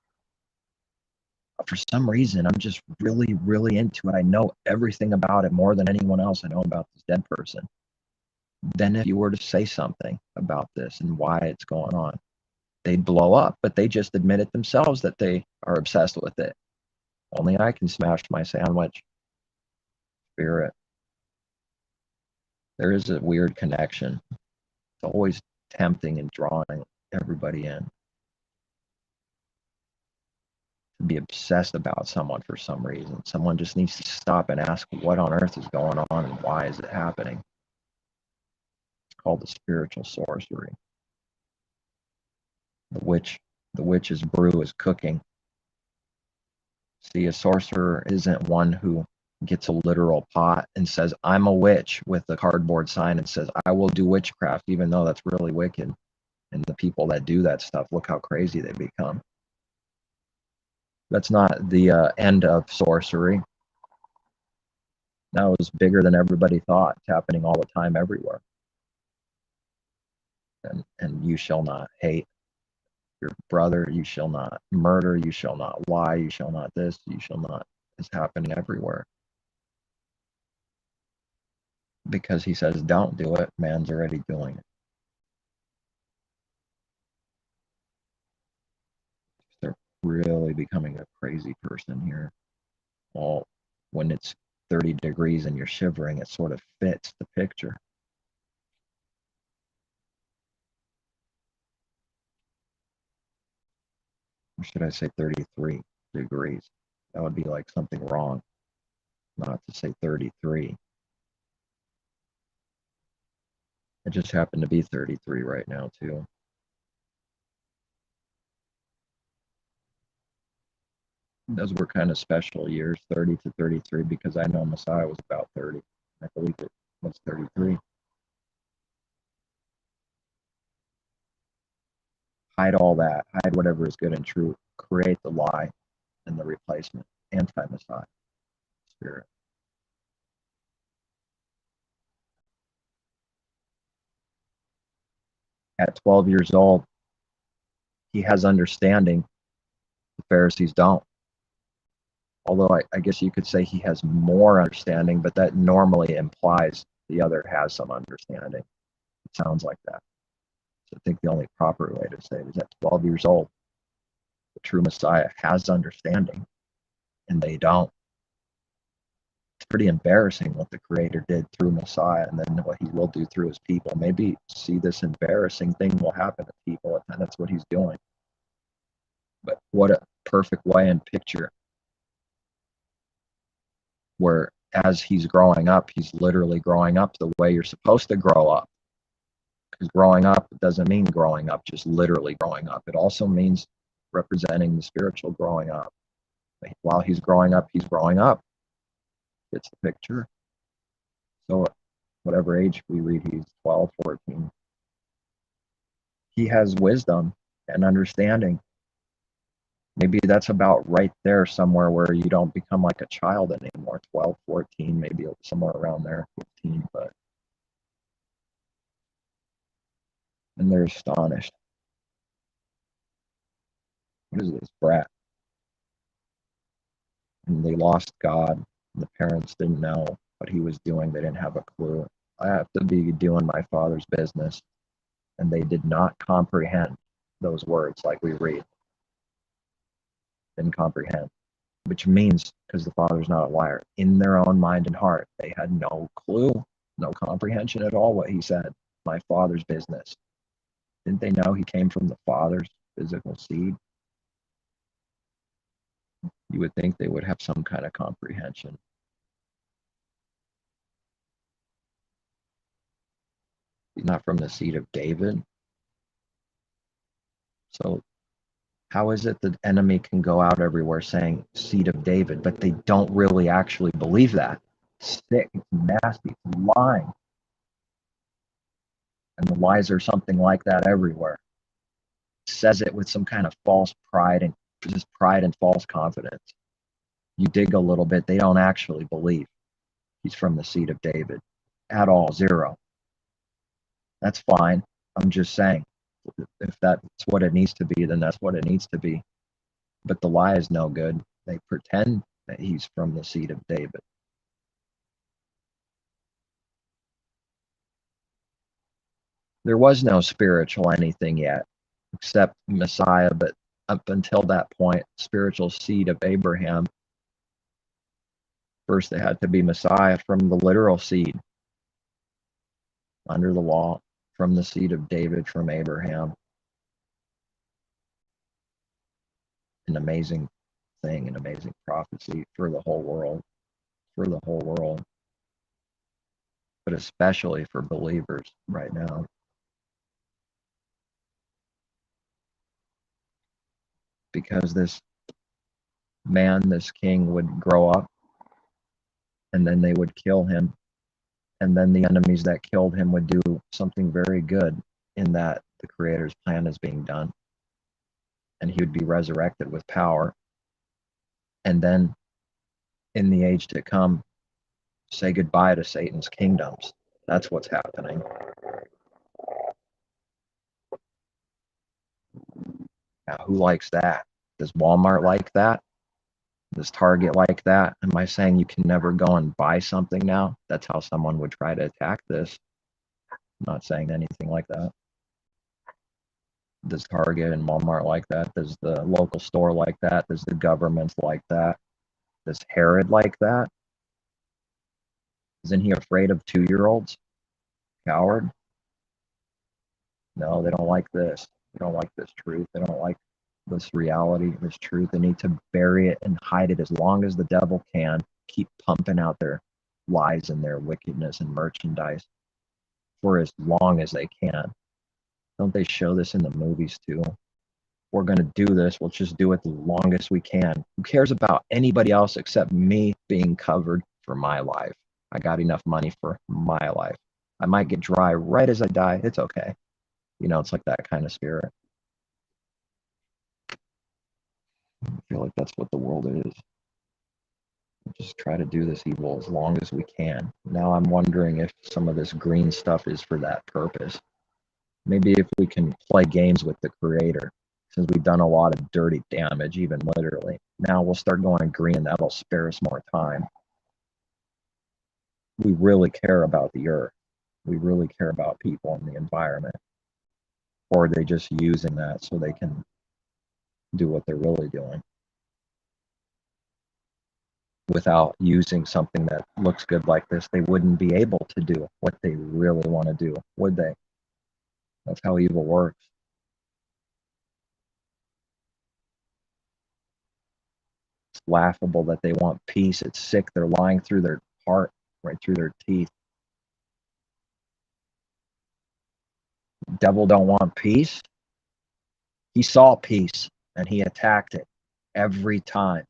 For some reason, I'm just really, really into it. I know everything about it more than anyone else I know about this dead person. Then if you were to say something about this and why it's going on, they'd blow up, but they just admit it themselves that they are obsessed with it. Only I can smash my sandwich. Spirit. There is a weird connection. It's always tempting and drawing everybody in. To be obsessed about someone for some reason. Someone just needs to stop and ask what on earth is going on and why is it happening. It's called the spiritual sorcery. The witch's brew is cooking. See, a sorcerer isn't one who gets a literal pot and says, I'm a witch, with a cardboard sign and says, I will do witchcraft, even though that's really wicked. And the people that do that stuff, look how crazy they become. That's not the end of sorcery. That was bigger than everybody thought. It's happening all the time, everywhere. And you shall not hate your brother, you shall not murder, you shall not lie, you shall not this, you shall not. It's happening everywhere. Because he says don't do it, man's already doing it. They're really becoming a crazy person here. Well, when it's 30 degrees and you're shivering, it sort of fits the picture. Or should I say 33 degrees? That would be like something wrong, not to say 33. It just happened to be 33 right now, too. Those were kind of special years, 30 to 33, because I know Messiah was about 30. I believe it was 33. Hide all that. Hide whatever is good and true. Create the lie and the replacement. Anti-Messiah spirit. At 12 years old, he has understanding. The Pharisees don't. Although I guess you could say he has more understanding, but that normally implies the other has some understanding. It sounds like that. So I think the only proper way to say it is at 12 years old, the true Messiah has understanding, and they don't. It's pretty embarrassing what the Creator did through Messiah, and then what he will do through his people. Maybe see this embarrassing thing will happen to people, and that's what he's doing. But what a perfect way and picture where as he's growing up, he's literally growing up the way you're supposed to grow up. Because growing up doesn't mean growing up, just literally growing up. It also means representing the spiritual growing up. While he's growing up, he's growing up. It's the picture. So whatever age we read, he's 12, 14. He has wisdom and understanding. Maybe that's about right there somewhere where you don't become like a child anymore. 12, 14, maybe somewhere around there, 15. But and they're astonished. What is this brat? And they lost God. The parents didn't know what he was doing. They didn't have a clue. I have to be doing my Father's business. And they did not comprehend those words like we read. Didn't comprehend. Which means, because the Father's not a liar, in their own mind and heart, they had no clue, no comprehension at all what he said. My Father's business. Didn't they know he came from the Father's physical seed? You would think they would have some kind of comprehension. He's not from the seed of David. So how is it the enemy can go out everywhere saying seed of David, but they don't really actually believe that? It's sick, it's nasty, it's lying. And the lies are something like that everywhere. It says it with some kind of false pride and just pride and false confidence. You dig a little bit, they don't actually believe he's from the seed of David at all, zero. That's fine. I'm just saying, if that's what it needs to be, then that's what it needs to be. But the lie is no good. They pretend that he's from the seed of David. There was no spiritual anything yet, except Messiah, but up until that point, spiritual seed of Abraham, first they had to be Messiah from the literal seed under the law, from the seed of David, from Abraham. An amazing thing, an amazing prophecy for the whole world, but especially for believers right now. Because this man, this king would grow up and then they would kill him. And then the enemies that killed him would do something very good in that the Creator's plan is being done. And he would be resurrected with power. And then in the age to come, say goodbye to Satan's kingdoms. That's what's happening. Now, who likes that? Does Walmart like that? Does Target like that? Am I saying you can never go and buy something now? That's how someone would try to attack this. I'm not saying anything like that. Does Target and Walmart like that? Does the local store like that? Does the government like that? Does Herod like that? Isn't he afraid of 2-year-olds? Coward? No, they don't like this. They don't like this truth. They don't like this reality, this truth. They need to bury it and hide it as long as the devil can. Keep pumping out their lies and their wickedness and merchandise for as long as they can. Don't they show this in the movies too? We're going to do this. We'll just do it the longest we can. Who cares about anybody else except me being covered for my life? I got enough money for my life. I might get dry right as I die. It's okay. You know, it's like that kind of spirit. I feel like that's what the world is. We just try to do this evil as long as we can. Now I'm wondering if some of this green stuff is for that purpose. Maybe if we can play games with the Creator, since we've done a lot of dirty damage, even literally. Now we'll start going green, and that'll spare us more time. We really care about the earth. We really care about people and the environment. Or are they just using that so they can do what they're really doing without using something that looks good like this? They wouldn't be able to do what they really want to do, would they? That's how evil works. It's laughable that they want peace. It's sick. They're lying through their heart, right through their teeth. Devil don't want peace. He saw peace and he attacked it every time.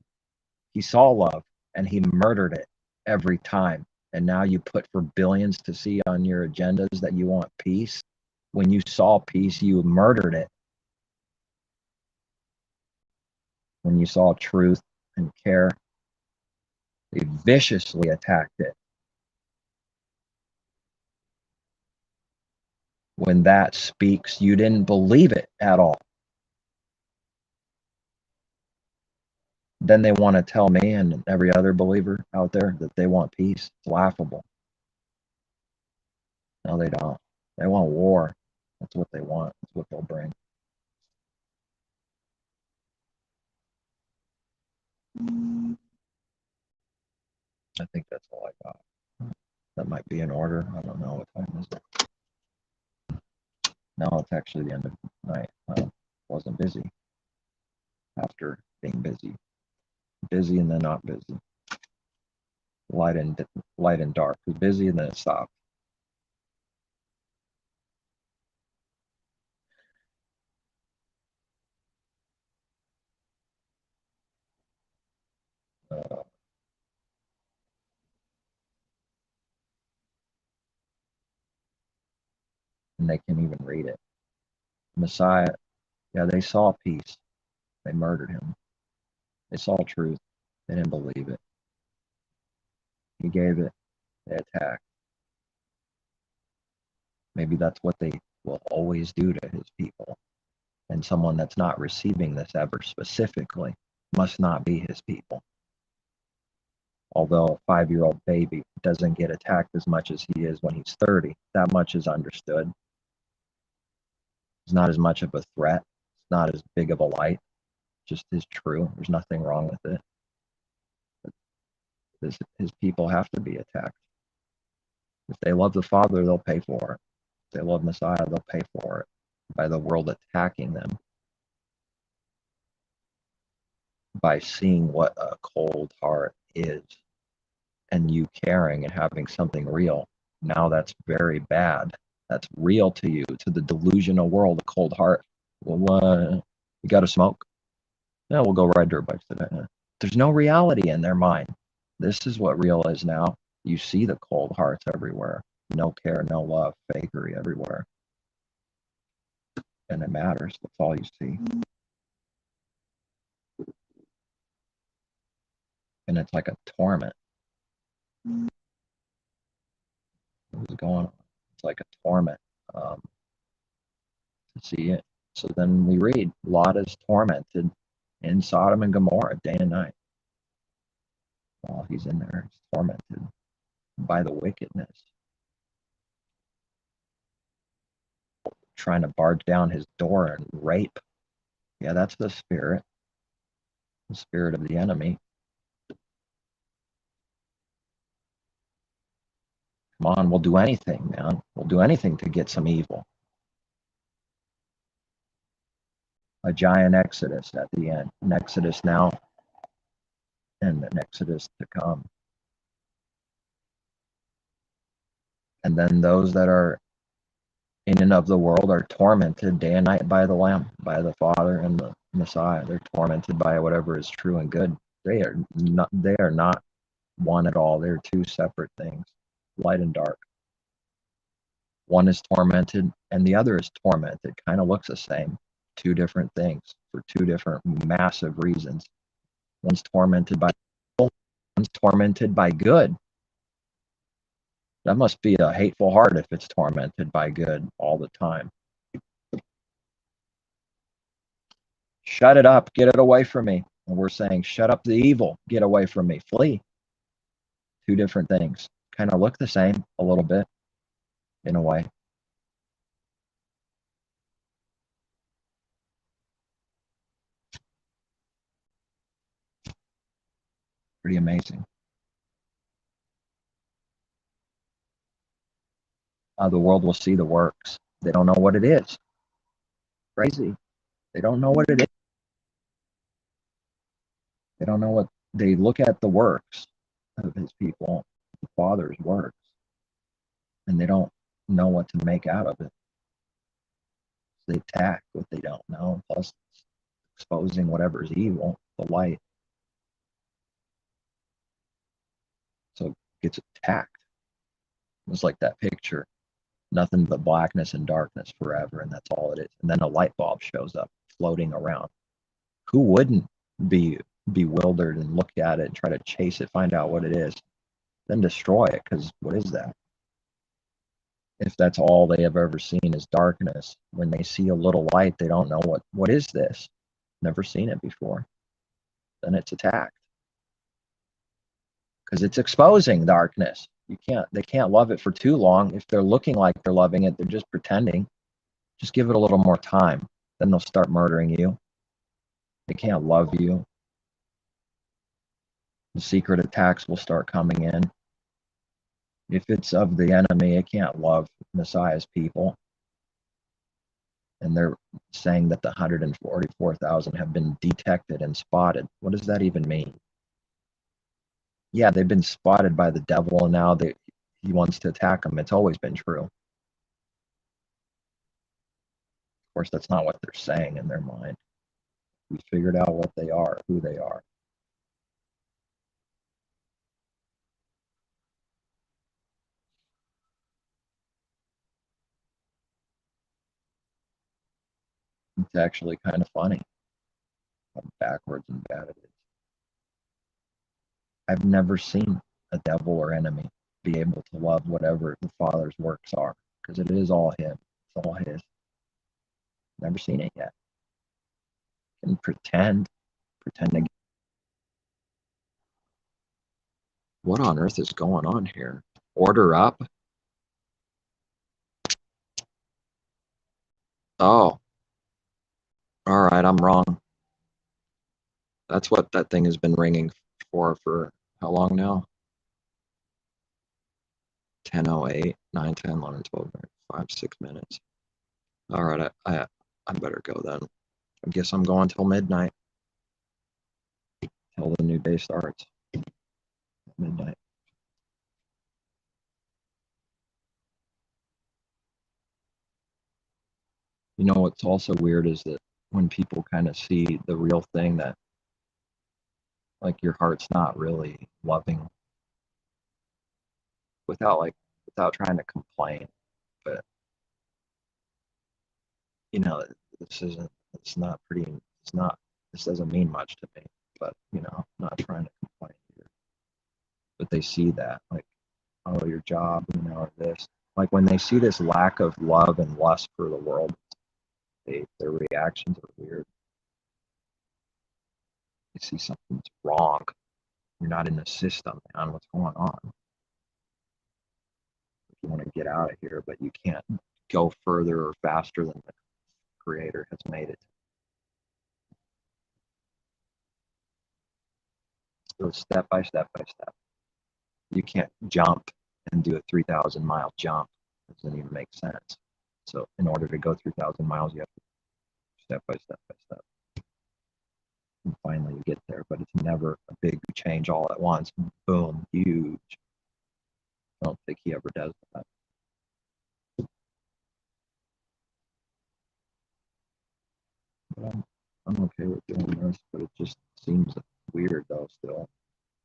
He saw love and he murdered it every time. And now you put for billions to see on your agendas that you want peace. When you saw peace, you murdered it. When you saw truth and care, they viciously attacked it. When that speaks, you didn't believe it at all. Then they want to tell me and every other believer out there that they want peace. It's laughable. No, they don't. They want war. That's what they want. That's what they'll bring. I think that's all I got. That might be in order. I don't know what time is it. No, it's actually the end of the night. I wasn't busy after being busy. Busy and then not busy. Light and dark. It was busy and then it stopped. and they can't even read it. Messiah, yeah, they saw peace. They murdered him. They saw truth. They didn't believe it. He gave it. They attacked. Maybe that's what they will always do to his people. And someone that's not receiving this ever specifically must not be his people. Although a 5-year-old baby doesn't get attacked as much as he is when he's 30, that much is understood. It's not as much of a threat. It's not as big of a light. It just is true. There's nothing wrong with it. But his people have to be attacked. If they love the Father, they'll pay for it. If they love Messiah, they'll pay for it by the world attacking them, by seeing what a cold heart is, and you caring and having something real. Now that's very bad. That's real to you, to the delusional world, a cold heart. Well, you got to smoke? Yeah, we'll go ride dirt bikes today. There's no reality in their mind. This is what real is now. You see the cold hearts everywhere. No care, no love, fakery everywhere. And it matters. That's all you see. And it's like a torment. What's going on? It's like a torment to see it. So then we read, Lot is tormented in Sodom and Gomorrah day and night. While he's in there, he's tormented by the wickedness, trying to barge down his door and rape. Yeah, that's the spirit of the enemy. Come on, we'll do anything, man. We'll do anything to get some evil. A giant exodus at the end. An exodus now and an exodus to come. And then those that are in and of the world are tormented day and night by the Lamb, by the Father and the Messiah. They're tormented by whatever is true and good. They are not one at all. They're two separate things, light and dark. One is tormented and the other is tormented. Kind of looks the same. Two different things for two different massive reasons. One's tormented by evil, one's tormented by good. That must be a hateful heart if it's tormented by good all the time. Shut it up, get it away from me. And we're saying, shut up the evil, get away from me, flee. Two different things. Kind of look the same a little bit, in a way. Pretty amazing. The world will see the works. They don't know what it is. Crazy. They don't know what it is. They don't know what, they look at the works of his people, the Father's works, and they don't know what to make out of it. They attack what they don't know, plus exposing whatever's evil, the light. So it gets attacked. It's like that picture, nothing but blackness and darkness forever, and that's all it is. And then a light bulb shows up floating around. Who wouldn't be bewildered and look at it and try to chase it, find out what it is, then destroy it? Because what is that? If that's all they have ever seen is darkness, when they see a little light, they don't know what is this? Never seen it before. Then it's attacked. Because it's exposing darkness. They can't love it for too long. If they're looking like they're loving it, they're just pretending. Just give it a little more time. Then they'll start murdering you. They can't love you. The secret attacks will start coming in. If it's of the enemy, it can't love Messiah's people. And they're saying that the 144,000 have been detected and spotted. What does that even mean? Yeah, they've been spotted by the devil, and now he wants to attack them. It's always been true. Of course, that's not what they're saying in their mind. We figured out what they are, who they are. It's actually kind of funny how backwards and bad it is. I've never seen a devil or enemy be able to love whatever the Father's works are, because it is all Him. It's all His. Never seen it yet. Can pretend to. What on earth is going on here? Order up? Oh, all right, I'm wrong. That's what that thing has been ringing for how long now? 10:08, 9, 10, 11, 12, 5, 6 minutes. All right, I better go then. I guess I'm going till midnight, till the new day starts. Midnight. You know what's also weird is that when people kind of see the real thing, that like your heart's not really loving, without trying to complain, but you know, it's not pretty, it's not, this doesn't mean much to me, but you know, I'm not trying to complain either. But they see that, like, oh, your job, you know, or this, like when they see this lack of love and lust for the world, their reactions are weird. They see something's wrong. You're not in the system, man. What's going on? You want to get out of here, but you can't go further or faster than the Creator has made it. So step by step by step. You can't jump and do a 3,000 mile jump. It doesn't even make sense. So in order to go 3,000 miles, you have to step by step by step. And finally you get there, but it's never a big change all at once. Boom, huge. I don't think He ever does that. But I'm okay with doing this, but it just seems weird though still.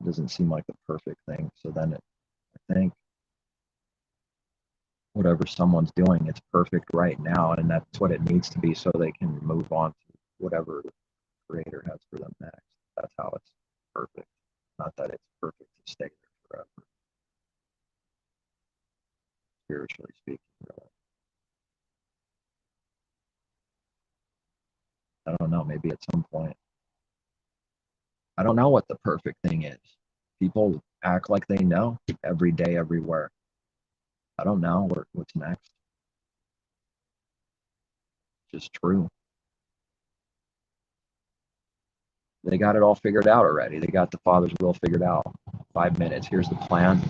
It doesn't seem like the perfect thing. So then I think whatever someone's doing, it's perfect right now, and that's what it needs to be so they can move on to whatever the Creator has for them next. That's how it's perfect. Not that it's perfect to stay there forever, spiritually speaking, really. I don't know, maybe at some point. I don't know what the perfect thing is. People act like they know every day, everywhere. I don't know what's next. Just true. They got it all figured out already. They got the Father's will figured out. 5 minutes. Here's the plan.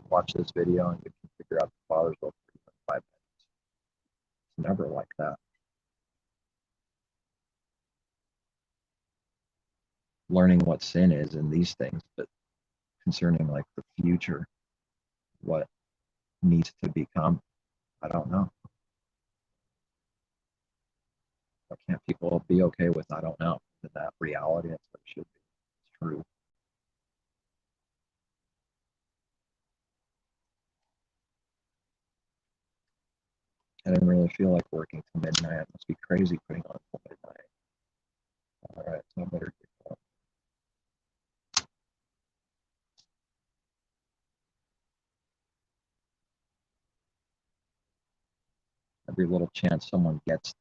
Watch this video and you can figure out the Father's will in 5 minutes. It's never like that. Learning what sin is and these things, but concerning like the future, what needs to become, I don't know. Why can't people be okay with I don't know? Is that reality? That's what it should be. It's true. I didn't really feel like working till midnight. It must be crazy putting on till midnight. All right, so I better get going. Every little chance someone gets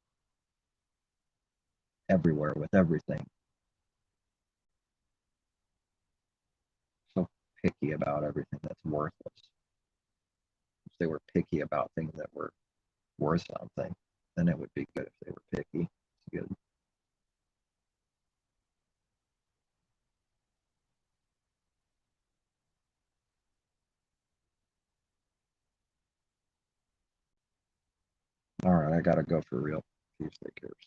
everywhere with everything. So picky about everything that's worthless. If they were picky about things that were worth something, then it would be good if they were picky. It's good. All right, I gotta go for real. Peace, take care.